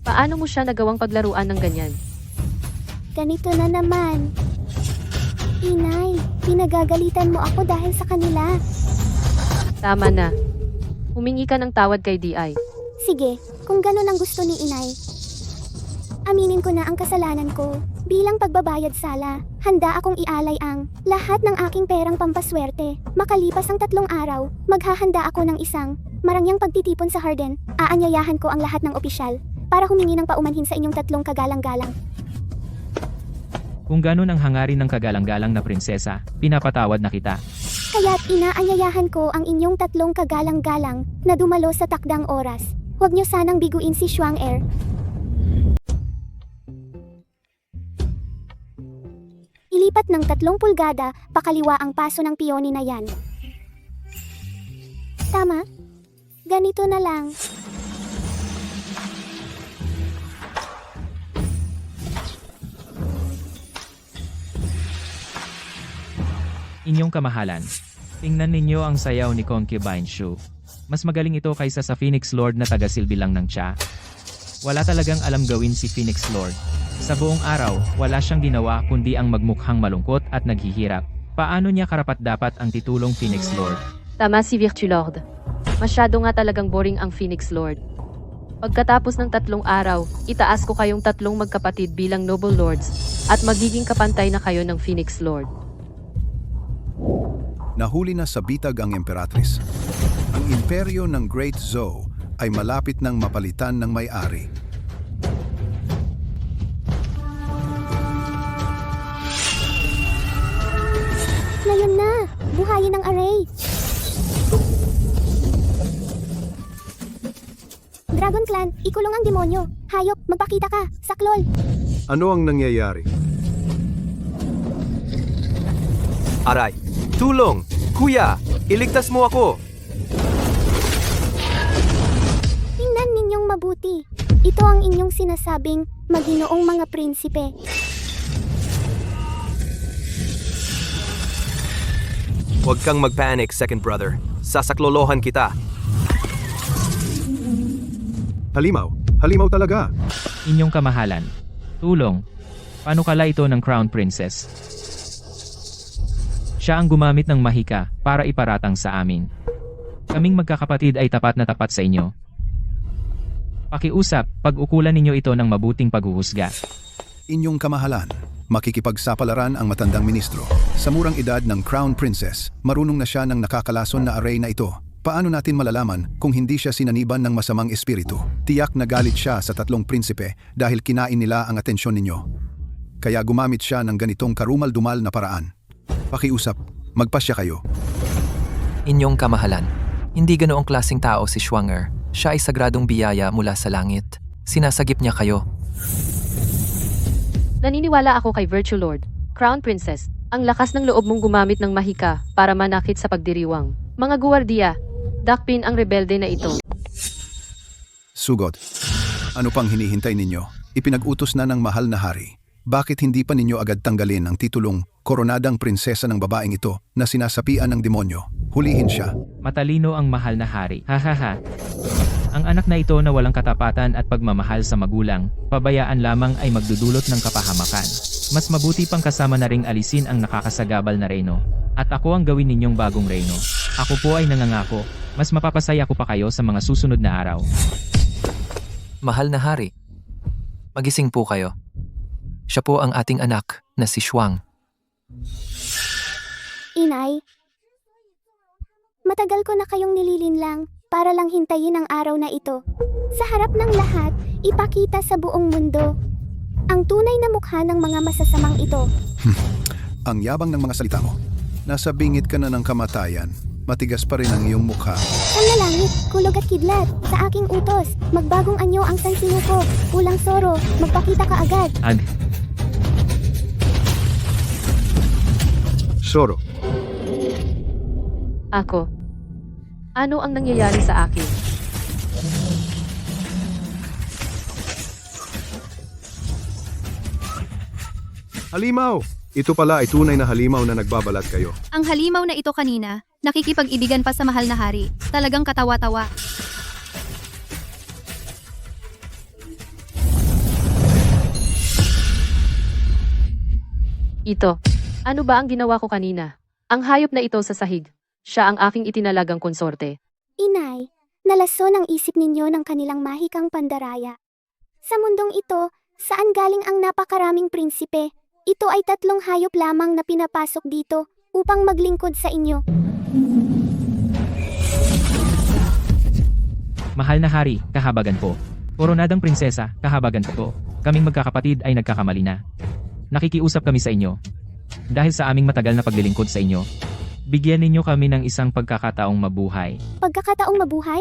S1: Paano mo siya nagawang paglaruan ng ganyan?
S6: Ganito na naman. Inay, pinagagalitan mo ako dahil sa kanila.
S1: Tama na. Humingi ka ng tawad kay DI.
S6: Sige, kung ganun ang gusto ni inay. Aminin ko na ang kasalanan ko. Bilang pagbabayad sala, handa akong ialay ang lahat ng aking perang pampaswerte. Makalipas ang 3 araw, maghahanda ako ng isang marangyang pagtitipon sa Harden. Aanyayahan ko ang lahat ng opisyal para humingi ng paumanhin sa inyong 3 kagalang-galang.
S8: Kung ganun ang hangarin ng kagalang-galang na prinsesa, pinapatawad na kita.
S6: Kaya't inaanyayahan ko ang inyong 3 kagalang-galang na dumalo sa takdang oras. Huwag niyo sanang biguin si Shuang-er. Ilipat ng 3 pulgada, pakaliwa ang paso ng piyoni na yan. Tama? Ganito na lang.
S8: Inyong kamahalan, tingnan ninyo ang sayaw ni Concubine Shu. Mas magaling ito kaysa sa Phoenix Lord na taga-silbi lang ng tiya. Wala talagang alam gawin si Phoenix Lord. Sa buong araw, wala siyang ginawa kundi ang magmukhang malungkot at naghihirap. Paano niya karapat-dapat ang titulong Phoenix Lord?
S1: Tama si Virtue Lord. Masyado nga talagang boring ang Phoenix Lord. Pagkatapos ng 3 araw, itaas ko kayong 3 magkapatid bilang Noble Lords at magiging kapantay na kayo ng Phoenix Lord.
S5: Nahuli na sa bitag ang Emperatrice. Ang imperyo ng Great Zhou ay malapit ng mapalitan ng may-ari.
S6: Ngayon na! Buhayin ang array! Dragon Clan, ikulong ang demonyo! Hayop, magpakita ka! Saklol!
S4: Ano ang nangyayari?
S3: Aray! Tulong! Kuya! Iligtas mo ako!
S6: Tingnan ninyong mabuti. Ito ang inyong sinasabing maginoong mga prinsipe.
S3: Huwag kang mag-panic, second brother. Sasaklolohan kita.
S4: Halimaw. Halimaw talaga.
S8: Inyong kamahalan, tulong. Panukala ito ng Crown Princess. Siya ang gumamit ng mahika para iparatang sa amin. Kaming magkakapatid ay tapat na tapat sa inyo. Pakiusap, pag-ukulan ninyo ito ng mabuting paghuhusga.
S5: Inyong kamahalan, makikipagsapalaran ang matandang ministro. Sa murang edad ng Crown Princess, marunong na siya ng nakakalason na array na ito. Paano natin malalaman kung hindi siya sinaniban ng masamang espiritu? Tiyak na galit siya sa 3 prinsipe dahil kinain nila ang atensyon ninyo. Kaya gumamit siya ng ganitong karumal-dumal na paraan. Pakiusap, magpasya kayo.
S2: Inyong kamahalan, hindi ganoong klaseng tao si Shuang-er. Siya ay sagradong biyaya mula sa langit. Sinasagip niya kayo.
S1: Naniniwala ako kay Virtue Lord, Crown Princess. Ang lakas ng loob mong gumamit ng mahika para manakit sa pagdiriwang. Mga guwardiya, dakpin ang rebelde na ito.
S5: Sugot, ano pang hinihintay ninyo? Ipinag-utos na ng mahal na hari. Bakit hindi pa ninyo agad tanggalin ang titulong koronadang prinsesa ng babaeng ito na sinasapian ng demonyo? Hulihin siya.
S8: Matalino ang mahal na hari. Hahaha. Ang anak na ito na walang katapatan at pagmamahal sa magulang, pabayaan lamang ay magdudulot ng kapahamakan. Mas mabuti pang kasama na ring alisin ang nakakasagabal na reyno. At ako ang gawin ninyong bagong reyno. Ako po ay nangangako, mas mapapasaya ko pa kayo sa mga susunod na araw.
S2: Mahal na hari, magising po kayo. Siya po ang ating anak na si Shuang.
S6: Inay, matagal ko na kayong nililinlang para lang hintayin ang araw na ito. Sa harap ng lahat, ipakita sa buong mundo ang tunay na mukha ng mga masasamang ito.
S5: Ang yabang ng mga salita mo. Nasa bingit ka na ng kamatayan. Matigas pa rin ang iyong mukha.
S6: Langit, kulog at kidlat, sa aking utos, magbagong anyo ang sansinuko, ulang soro, magpakita ka agad.
S4: Soro,
S1: Ako. Ano ang nangyayari sa akin?
S4: halimaw! Ito pala ay tunay na halimaw na nagbabalat kayo.
S7: Ang halimaw na ito kanina, nakikipag-ibigan pa sa mahal na hari. Talagang katawa-tawa.
S1: Ito. Ano ba ang ginawa ko kanina? Ang hayop na ito sa sahig. Siya ang aking itinalagang konsorte.
S6: Inay, nalason ang isip ninyo ng kanilang mahikang pandaraya. Sa mundong ito, saan galing ang napakaraming prinsipe? Ito ay 3 hayop lamang na pinapasok dito upang maglingkod sa inyo.
S8: Mahal na hari, kahabagan po. Koronadang prinsesa, kahabagan po. Kaming magkakapatid ay nagkakamali na. Nakikiusap kami sa inyo. Dahil sa aming matagal na paglilingkod sa inyo, bigyan ninyo kami ng isang pagkakataong mabuhay.
S6: Pagkakataong mabuhay?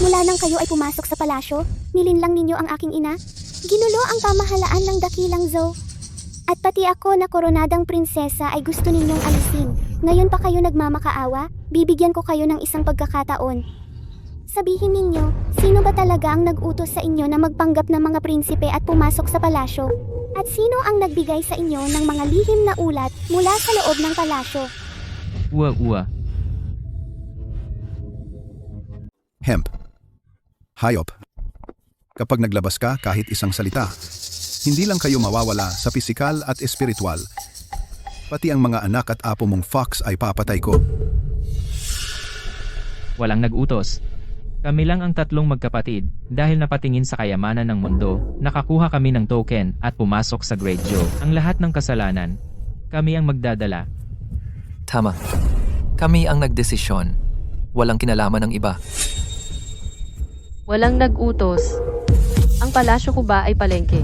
S6: Mula nang kayo ay pumasok sa palasyo, nilinlang ninyo ang aking ina? Ginulo ang pamahalaan ng dakilang Zhou. At pati ako na koronadang prinsesa ay gusto ninyong alisin. Ngayon pa kayo nagmamakaawa, bibigyan ko kayo ng isang pagkakataon. Sabihin ninyo, sino ba talaga ang nag-utos sa inyo na magpanggap ng mga prinsipe at pumasok sa palasyo? At sino ang nagbigay sa inyo ng mga lihim na ulat mula sa loob ng palasyo?
S8: Uwa.
S5: Hemp. Hayop. Kapag naglabas ka kahit isang salita, hindi lang kayo mawawala sa pisikal at espiritual. Pati ang mga anak at apo mong fox ay papatay ko.
S8: Walang nag-utos. Kami lang ang 3 magkapatid, dahil napatingin sa kayamanan ng mundo, nakakuha kami ng token at pumasok sa Great Joe. Ang lahat ng kasalanan, kami ang magdadala.
S2: Tama. Kami ang nagdesisyon. Walang kinalaman ng iba.
S1: Walang nag-utos. Ang palasyo ko ba ay palengke?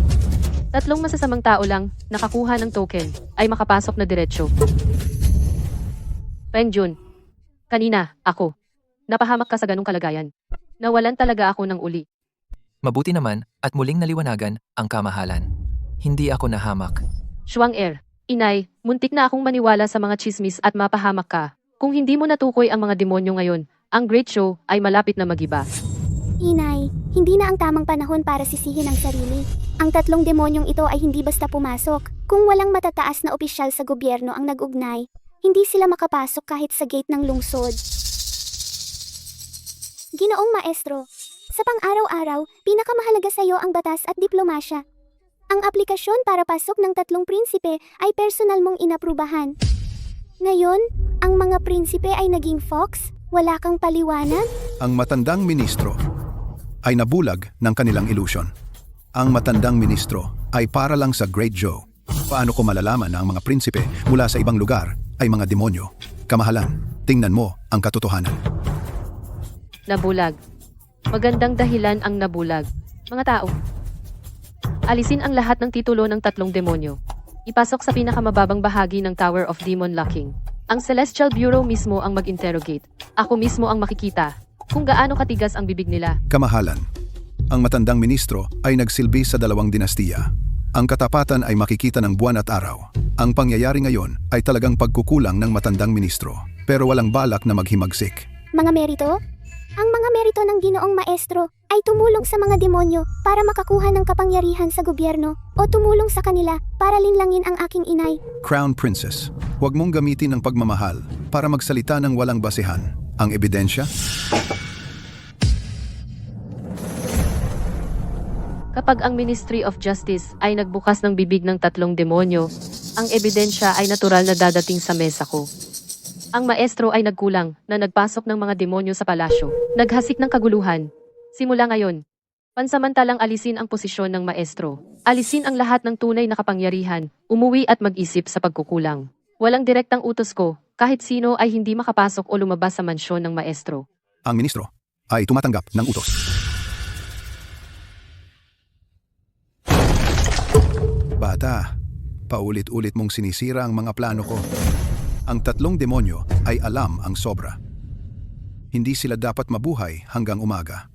S1: 3 masasamang tao lang, nakakuha ng token, ay makapasok na diretsyo. Penjun. Kanina, ako. Napahamak ka sa ganong kalagayan. Nawalan talaga ako ng uli.
S2: Mabuti naman at muling naliwanagan ang kamahalan. Hindi ako nahamak.
S1: Shuang Inay, muntik na akong maniwala sa mga chismis at mapahamak ka. Kung hindi mo natukoy ang mga demonyo ngayon, ang Great Show ay malapit na magiba.
S6: Inay, hindi na ang tamang panahon para sisihin ang sarili. Ang 3 demonyong ito ay hindi basta pumasok. Kung walang matataas na opisyal sa gobyerno ang nag-ugnay, hindi sila makapasok kahit sa gate ng lungsod. Ginoong Maestro, sa pang-araw-araw, pinakamahalaga sa iyo ang batas at diplomasya. Ang aplikasyon para pasok ng 3 prinsipe ay personal mong inaprubahan. Ngayon, ang mga prinsipe ay naging fox? Wala kang paliwanag?
S5: Ang matandang ministro ay nabulag ng kanilang ilusyon. Ang matandang ministro ay para lang sa Great Joe. Paano ko malalaman na ang mga prinsipe mula sa ibang lugar ay mga demonyo? Kamahalan, tingnan mo ang katotohanan.
S1: Nabulag. Magandang dahilan ang nabulag. Mga tao. Alisin ang lahat ng titulo ng 3 demonyo. Ipasok sa pinakamababang bahagi ng Tower of Demon Locking. Ang Celestial Bureau mismo ang mag-interrogate. Ako mismo ang makikita kung gaano katigas ang bibig nila.
S5: Kamahalan, ang matandang ministro ay nagsilbi sa 2 dinastiya. Ang katapatan ay makikita ng buwan at araw. Ang pangyayari ngayon ay talagang pagkukulang ng matandang ministro, pero walang balak na maghimagsik.
S6: Mga merito? Ang mga merito ng Ginoong Maestro ay tumulong sa mga demonyo para makakuha ng kapangyarihan sa gobyerno o tumulong sa kanila para linlangin ang aking inay.
S5: Crown Princess, huwag mong gamitin ng pagmamahal para magsalita ng walang basehan. Ang ebidensya?
S1: Kapag ang Ministry of Justice ay nagbukas ng bibig ng 3 demonyo, ang ebidensya ay natural na dadating sa mesa ko. Ang maestro ay nagkulang na nagpasok ng mga demonyo sa palasyo. Naghasik ng kaguluhan. Simula ngayon, Pansamantalang alisin ang posisyon ng maestro. Alisin ang lahat ng tunay na kapangyarihan, umuwi at mag-isip sa pagkukulang. Walang direktang utos ko, kahit sino ay hindi makapasok o lumabas sa mansyon ng maestro.
S5: Ang ministro ay tumatanggap ng utos. Bata, paulit-ulit mong sinisira ang mga plano ko. Ang 3 demonyo ay alam ang sobra. Hindi sila dapat mabuhay hanggang umaga.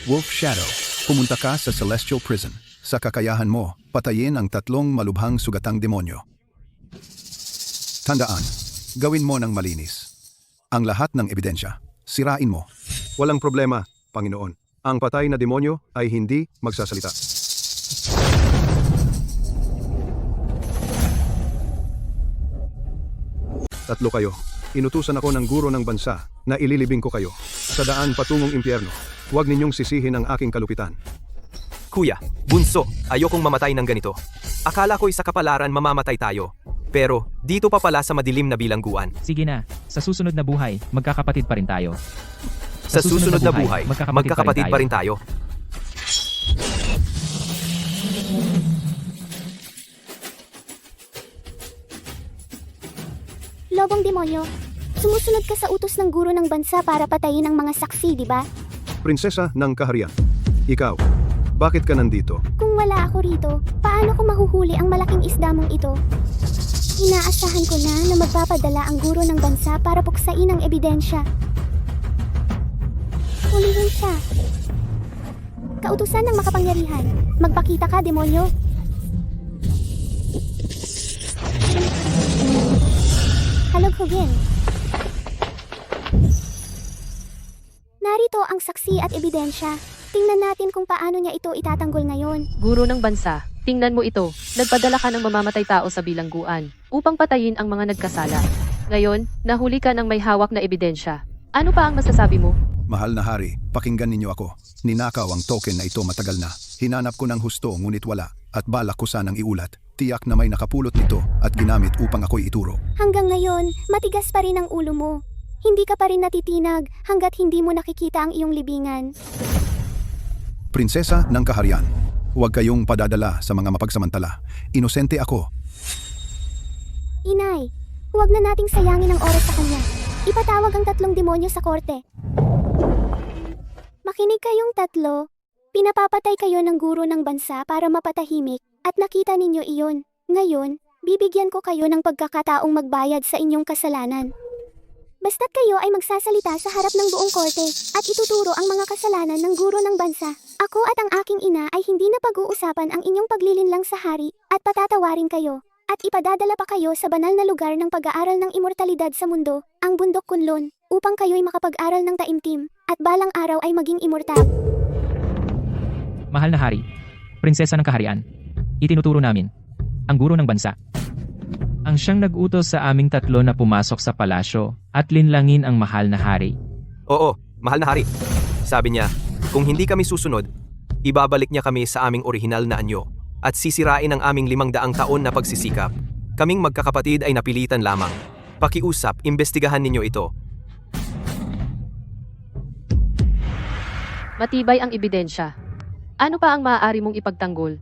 S5: Wolf Shadow, pumunta ka sa Celestial Prison. Sa kakayahan mo, patayin ang 3 malubhang sugatang demonyo. Tandaan, gawin mo ng malinis. Ang lahat ng ebidensya, sirain mo.
S4: Walang problema, Panginoon. Ang patay na demonyo ay hindi magsasalita. Tatlo kayo. Inutusan ako ng guro ng bansa na ililibing ko kayo sa daan patungong impyerno. Huwag ninyong sisihin ang aking kalupitan.
S3: Kuya, bunso, ayokong mamatay ng ganito. Akala ko'y sa kapalaran mamamatay tayo. Pero, dito pa pala sa madilim na bilangguan.
S8: Sige na, sa susunod na buhay, magkakapatid pa rin tayo.
S3: Sa susunod na buhay, magkakapatid pa rin tayo.
S6: Lobong demonyo, sumusunod ka sa utos ng guro ng bansa para patayin ang mga saksi, di ba?
S4: Prinsesa ng Kaharian. Ikaw, bakit ka nandito?
S6: Kung wala ako rito, paano ko mahuhuli ang malaking isda mong ito? Inaasahan ko na magpapadala ang guro ng bansa para puksain ang ebidensya. Hulihin siya. Kautusan ng makapangyarihan. Magpakita ka, demonyo. Halughugin. Narito ang saksi at ebidensya. Tingnan natin kung paano niya ito itatanggol ngayon.
S1: Guro ng bansa, tingnan mo ito. Nagpadala ka ng mamamatay tao sa bilangguan upang patayin ang mga nagkasala. Ngayon, nahuli ka ng may hawak na ebidensya. Ano pa ang masasabi mo?
S5: Mahal na hari, pakinggan ninyo ako. Ninakaw ang token na ito matagal na. Hinanap ko ng husto ngunit wala at balak ko sanang iulat. Tiyak na may nakapulot nito at ginamit upang ako'y ituro.
S6: Hanggang ngayon, matigas pa rin ang ulo mo. Hindi ka pa rin natitinag hanggat hindi mo nakikita ang iyong libingan.
S5: Prinsesa ng Kaharian, huwag kayong padadala sa mga mapagsamantala. Inosente ako.
S6: Inay, huwag na nating sayangin ang oras sa kanya. Ipatawag ang 3 demonyo sa korte. Makinig kayong 3. Pinapapatay kayo ng guro ng bansa para mapatahimik at nakita ninyo iyon. Ngayon, bibigyan ko kayo ng pagkakataong magbayad sa inyong kasalanan. Basta't kayo ay magsasalita sa harap ng buong korte at ituturo ang mga kasalanan ng guro ng bansa. Ako at ang aking ina ay hindi na pag-uusapan ang inyong paglilinlang sa hari at patatawarin kayo. At ipadadala pa kayo sa banal na lugar ng pag-aaral ng immortalidad sa mundo, ang bundok Kunlun, upang kayo'y makapag-aral ng taimtim at balang araw ay maging immortal.
S8: Mahal na hari, prinsesa ng kaharian, itinuturo namin, ang guro ng bansa. Ang siyang nag-utos sa aming 3 na pumasok sa palasyo at linlangin ang mahal na hari.
S3: Oo, mahal na hari. Sabi niya, kung hindi kami susunod, ibabalik niya kami sa aming orihinal na anyo at sisirain ang aming 500 taon na pagsisikap. Kaming magkakapatid ay napilitan lamang. Pakiusap, imbestigahan ninyo ito.
S1: Matibay ang ebidensya. Ano pa ang maaari mong ipagtanggol?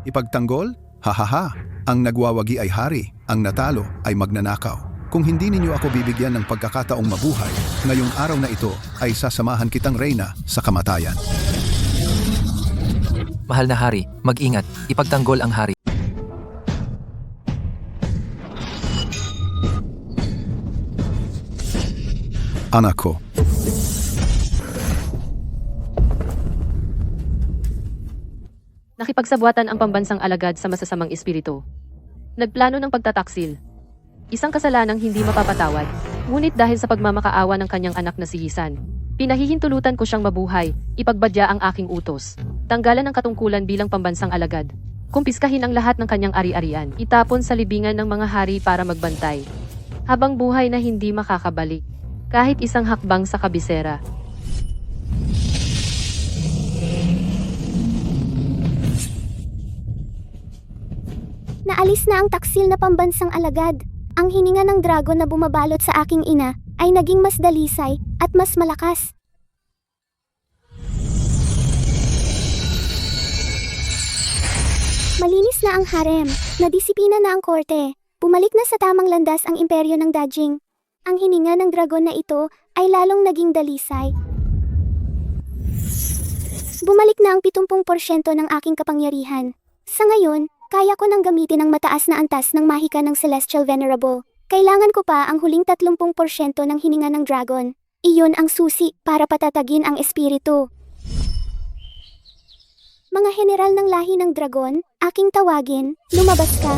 S5: Ipagtanggol? Hahaha, ang nagwawagi ay hari, ang natalo ay magnanakaw. Kung hindi ninyo ako bibigyan ng pagkakataong mabuhay, ngayong araw na ito ay sasamahan kitang reyna sa kamatayan.
S2: Mahal na hari, mag-ingat. Ipagtanggol ang hari.
S5: Anak ko,
S1: Nakipagsabuatan ang pambansang alagad sa masasamang espiritu. Nagplano ng pagtataksil. Isang kasalanang hindi mapapatawad. Ngunit dahil sa pagmamakaawa ng kanyang anak na si Hisan, pinahihintulutan ko siyang mabuhay, ipagbadya ang aking utos. Tanggalan ang katungkulan bilang pambansang alagad. Kumpiskahin ang lahat ng kanyang ari-arian. Itapon sa libingan ng mga hari para magbantay. Habang buhay na hindi makakabalik. Kahit isang hakbang sa kabisera.
S6: Naalis na ang taksil na pambansang alagad. Ang hininga ng dragon na bumabalot sa aking ina ay naging mas dalisay at mas malakas. Malinis na ang harem, nadisiplina na ang korte, bumalik na sa tamang landas ang imperyo ng Dajing. Ang hininga ng dragon na ito ay lalong naging dalisay. Bumalik na ang 70% ng aking kapangyarihan. Sa ngayon, kaya ko nang gamitin ang mataas na antas ng mahika ng Celestial Venerable. Kailangan ko pa ang huling 30% ng hininga ng dragon. Iyon ang susi para patatagin ang espiritu. Mga general ng lahi ng dragon, aking tawagin, lumabas ka.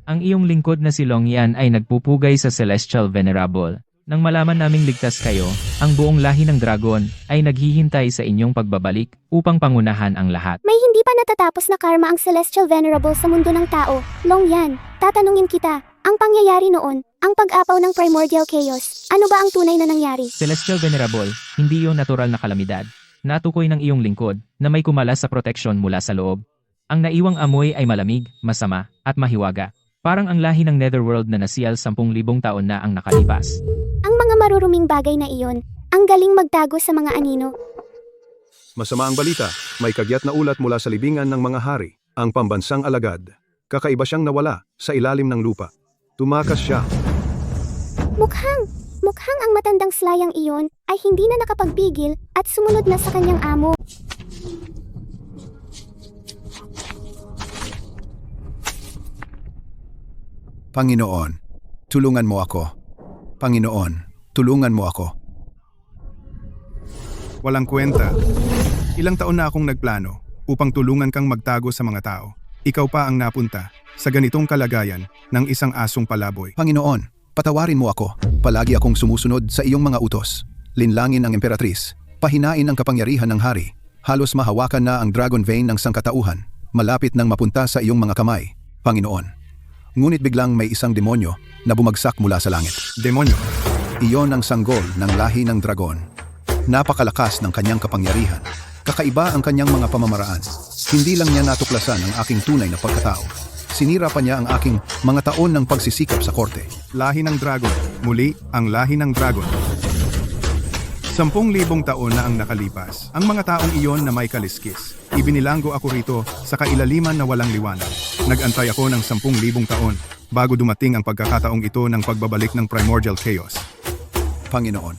S8: Ang iyong lingkod na si Longyan ay nagpupugay sa Celestial Venerable. Nang malaman naming ligtas kayo, ang buong lahi ng dragon ay naghihintay sa inyong pagbabalik upang pangunahan ang lahat.
S6: May hindi pa natatapos na karma ang Celestial Venerable sa mundo ng tao. Longyan, tatanungin kita, ang pangyayari noon, ang pag-apaw ng Primordial Chaos, ano ba ang tunay na nangyari?
S8: Celestial Venerable, hindi iyon natural na kalamidad. Natukoy ng iyong lingkod na may kumalas sa proteksyon mula sa loob. Ang naiwang amoy ay malamig, masama, at mahiwaga. Parang ang lahi ng Netherworld na nasiyal 10,000 taon na ang nakalipas.
S6: Ang mga maruruming bagay na iyon, ang galing magtago sa mga anino.
S4: Masama ang balita, may kagyat na ulat mula sa libingan ng mga hari, ang pambansang alagad. Kakaiba siyang nawala sa ilalim ng lupa. Tumakas siya.
S6: Mukhang ang matandang slayang iyon ay hindi na nakapagpigil at sumunod na sa kanyang amo.
S5: Panginoon, tulungan mo ako. Panginoon, tulungan mo ako.
S9: Walang kwenta. Ilang taon na akong nagplano upang tulungan kang magtago sa mga tao. Ikaw pa ang napunta sa ganitong kalagayan ng isang asong palaboy.
S5: Panginoon, patawarin mo ako. Palagi akong sumusunod sa iyong mga utos. Linlangin ang Emperatriz. Pahinain ang kapangyarihan ng hari. Halos mahawakan na ang dragon vein ng sangkatauhan. Malapit nang mapunta sa iyong mga kamay. Panginoon. Ngunit biglang may isang demonyo na bumagsak mula sa langit.
S9: Demonyo.
S5: Iyon ang sanggol ng lahi ng dragon. Napakalakas ng kanyang kapangyarihan. Kakaiba ang kanyang mga pamamaraan. Hindi lang niya natuklasan ang aking tunay na pagkatao. Sinira pa niya ang aking mga taon ng pagsisikap sa korte.
S9: Lahi ng dragon. Muli, ang lahi ng dragon. 10,000 taon na ang nakalipas. Ang mga taong iyon na may kaliskis. Ibinilanggo ako rito sa kailaliman na walang liwanag. Nag-antay ako ng 10,000 taon bago dumating ang pagkakataong ito ng pagbabalik ng Primordial Chaos.
S5: Panginoon,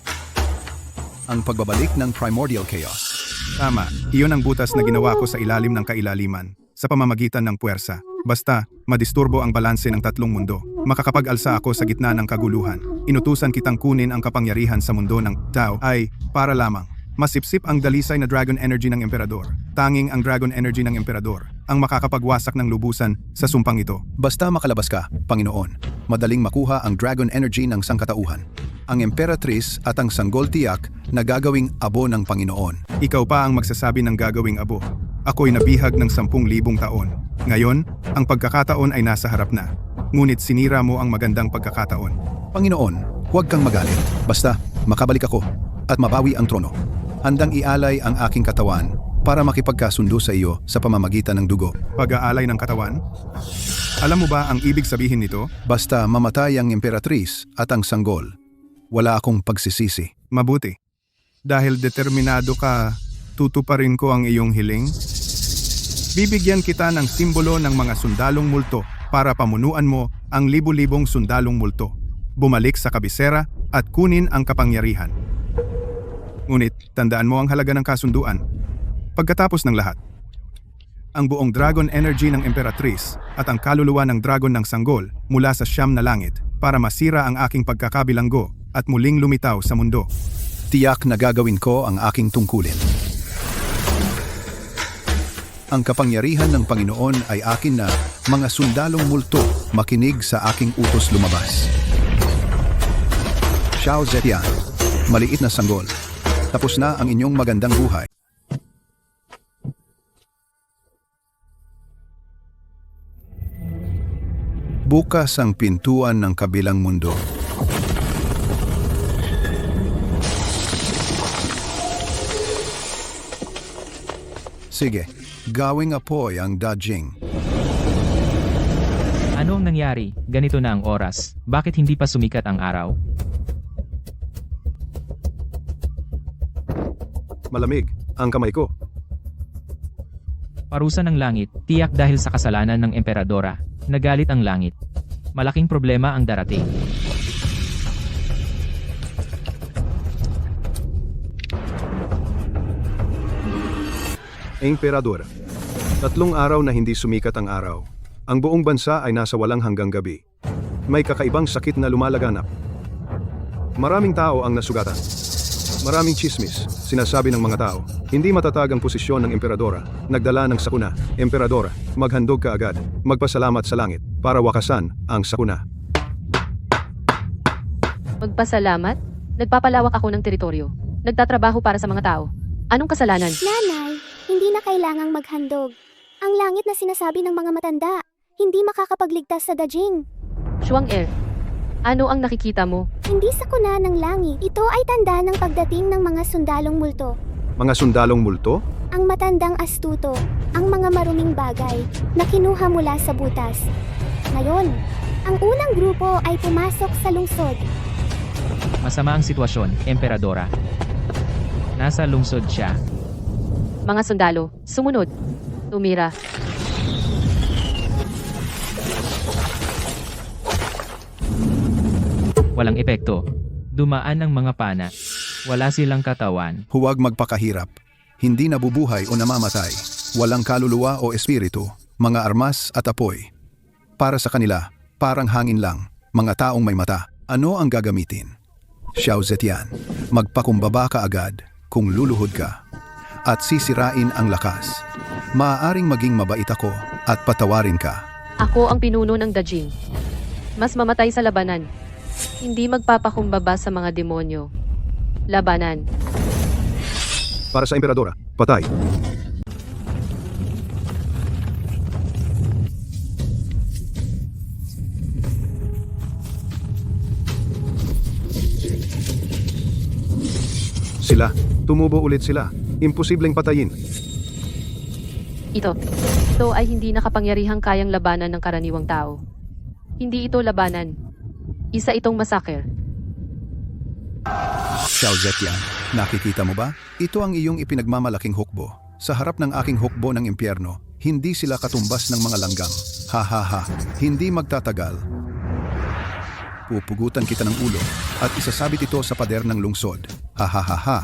S5: ang pagbabalik ng Primordial Chaos.
S9: Tama, iyon ang butas na ginawa ko sa ilalim ng kailaliman, sa pamamagitan ng puwersa. Basta, madisturbo ang balanse ng tatlong mundo. Makakapag-alsa ako sa gitna ng kaguluhan. Inutusan kitang kunin ang kapangyarihan sa mundo ng tao ay para lamang masipsip ang dalisay na dragon energy ng emperador. Tanging ang dragon energy ng emperador ang makakapagwasak ng lubusan sa sumpang ito.
S5: Basta makalabas ka, Panginoon, madaling makuha ang dragon energy ng sangkatauhan. Ang Emperatriz at ang sanggol tiyak na gagawing abo ng Panginoon.
S9: Ikaw pa ang magsasabi ng gagawing abo. Ako'y nabihag ng 10,000 taon. Ngayon, ang pagkakataon ay nasa harap na. Ngunit sinira mo ang magandang pagkakataon.
S5: Panginoon, huwag kang magalit. Basta, makabalik ako at mabawi ang trono. Handang ialay ang aking katawan para makipagkasundo sa iyo sa pamamagitan ng dugo.
S9: Pag-aalay ng katawan? Alam mo ba ang ibig sabihin nito?
S5: Basta mamatay ang Emperatriz at ang sanggol. Wala akong pagsisisi.
S9: Mabuti. Dahil determinado ka, tutuparin ko ang iyong hiling. Bibigyan kita ng simbolo ng mga sundalong multo para pamunuan mo ang libu-libong sundalong multo. Bumalik sa kabisera at kunin ang kapangyarihan. Ngunit, tandaan mo ang halaga ng kasunduan. Pagkatapos ng lahat, ang buong dragon energy ng Emperatriz at ang kaluluwa ng dragon ng sanggol mula sa siyam na langit para masira ang aking pagkakabilanggo at muling lumitaw sa mundo.
S5: Tiyak na gagawin ko ang aking tungkulin. Ang kapangyarihan ng Panginoon ay akin na mga sundalong multo makinig sa aking utos lumabas. Xiao Zetian, maliit na sanggol. Tapos na ang inyong magandang buhay. Bukas ang pintuan ng kabilang mundo. Sige, gawing apoy ang Dajing.
S8: Ano ang nangyari? Ganito na ang oras. Bakit hindi pa sumikat ang araw?
S4: Malamig ang kamay ko.
S8: Parusa ng langit, tiyak dahil sa kasalanan ng emperadora. Nagalit ang langit. Malaking problema ang darating.
S4: Emperador. 3 araw na hindi sumikat ang araw. Ang buong bansa ay nasa walang hanggang gabi. May kakaibang sakit na lumalaganap. Maraming tao ang nasugatan. Maraming chismis, sinasabi ng mga tao. Hindi matatag ang posisyon ng emperadora. Nagdala ng sakuna. Emperadora, maghandog ka agad. Magpasalamat sa langit para wakasan ang sakuna.
S1: Magpasalamat? Nagpapalawak ako ng teritoryo. Nagtatrabaho para sa mga tao. Anong kasalanan?
S6: Nanay, hindi na kailangang maghandog. Ang langit na sinasabi ng mga matanda, hindi makakapagligtas sa dajing.
S1: Shuang Er, ano ang nakikita mo?
S6: Hindi sakuna ng langit. Ito ay tanda ng pagdating ng mga sundalong multo.
S4: Mga sundalong multo?
S6: Ang matandang astuto, ang mga maruming bagay na kinuha mula sa butas. Ngayon, ang unang grupo ay pumasok sa lungsod.
S8: Masama ang sitwasyon, emperadora. Nasa lungsod siya.
S1: Mga sundalo, sumunod. Tumira.
S8: Walang epekto. Dumaan ang mga pana. Wala silang katawan.
S5: Huwag magpakahirap. Hindi nabubuhay o namamatay. Walang kaluluwa o espiritu. Mga armas at apoy. Para sa kanila, parang hangin lang. Mga taong may mata. Ano ang gagamitin? Xiao Zetian, magpakumbaba ka agad kung luluhod ka. At sisirain ang lakas. Maaaring maging mabait ako at patawarin ka.
S1: Ako ang pinuno ng Dajing. Mas mamatay sa labanan. Hindi magpapakumbaba sa mga demonyo. Labanan.
S4: Para sa emperadora, patay. Sila, tumubo ulit sila. Imposibleng patayin.
S1: Ito ay hindi nakapangyarihang kayang labanan ng karaniwang tao. Hindi ito labanan. Isa itong massacre.
S5: Xiao Zetian, nakikita mo ba? Ito ang iyong ipinagmamalaking hukbo. Sa harap ng aking hukbo ng impyerno, hindi sila katumbas ng mga langgam. Ha ha ha, hindi magtatagal. Pupugutan kita ng ulo at isasabit ito sa pader ng lungsod. Ha ha ha ha.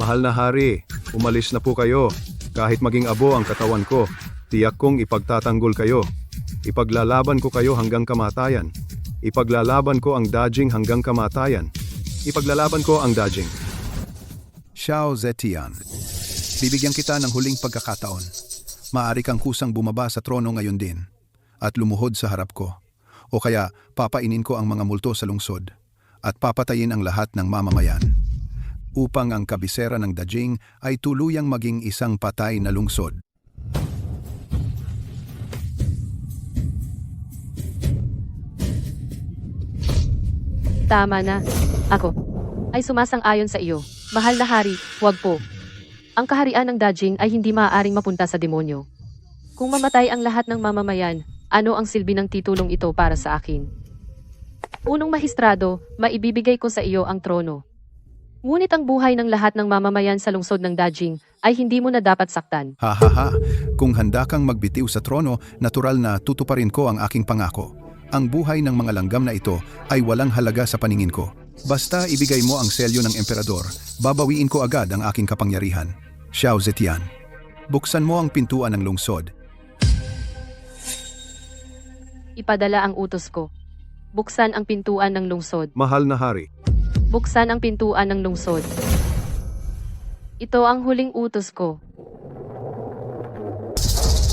S4: Mahal na hari, umalis na po kayo. Kahit maging abo ang katawan ko, tiyak kong ipagtatanggol kayo. Ipaglalaban ko kayo hanggang kamatayan. Ipaglalaban ko ang Dajing hanggang kamatayan. Ipaglalaban ko ang Dajing.
S5: Xiao Zetian, bibigyan kita ng huling pagkakataon. Maaari kang kusang bumaba sa trono ngayon din at lumuhod sa harap ko. O kaya papainin ko ang mga multo sa lungsod at papatayin ang lahat ng mamamayan. Upang ang kabisera ng Dajing ay tuluyang maging isang patay na lungsod.
S1: Tama na. Ako ay sumasang-ayon sa iyo. Mahal na hari, huwag po. Ang kaharian ng Dajing ay hindi maaaring mapunta sa demonyo. Kung mamatay ang lahat ng mamamayan, ano ang silbi ng titulong ito para sa akin? Unong mahistrado, maibibigay ko sa iyo ang trono. Ngunit ang buhay ng lahat ng mamamayan sa lungsod ng Dajing ay hindi mo na dapat saktan.
S5: Ha ha ha, kung handa kang magbitiw sa trono, natural na tutuparin ko ang aking pangako. Ang buhay ng mga langgam na ito ay walang halaga sa paningin ko. Basta ibigay mo ang selyo ng emperador, babawiin ko agad ang aking kapangyarihan. Xiao Zetian, buksan mo ang pintuan ng lungsod.
S1: Ipadala ang utos ko. Buksan ang pintuan ng lungsod.
S4: Mahal na hari,
S1: Buksan ang pintuan ng lungsod. Ito ang huling utos ko.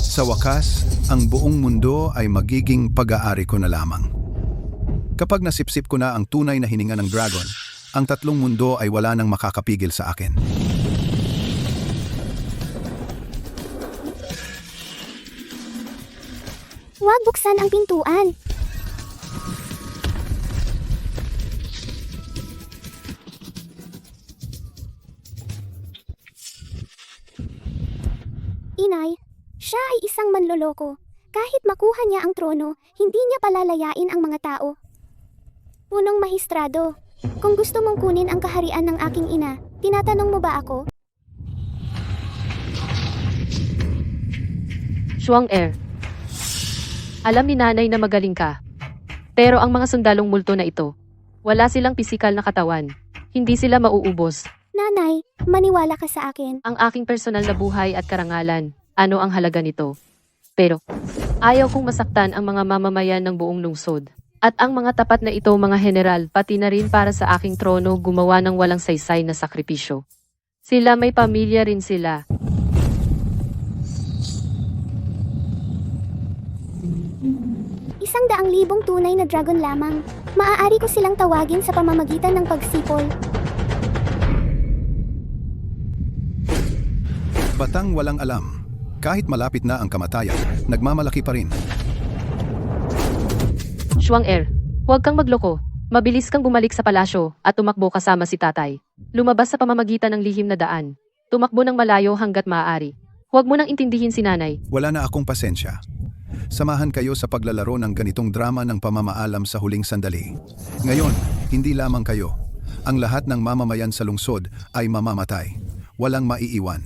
S5: Sa wakas, ang buong mundo ay magiging pag-aari ko na lamang. Kapag nasipsip ko na ang tunay na hininga ng dragon, ang 3 mundo ay wala nang makakapigil sa akin.
S6: Huwag buksan ang pintuan. Inay, siya ay isang manloloko. Kahit makuha niya ang trono, hindi niya palalayain ang mga tao. Punong Mahistrado, kung gusto mong kunin ang kaharian ng aking ina, tinatanong mo ba ako?
S1: Shuang Er. Alam ni nanay na magaling ka. Pero ang mga sundalong multo na ito, wala silang pisikal na katawan. Hindi sila mauubos.
S6: Nanay, maniwala ka sa akin.
S1: Ang aking personal na buhay at karangalan, ano ang halaga nito? Pero, ayaw kong masaktan ang mga mamamayan ng buong lungsod. At ang mga tapat na ito mga general, pati na rin para sa aking trono gumawa ng walang saysay na sakripisyo. Sila may pamilya rin sila.
S6: $100,000 tunay na dragon lamang. Maaari ko silang tawagin sa pamamagitan ng pagsipol.
S5: Batang walang alam. Kahit malapit na ang kamatayan, nagmamalaki pa rin.
S1: Shuang Er, huwag kang magloko. Mabilis kang bumalik sa palasyo at tumakbo kasama si tatay. Lumabas sa pamamagitan ng lihim na daan. Tumakbo ng malayo hanggat maaari. Huwag mo nang intindihin si nanay.
S5: Wala na akong pasensya. Samahan kayo sa paglalaro ng ganitong drama ng pamamaalam sa huling sandali. Ngayon, hindi lamang kayo. Ang lahat ng mamamayan sa lungsod ay mamamatay. Walang maiiwan.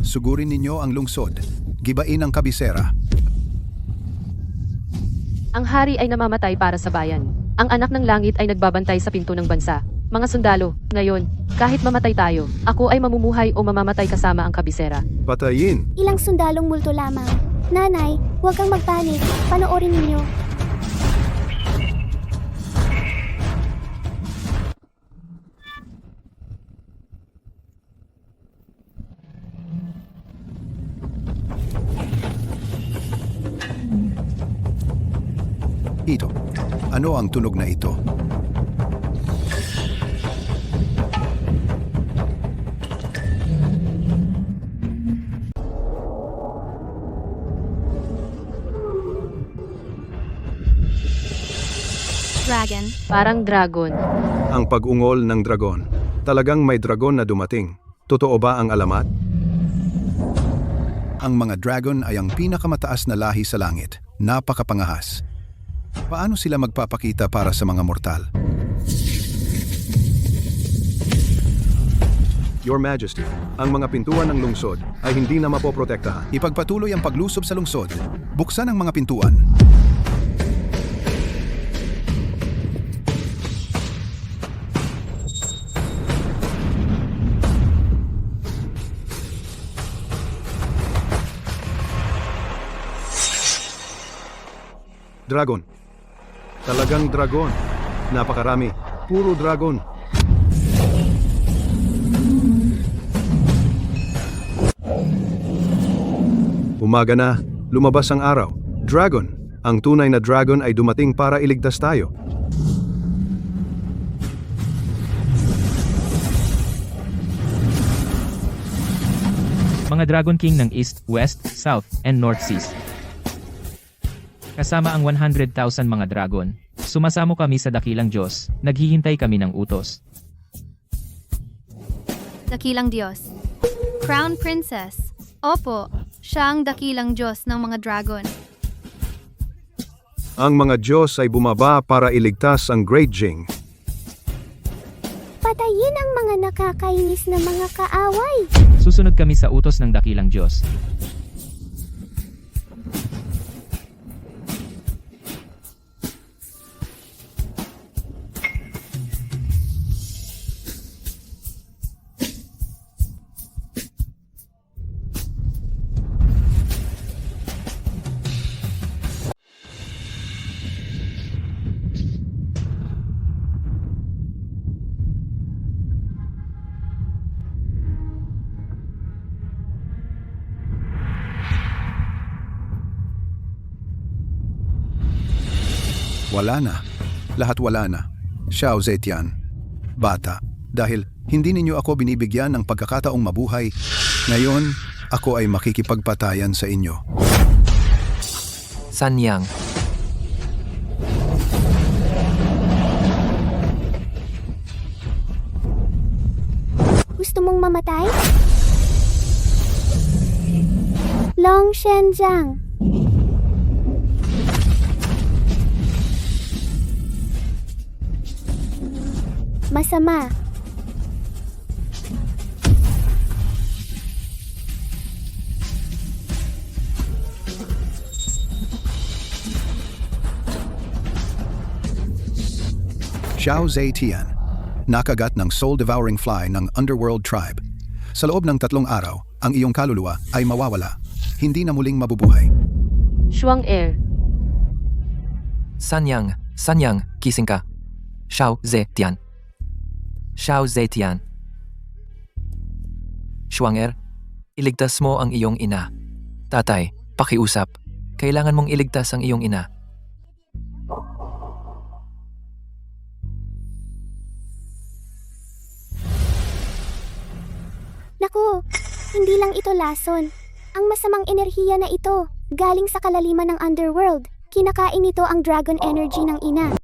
S5: Sugurin ninyo ang lungsod. Gibain ang kabisera.
S1: Ang hari ay namamatay para sa bayan. Ang anak ng langit ay nagbabantay sa pinto ng bansa. Mga sundalo, ngayon, kahit mamatay tayo, ako ay mamumuhay o mamamatay kasama ang kabisera.
S4: Patayin!
S6: Ilang sundalong multo lamang. Nanay, huwag kang magpanik. Panoorin ninyo.
S5: Ito. Ano ang tunog na ito?
S7: Dragon.
S1: Parang dragon.
S4: Ang pag-ungol ng dragon. Talagang may dragon na dumating. Totoo ba ang alamat?
S5: Ang mga dragon ay ang pinakamataas na lahi sa langit. Napakapangahas. Paano sila magpapakita para sa mga mortal?
S4: Your Majesty, ang mga pintuan ng lungsod ay hindi na mapoprotektahan.
S5: Ipagpatuloy ang paglusob sa lungsod. Buksan ang mga pintuan.
S4: Dragon. Talagang dragon. Napakarami. Puro dragon. Umaga na. Lumabas ang araw. Dragon. Ang tunay na dragon ay dumating para iligtas tayo.
S8: Mga Dragon King ng East, West, South, and North Seas. Kasama ang 100,000 mga dragon, sumasamo kami sa dakilang Diyos, naghihintay kami ng utos.
S7: Dakilang Diyos. Crown Princess. Opo, siya ang dakilang Diyos ng mga dragon.
S4: Ang mga Diyos ay bumaba para iligtas ang Great Jing.
S6: Patayin ang mga nakakainis na mga kaaway.
S8: Susunod kami sa utos ng dakilang Diyos.
S5: Wala na. Lahat wala na. Xiao Zetian. Bata. Dahil hindi ninyo ako binibigyan ng pagkakataong mabuhay, ngayon ako ay makikipagpatayan sa inyo.
S2: Sanyang.
S6: Gusto mong mamatay? Long Shenzhang. Masama.
S5: Xiao Zetian, nakagat ng soul-devouring fly ng Underworld Tribe. Sa loob ng 3 araw, ang iyong kaluluwa ay mawawala. Hindi na muling mabubuhay.
S1: Shuang Er.
S2: Sanyang, kising ka. Xiao Zetian. Xiao Zetian. Shuanger, iligtas mo ang iyong ina. Tatay, pakiusap. Kailangan mong iligtas ang iyong ina.
S6: Naku, hindi lang ito lason. Ang masamang enerhiya na ito, galing sa kalaliman ng underworld. Kinakain nito ang dragon energy ng ina.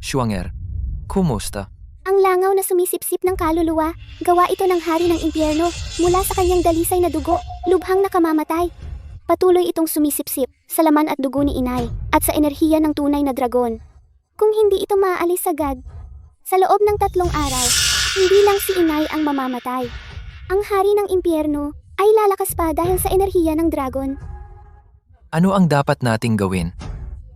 S2: Shuanger, kumusta?
S6: Ang langaw na sumisipsip ng kaluluwa, gawa ito ng hari ng impyerno mula sa kanyang dalisay na dugo, lubhang nakamamatay. Patuloy itong sumisipsip sa laman at dugo ni inay at sa enerhiya ng tunay na dragon. Kung hindi ito maaalis agad, sa loob ng 3 araw, hindi lang si inay ang mamamatay. Ang hari ng impyerno ay lalakas pa dahil sa enerhiya ng dragon.
S2: Ano ang dapat nating gawin?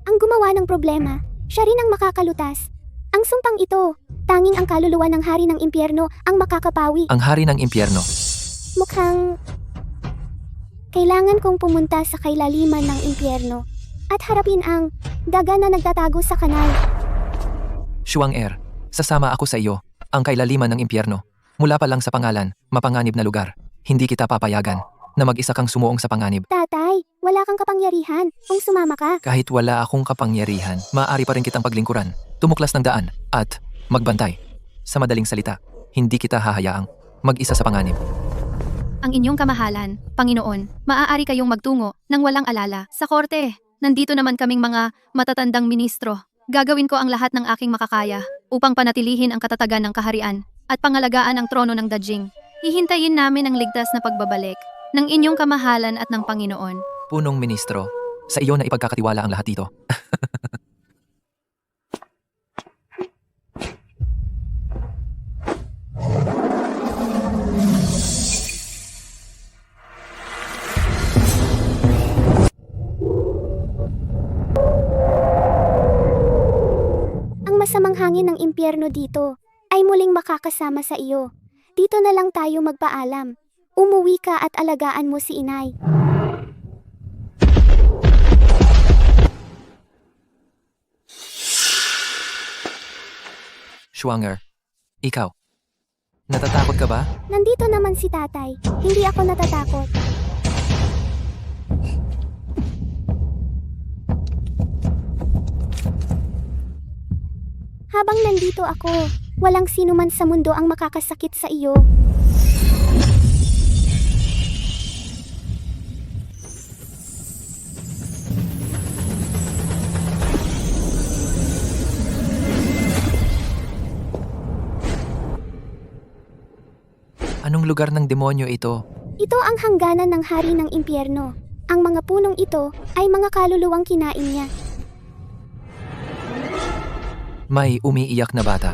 S6: Ang gumawa ng problema, siya rin ang makakalutas. Ang sumpang ito, tanging ang kaluluwa ng hari ng impyerno ang makakapawi.
S2: Ang hari ng impyerno.
S6: Mukhang kailangan kong pumunta sa kailaliman ng impyerno at harapin ang daga na nagtatago sa kanal.
S2: Shuanger, sasama ako sa iyo, ang kailaliman ng impyerno. Mula pa lang sa pangalan, mapanganib na lugar. Hindi kita papayagan na mag-isa kang sumuong sa panganib.
S6: Tatay, wala kang kapangyarihan kung sumama ka.
S2: Kahit wala akong kapangyarihan, maaari pa rin kitang paglingkuran, tumuklas ng daan, at magbantay. Sa madaling salita, hindi kita hahayaang mag-isa sa panganib.
S7: Ang inyong kamahalan, Panginoon, maaari kayong magtungo nang walang alala. Sa korte, nandito naman kaming mga matatandang ministro. Gagawin ko ang lahat ng aking makakaya upang panatilihin ang katatagan ng kaharian at pangalagaan ang trono ng Dajing. Hihintayin namin ang ligtas na pagbabalik ng inyong kamahalan at ng Panginoon.
S2: Punong ministro, sa iyo na ipagkakatiwala ang lahat dito.
S6: Ang masamang hangin ng impyerno dito ay muling makakasama sa iyo. Dito na lang tayo magpaalam. Umuwi ka at alagaan mo si inay.
S2: Shuanger, ikaw, natatakot ka ba?
S6: Nandito naman si tatay. Hindi ako natatakot. Habang nandito ako, walang sino man sa mundo ang makakasakit sa iyo.
S2: Anong lugar ng demonyo ito?
S6: Ito ang hangganan ng hari ng impyerno. Ang mga punong ito ay mga kaluluwang kinain niya.
S2: May umiiyak na bata.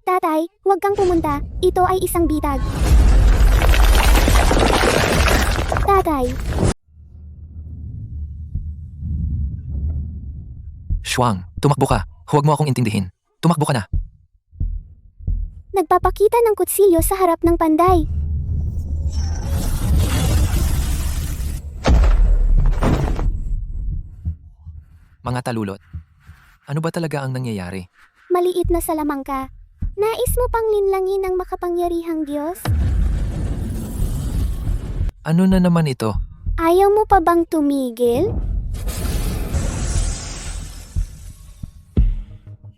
S6: Tatay, huwag kang pumunta. Ito ay isang bitag. Tatay,
S2: Shuang, tumakbo ka. Huwag mo akong intindihin. Tumakbo ka na.
S6: nagpapakita ng kutsilyo sa harap ng panday.
S2: Mga talulot. Ano ba talaga ang nangyayari?
S6: Maliit na salamangka. Nais mo pang linlangin ang makapangyarihang Diyos?
S2: Ano na naman ito?
S6: Ayaw mo pa bang tumigil?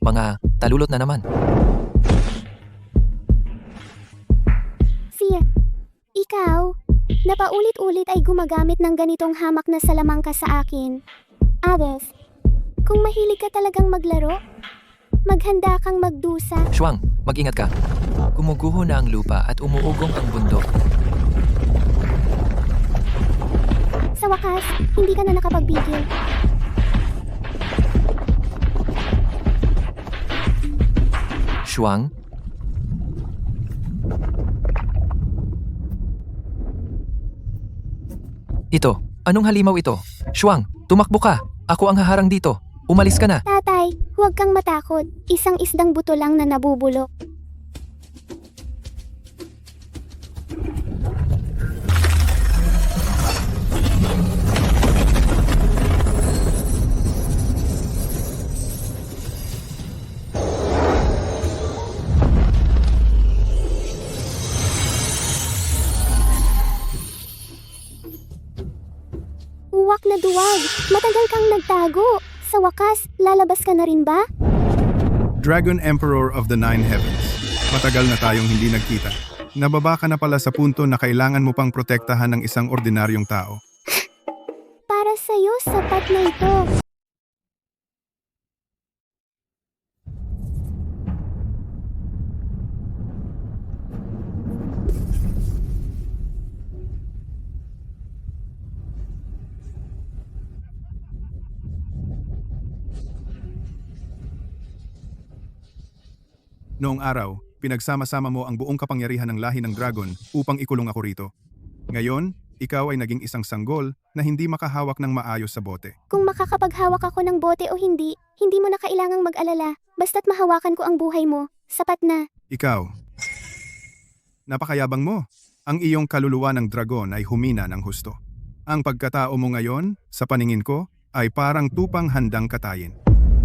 S2: Mga talulot na naman.
S6: Ikaw, napaulit-ulit ay gumagamit ng ganitong hamak na salamangka sa akin. Abes, kung mahilig ka talagang maglaro, maghanda kang magdusa.
S2: Shuang, mag-ingat ka. Gumuguho na ang lupa at umuugong ang bundok.
S6: Sa wakas, hindi ka na nakapagbigil.
S2: Shuang? Ito, anong halimaw ito? Shuang, tumakbo ka. Ako ang haharang dito. Umalis ka na.
S6: Tatay, huwag kang matakot. Isang isdang buto lang na nabubulok. Uwak na duwag. Matagal kang nagtago. Sa wakas, lalabas ka na rin ba?
S9: Dragon Emperor of the Nine Heavens. Matagal na tayong hindi nagkita. Nababa ka na pala sa punto na kailangan mo pang protektahan ng isang ordinaryong tao.
S6: Para sa'yo, sapat na ito.
S9: Noong araw, pinagsama-sama mo ang buong kapangyarihan ng lahi ng dragon upang ikulong ako rito. Ngayon, ikaw ay naging isang sanggol na hindi makahawak ng maayos sa bote.
S6: Kung makakapaghawak ako ng bote o hindi, hindi mo na kailangang mag-alala. Basta't mahawakan ko ang buhay mo, sapat na.
S9: Ikaw. Napakayabang mo. Ang iyong kaluluwa ng dragon ay humina ng husto. Ang pagkatao mo ngayon, sa paningin ko, ay parang tupang handang katayin.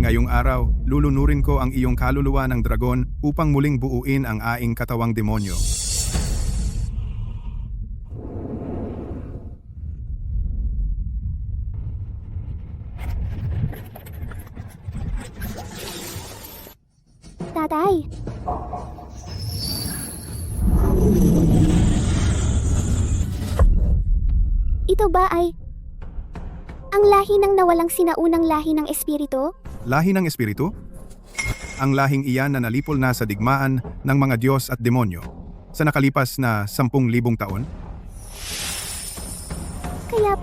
S9: Ngayong araw, lulunurin ko ang iyong kaluluwa ng dragon upang muling buuin ang aing katawang demonyo.
S6: Tatay. Ito ba ay ang lahi ng nawalang sinaunang lahi ng espiritu?
S9: Lahi ng espiritu? Ang lahing iyan na nalipol na sa digmaan ng mga Diyos at demonyo sa nakalipas na 10,000 taon?
S6: Kaya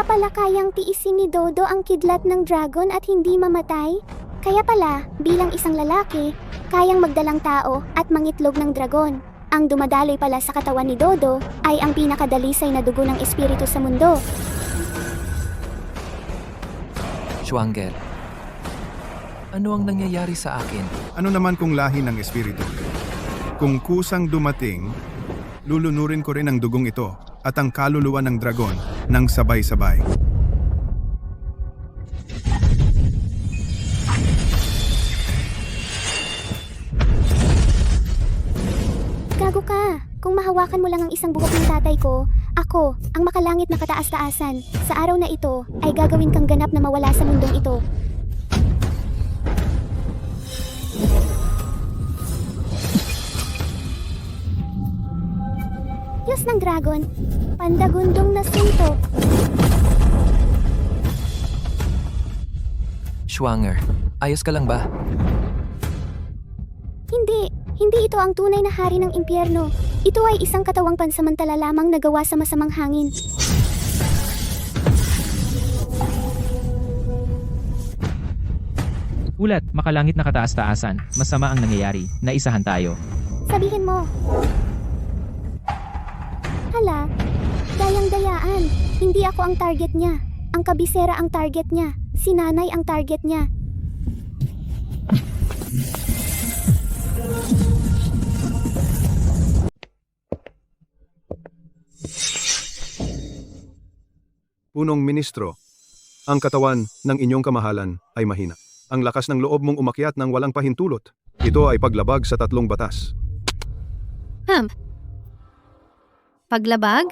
S6: pala kayang tiisin ni Dodo ang kidlat ng dragon at hindi mamatay? Kaya pala, bilang isang lalaki, kayang magdalang tao at mangitlog ng dragon. Ang dumadaloy pala sa katawan ni Dodo ay ang pinakadalisay na dugo ng espiritu sa mundo.
S2: Shuangger. Ano ang nangyayari sa akin?
S9: Ano naman kung lahi ng espiritu? Kung kusang dumating, lulunurin ko rin ang dugong ito at ang kaluluwa ng dragon ng sabay-sabay.
S6: Gago ka! Kung mahawakan mo lang ang isang buhok ng tatay ko, ako, ang makalangit na kataas-taasan, sa araw na ito, ay gagawin kang ganap na mawala sa mundong ito. Diyos ng dragon, pandagundong na suntok.
S2: Shuanger, ayos ka lang ba?
S6: Hindi ito ang tunay na hari ng impyerno. Ito ay isang katawang pansamantala lamang na gawa sa masamang hangin.
S8: Ulat, makalangit na kataas-taasan. Masama ang nangyayari. Naisahan tayo.
S6: Sabihin mo. Hala, dayang-dayaan. Hindi ako ang target niya. Ang kabisera ang target niya. Si nanay ang target niya.
S4: Punong ministro, ang katawan ng inyong kamahalan ay mahina. Ang lakas ng loob mong umakyat ng walang pahintulot. Ito ay paglabag sa 3 batas.
S7: Paglabag?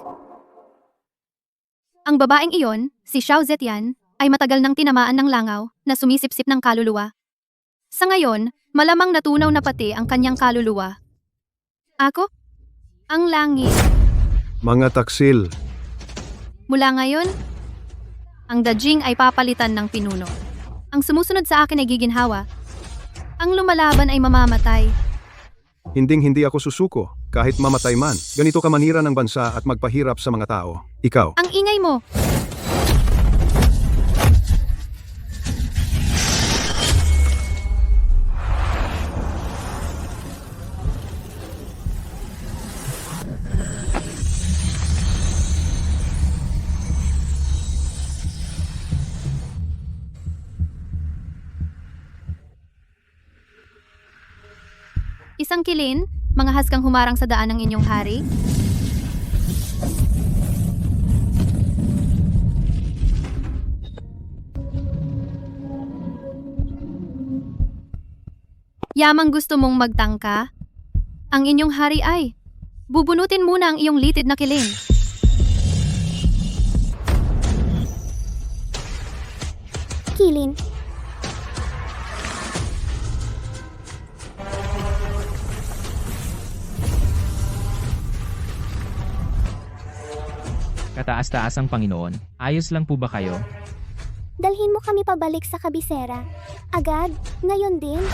S7: Ang babaeng iyon, si Xiao Zetian, ay matagal nang tinamaan ng langaw na sumisipsip ng kaluluwa. Sa ngayon, malamang natunaw na pati ang kanyang kaluluwa. Ako? Ang langit.
S4: Mga taksil,
S7: Mula ngayon, ang Dajing ay papalitan ng pinuno. Ang sumusunod sa akin ay giginhawa. Ang lumalaban ay mamamatay.
S4: hinding-hindi ako susuko kahit mamatay man. Ganito ka manira ng bansa at magpahirap sa mga tao. Ikaw,
S7: Ang ingay mo! Isang kilin, mga haskang humarang sa daan ng inyong hari. Yamang gusto mong magtangka? Ang inyong hari ay, bubunutin muna ang iyong litid na kilin.
S6: Kilin,
S8: Kataas-taas ang Panginoon. Ayos lang po ba kayo?
S6: dalhin mo kami pabalik sa kabisera. Agad, ngayon din.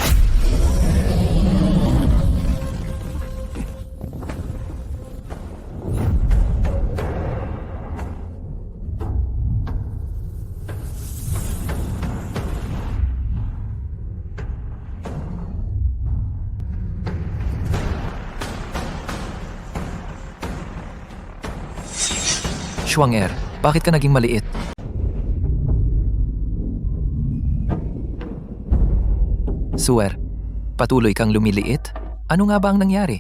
S2: Shuang-er, bakit ka naging maliit? Suer, patuloy kang lumiliit? Ano nga ba ang nangyari?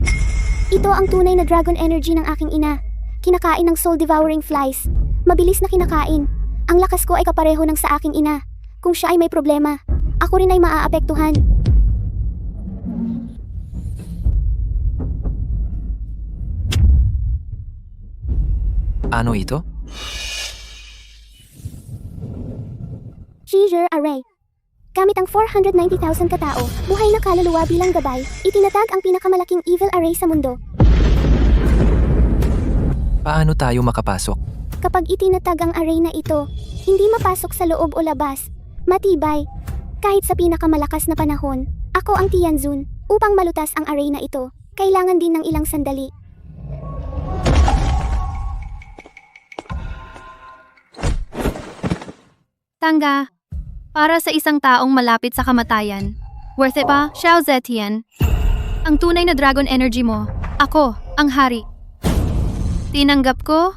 S6: Ito ang tunay na dragon energy ng aking ina. Kinakain ng soul-devouring flies. Mabilis na kinakain. Ang lakas ko ay kapareho ng sa aking ina. Kung siya ay may problema, ako rin ay maaapektuhan.
S2: Ano ito?
S6: Seizure Array. Gamit ang 490,000 katao, buhay na kaluluwa bilang gabay, itinatag ang pinakamalaking evil array sa mundo.
S2: Paano tayo makapasok?
S6: Kapag itinatag ang array na ito, hindi mapasok sa loob o labas. Matibay. Kahit sa pinakamalakas na panahon, ako ang Tianzun. Upang malutas ang array na ito, kailangan din ng ilang sandali.
S7: Tangga, para sa isang taong malapit sa kamatayan. Worth it pa, Xiao Zetian? Ang tunay na dragon energy mo, ako, ang hari. Tinanggap ko?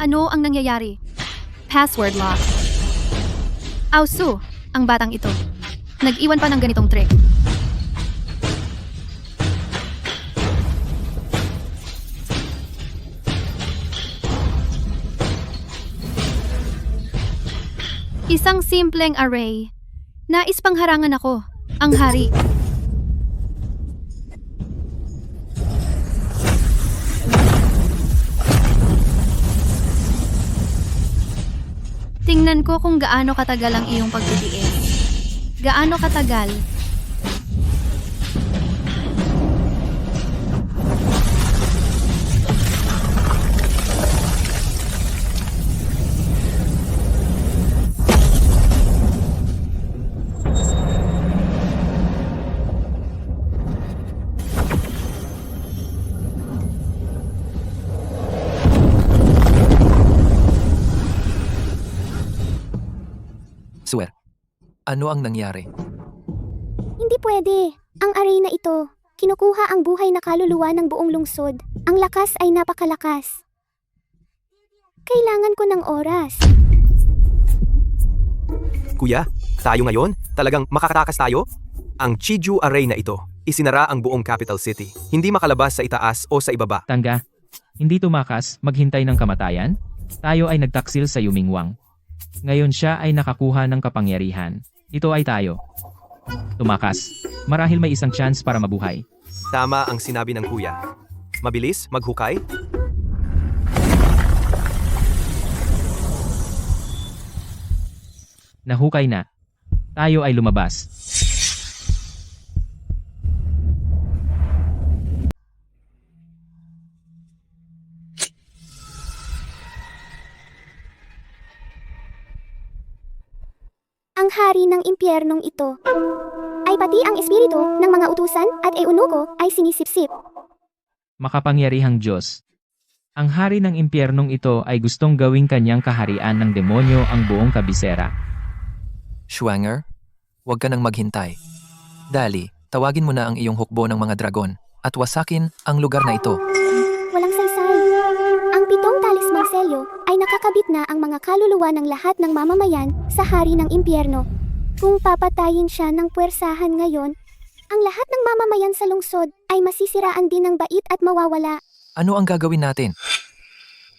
S7: Ano ang nangyayari? Password lock. Ausu, ang batang ito. Nag-iwan pa ng ganitong trick. Isang simpleng array. Nais pangharangan ako, ang hari. Tingnan ko kung gaano katagal ang iyong pagtitiis. Gaano katagal?
S2: Suer, ano ang nangyari?
S6: Hindi pwede. Ang array na ito, kinukuha ang buhay na kaluluwa ng buong lungsod. Ang lakas ay napakalakas. Kailangan ko ng oras.
S3: Kuya, tayo ngayon? Talagang makakatakas tayo? Ang Chiju Array na ito, isinara ang buong capital city. Hindi makalabas sa itaas o sa ibaba.
S8: Tangga, hindi tumakas, maghintay ng kamatayan? Tayo ay nagtaksil sa Yumingwang. Ngayon siya ay nakakuha ng kapangyarihan. Ito ay tayo. Tumakas. Marahil may isang chance para mabuhay.
S3: Tama ang sinabi ng kuya. Mabilis, maghukay?
S8: Nahukay na. Tayo ay lumabas.
S6: hari ng impyernong ito, ay pati ang espiritu ng mga utusan at eunuko ay sinisipsip.
S8: Makapangyarihang Diyos. Ang hari ng impyernong ito ay gustong gawing kanyang kaharian ng demonyo ang buong kabisera.
S2: Schwanger, huwag ka nang maghintay. Dali, tawagin mo na ang iyong hukbo ng mga dragon at wasakin ang lugar na ito.
S6: Walang saysay. Ang 7 talis Marcelio ay nakakabit na ang mga kaluluwa ng lahat ng mamamayan sa hari ng impyerno. Kung papatayin siya ng puwersahan ngayon, ang lahat ng mamamayan sa lungsod ay masisiraan din ng bait at mawawala.
S2: Ano ang gagawin natin?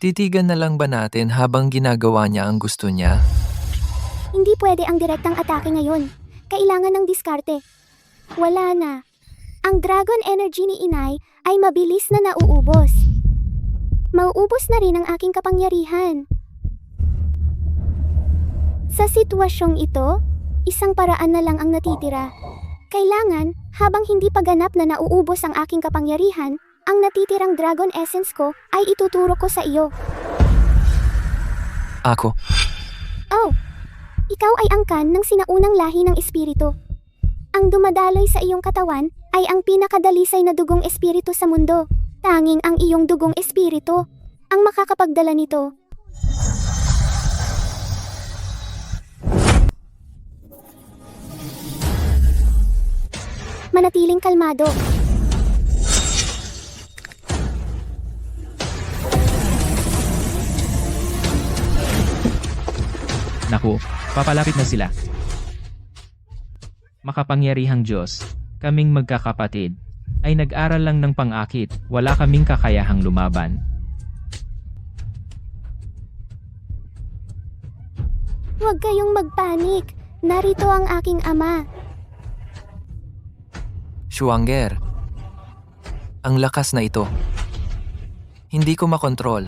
S2: Titigan na lang ba natin habang ginagawa niya ang gusto niya?
S6: Hindi pwede ang direktang atake ngayon. Kailangan ng diskarte. Wala na. Ang dragon energy ni Inay ay mabilis na nauubos. Mauubos na rin ang aking kapangyarihan. Sa sitwasyong ito, isang paraan na lang ang natitira. Kailangan, habang hindi pa ganap na nauubos ang aking kapangyarihan, ang natitirang dragon essence ko ay ituturo ko sa iyo.
S2: Ako?
S6: Oh! Ikaw ay angkan ng sinaunang lahi ng espiritu. Ang dumadaloy sa iyong katawan ay ang pinakadalisay na dugong espiritu sa mundo. Tanging ang iyong dugong espiritu ang makakapagdala nito. Manatiling kalmado.
S8: Naku, papalapit na sila. Makapangyarihang Diyos, kaming magkakapatid, ay nag-aral lang ng pang-akit, wala kaming kakayahang lumaban.
S6: Huwag kayong magpanik. Narito ang aking ama.
S2: Schwanger. Ang lakas na ito. Hindi ko makontrol.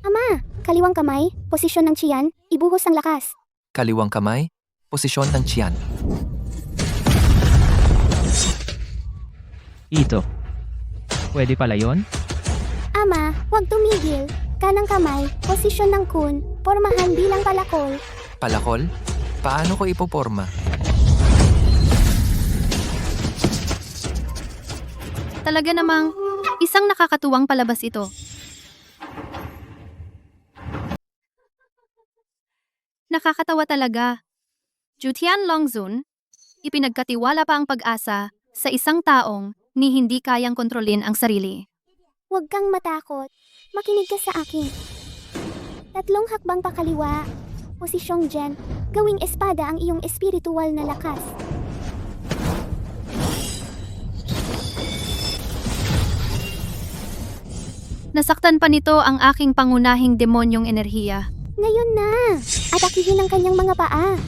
S6: Ama, kaliwang kamay, posisyon ng tiyan, ibuhos ang lakas.
S2: Kaliwang kamay, posisyon ng tiyan.
S8: Ito. Pwede pala yon?
S6: Ama, huwag tumigil. Kanang kamay, posisyon ng kun, pormahan bilang palakol.
S2: Palakol? Paano ko ipoporma?
S7: Talaga namang, isang nakakatuwang palabas ito. Nakakatawa talaga. Jutian Longzun, ipinagkatiwala pa ang pag-asa sa isang taong ni hindi kayang kontrolin ang sarili.
S6: Huwag kang matakot. Makinig ka sa akin. 3 hakbang pakaliwa. Posisyong Jen, gawing espada ang iyong espiritual na lakas.
S7: Nasaktan pa nito ang aking pangunahing demonyong enerhiya.
S6: Ngayon na! Atakihin ang kanyang mga paa.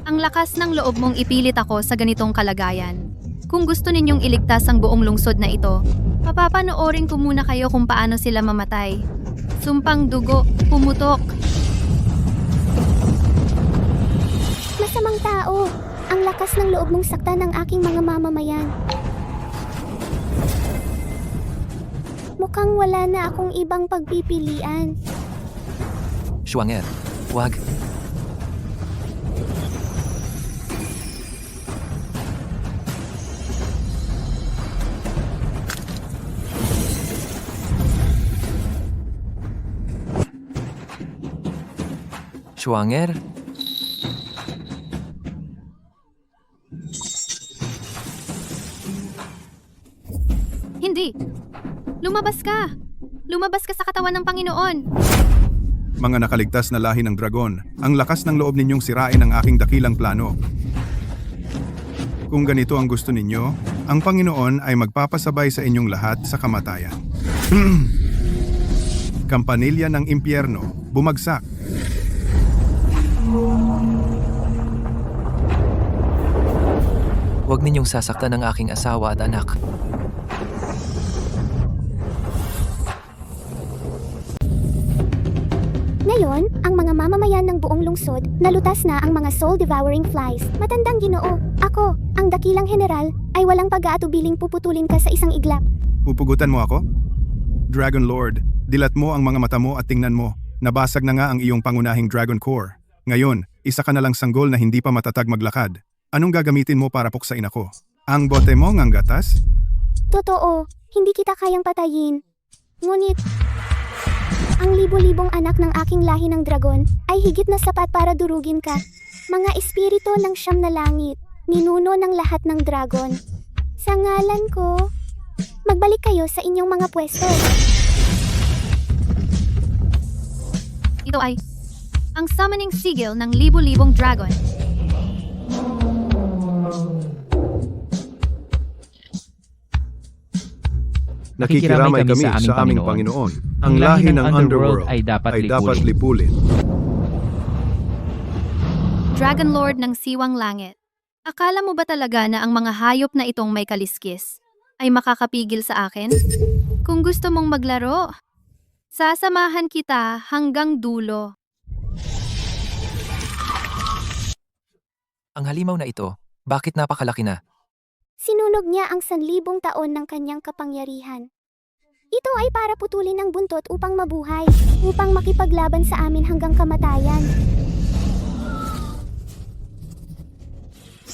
S7: Ang lakas ng loob mong ipilit ako sa ganitong kalagayan. Kung gusto ninyong iligtas ang buong lungsod na ito, papapanoorin ko muna kayo kung paano sila mamatay. Sumpang dugo, pumutok.
S6: Masamang tao! Ang lakas ng loob mong saktan ng aking mga mamamayan. Mukhang wala na akong ibang pagpipilian.
S2: Schwanger, wag. Schwanger?
S7: Hindi. Lumabas ka. Lumabas ka sa katawan ng Panginoon.
S5: Mga nakaligtas na lahi ng dragon, ang lakas ng loob ninyong sirain ang aking dakilang plano. Kung ganito ang gusto ninyo, ang Panginoon ay magpapasabay sa inyong lahat sa kamatayan. Kampanilya ng impyerno, bumagsak.
S2: Huwag ninyong sasaktan ang aking asawa at anak.
S6: Ngayon, ang mga mamamayan ng buong lungsod, nalutas na ang mga soul-devouring flies. Matandang Ginoo, ako, ang dakilang general, ay walang pag-aatubiling puputulin ka sa isang iglap.
S9: Pupugutan mo ako? Dragon Lord, dilat mo ang mga mata mo at tingnan mo. Nabasag na nga ang iyong pangunahing Dragon Core. Ngayon, isa ka na lang sanggol na hindi pa matatag maglakad. Anong gagamitin mo para puksain ako? Ang bote mo ngang gatas?
S6: Totoo, hindi kita kayang patayin. Ngunit, ang libo-libong anak ng aking lahi ng dragon ay higit na sapat para durugin ka. Mga espiritu ng siyam na langit, ninuno ng lahat ng dragon. Sa ngalan ko, magbalik kayo sa inyong mga pwesto.
S7: Ito ay ang summoning sigil ng libu-libong dragon.
S4: Nakikiramay kami sa aming Panginoon. Ang lahi ng underworld ay dapat lipulin.
S7: Dragon Lord ng Siwang Langit. Akala mo ba talaga na ang mga hayop na itong may kaliskis ay makakapigil sa akin? Kung gusto mong maglaro, sasamahan kita hanggang dulo.
S2: Ang halimaw na ito, bakit napakalaki na?
S6: Sinunog niya ang 1,000 taon ng kanyang kapangyarihan. Ito ay para putulin ang buntot upang mabuhay, upang makipaglaban sa amin hanggang kamatayan.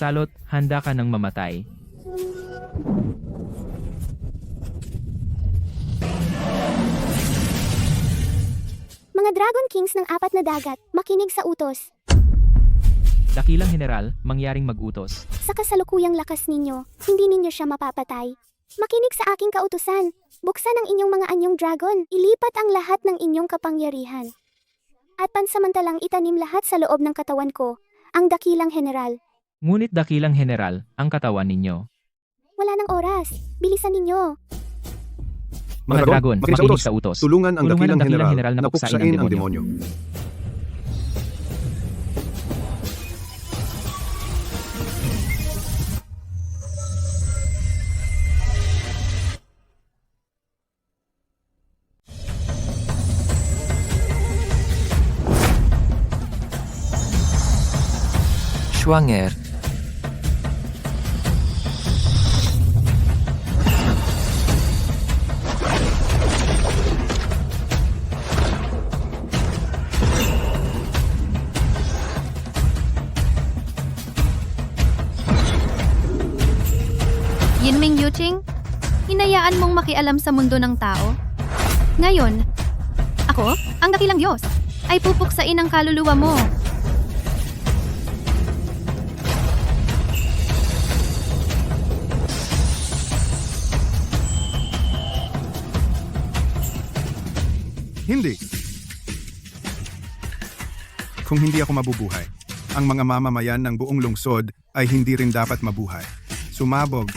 S8: Salot, handa ka ng mamatay.
S6: Mga Dragon Kings ng 4 na dagat, makinig sa utos.
S8: Dakilang General, mangyaring mag-utos.
S6: Sa kasalukuyang lakas ninyo, hindi ninyo siya mapapatay. Makinig sa aking kautusan. Buksan ang inyong mga anyong dragon. Ilipat ang lahat ng inyong kapangyarihan. At pansamantalang itanim lahat sa loob ng katawan ko, ang dakilang general.
S8: Ngunit dakilang General, ang katawan ninyo.
S6: Wala ng oras. Bilisan ninyo.
S8: Mga dragon, makinig sa utos.
S4: Tulungan ang dakilang
S8: Dakilang
S4: general na puksain ang demonyo.
S2: Schwanger,
S7: Yinming Yuching, hinayaan mong makialam sa mundo ng tao? Ngayon, ako, ang dakilang Diyos, ay pupuksain ang kaluluwa mo.
S9: Hindi. Kung hindi ako mabubuhay, ang mga mamamayan ng buong lungsod ay hindi rin dapat mabuhay. Sumabog.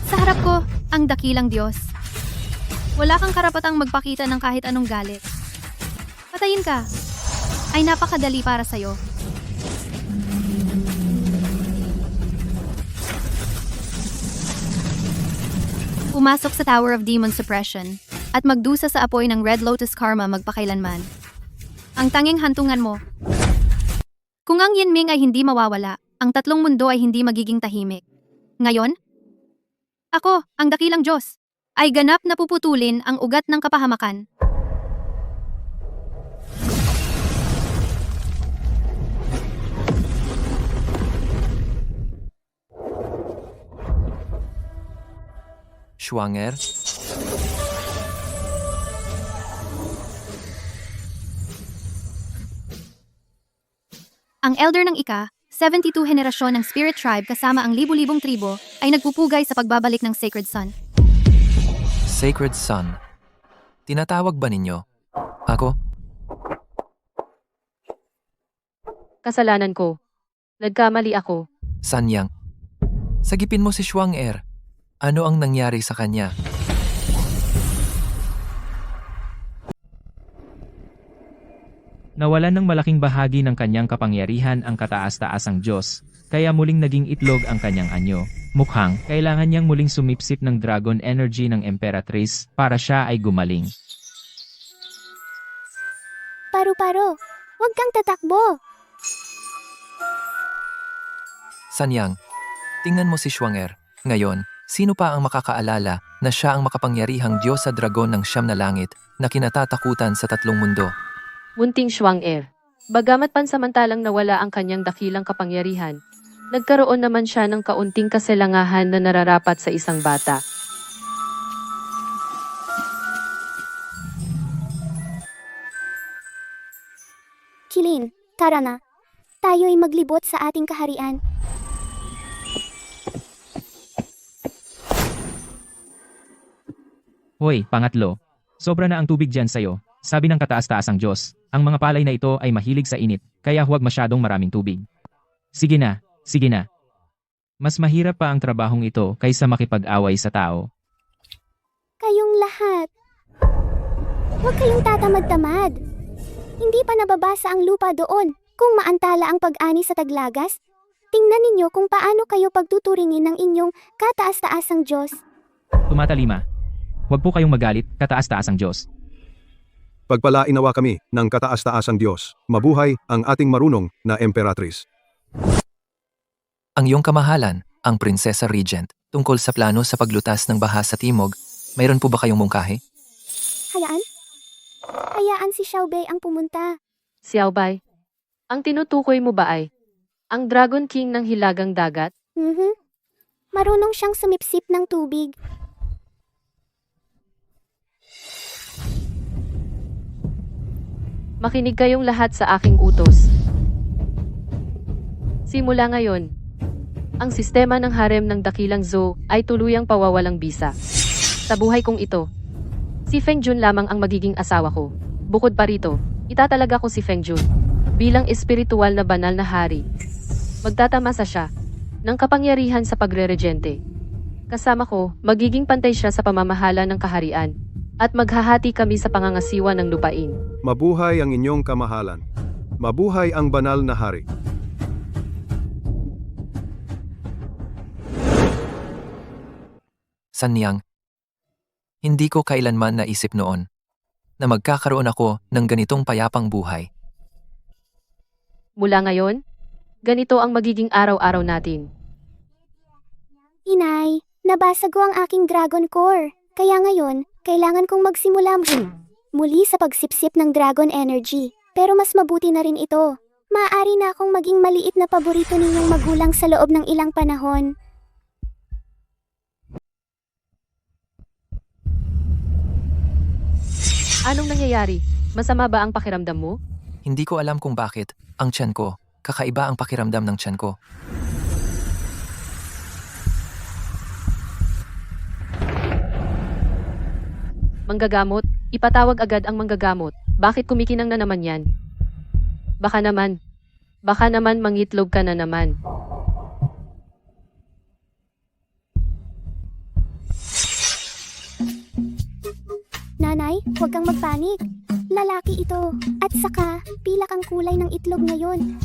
S7: Sa harap ko, ang dakilang Diyos. Wala kang karapatang magpakita ng kahit anong galit. Patayin ka. Ay napakadali para sa'yo. Pumasok sa Tower of Demon Suppression at magdusa sa apoy ng Red Lotus Karma magpakailanman. Ang tanging hantungan mo. Kung ang Yinming ay hindi mawawala, ang tatlong mundo ay hindi magiging tahimik. Ngayon, ako, ang dakilang Diyos, ay ganap na puputulin ang ugat ng kapahamakan.
S2: Schwanger,
S7: Ang elder ng Ika, 72 henerasyon ng Spirit Tribe kasama ang libu-libong tribo ay nagpupugay sa pagbabalik ng Sacred Sun.
S2: Sacred Son. Tinatawag ba ninyo? Ako?
S1: Kasalanan ko. Nagkamali ako.
S2: Sanyang. Sagipin mo si Schwanger. Ano ang nangyari sa kanya?
S8: Nawalan ng malaking bahagi ng kanyang kapangyarihan ang kataas-taasang Diyos, kaya muling naging itlog ang kanyang anyo. Mukhang, kailangan niyang muling sumipsip ng dragon energy ng Emperatrice para siya ay gumaling.
S6: Paru-paro, huwag kang tatakbo.
S2: Sanyang. Tingnan mo si Schwanger. Ngayon, sino pa ang makakaalala na siya ang makapangyarihang Diyos sa dragon ng siyam na langit na kinatatakutan sa tatlong mundo?
S1: Munting Schwanger. Bagamat pansamantalang nawala ang kanyang dakilang kapangyarihan, nagkaroon naman siya ng kaunting kaselangahan na nararapat sa isang bata.
S6: Kilin, tara na. Tayo'y maglibot sa ating kaharian.
S8: Hoy, pangatlo. Sobra na ang tubig dyan sa'yo. Sabi ng kataas-taasang Diyos, ang mga palay na ito ay mahilig sa init, kaya huwag masyadong maraming tubig. Sige na, sige na. Mas mahirap pa ang trabahong ito kaysa makipag-away sa tao.
S6: Kayong lahat. Huwag kayong tatamad-tamad. Hindi pa nababasa ang lupa doon. Kung maantala ang pag-ani sa taglagas, tingnan ninyo kung paano kayo pagtuturingin ng inyong kataas-taasang Diyos.
S8: Tumatalima. Huwag po kayong magalit, kataas-taasang Diyos.
S4: Pagpalain nawa kami ng kataas-taasang Diyos. Mabuhay ang ating marunong na Emperatrice.
S2: Ang iyong kamahalan, ang Prinsesa Regent, tungkol sa plano sa paglutas ng baha sa timog, mayroon po ba kayong mungkahi?
S6: Hayaan? Hayaan si Xiaobei ang pumunta.
S1: Xiaobei, ang tinutukoy mo ba ay ang Dragon King ng Hilagang Dagat?
S6: Marunong siyang sumipsip ng tubig.
S1: Makinig kayong lahat sa aking utos. Simula ngayon, ang sistema ng harem ng Dakilang Zhou ay tuluyang pawawalang bisa. Sa buhay kong ito, si Feng Jun lamang ang magiging asawa ko. Bukod pa rito, itatalaga ko si Feng Jun bilang espiritual na banal na hari. Magtatamasa siya ng kapangyarihan sa pagre-regente. Kasama ko, magiging pantay siya sa pamamahala ng kaharian at maghahati kami sa pangangasiwa ng lupain.
S4: Mabuhay ang inyong kamahalan. Mabuhay ang banal na hari.
S2: Sanyang, hindi ko kailanman naisip noon na magkakaroon ako ng ganitong payapang buhay.
S1: Mula ngayon, ganito ang magiging araw-araw natin.
S6: Inay, nabasa ko ang aking Dragon Core. Kaya ngayon, kailangan kong magsimula muli sa pagsipsip ng Dragon Energy. Pero mas mabuti na rin ito. Maaari na akong maging maliit na paborito ninyong magulang sa loob ng ilang panahon.
S1: Anong nangyayari? Masama ba ang pakiramdam mo?
S2: Hindi ko alam kung bakit, ang tiyan ko, kakaiba ang pakiramdam ng tiyan ko.
S1: Manggagamot, ipatawag agad ang manggagamot. Bakit kumikinang na naman yan? Baka naman mangitlog ka na naman.
S6: Nanay, huwag kang magpanik. Lalaki ito. At saka, pilak ang kulay ng itlog ngayon.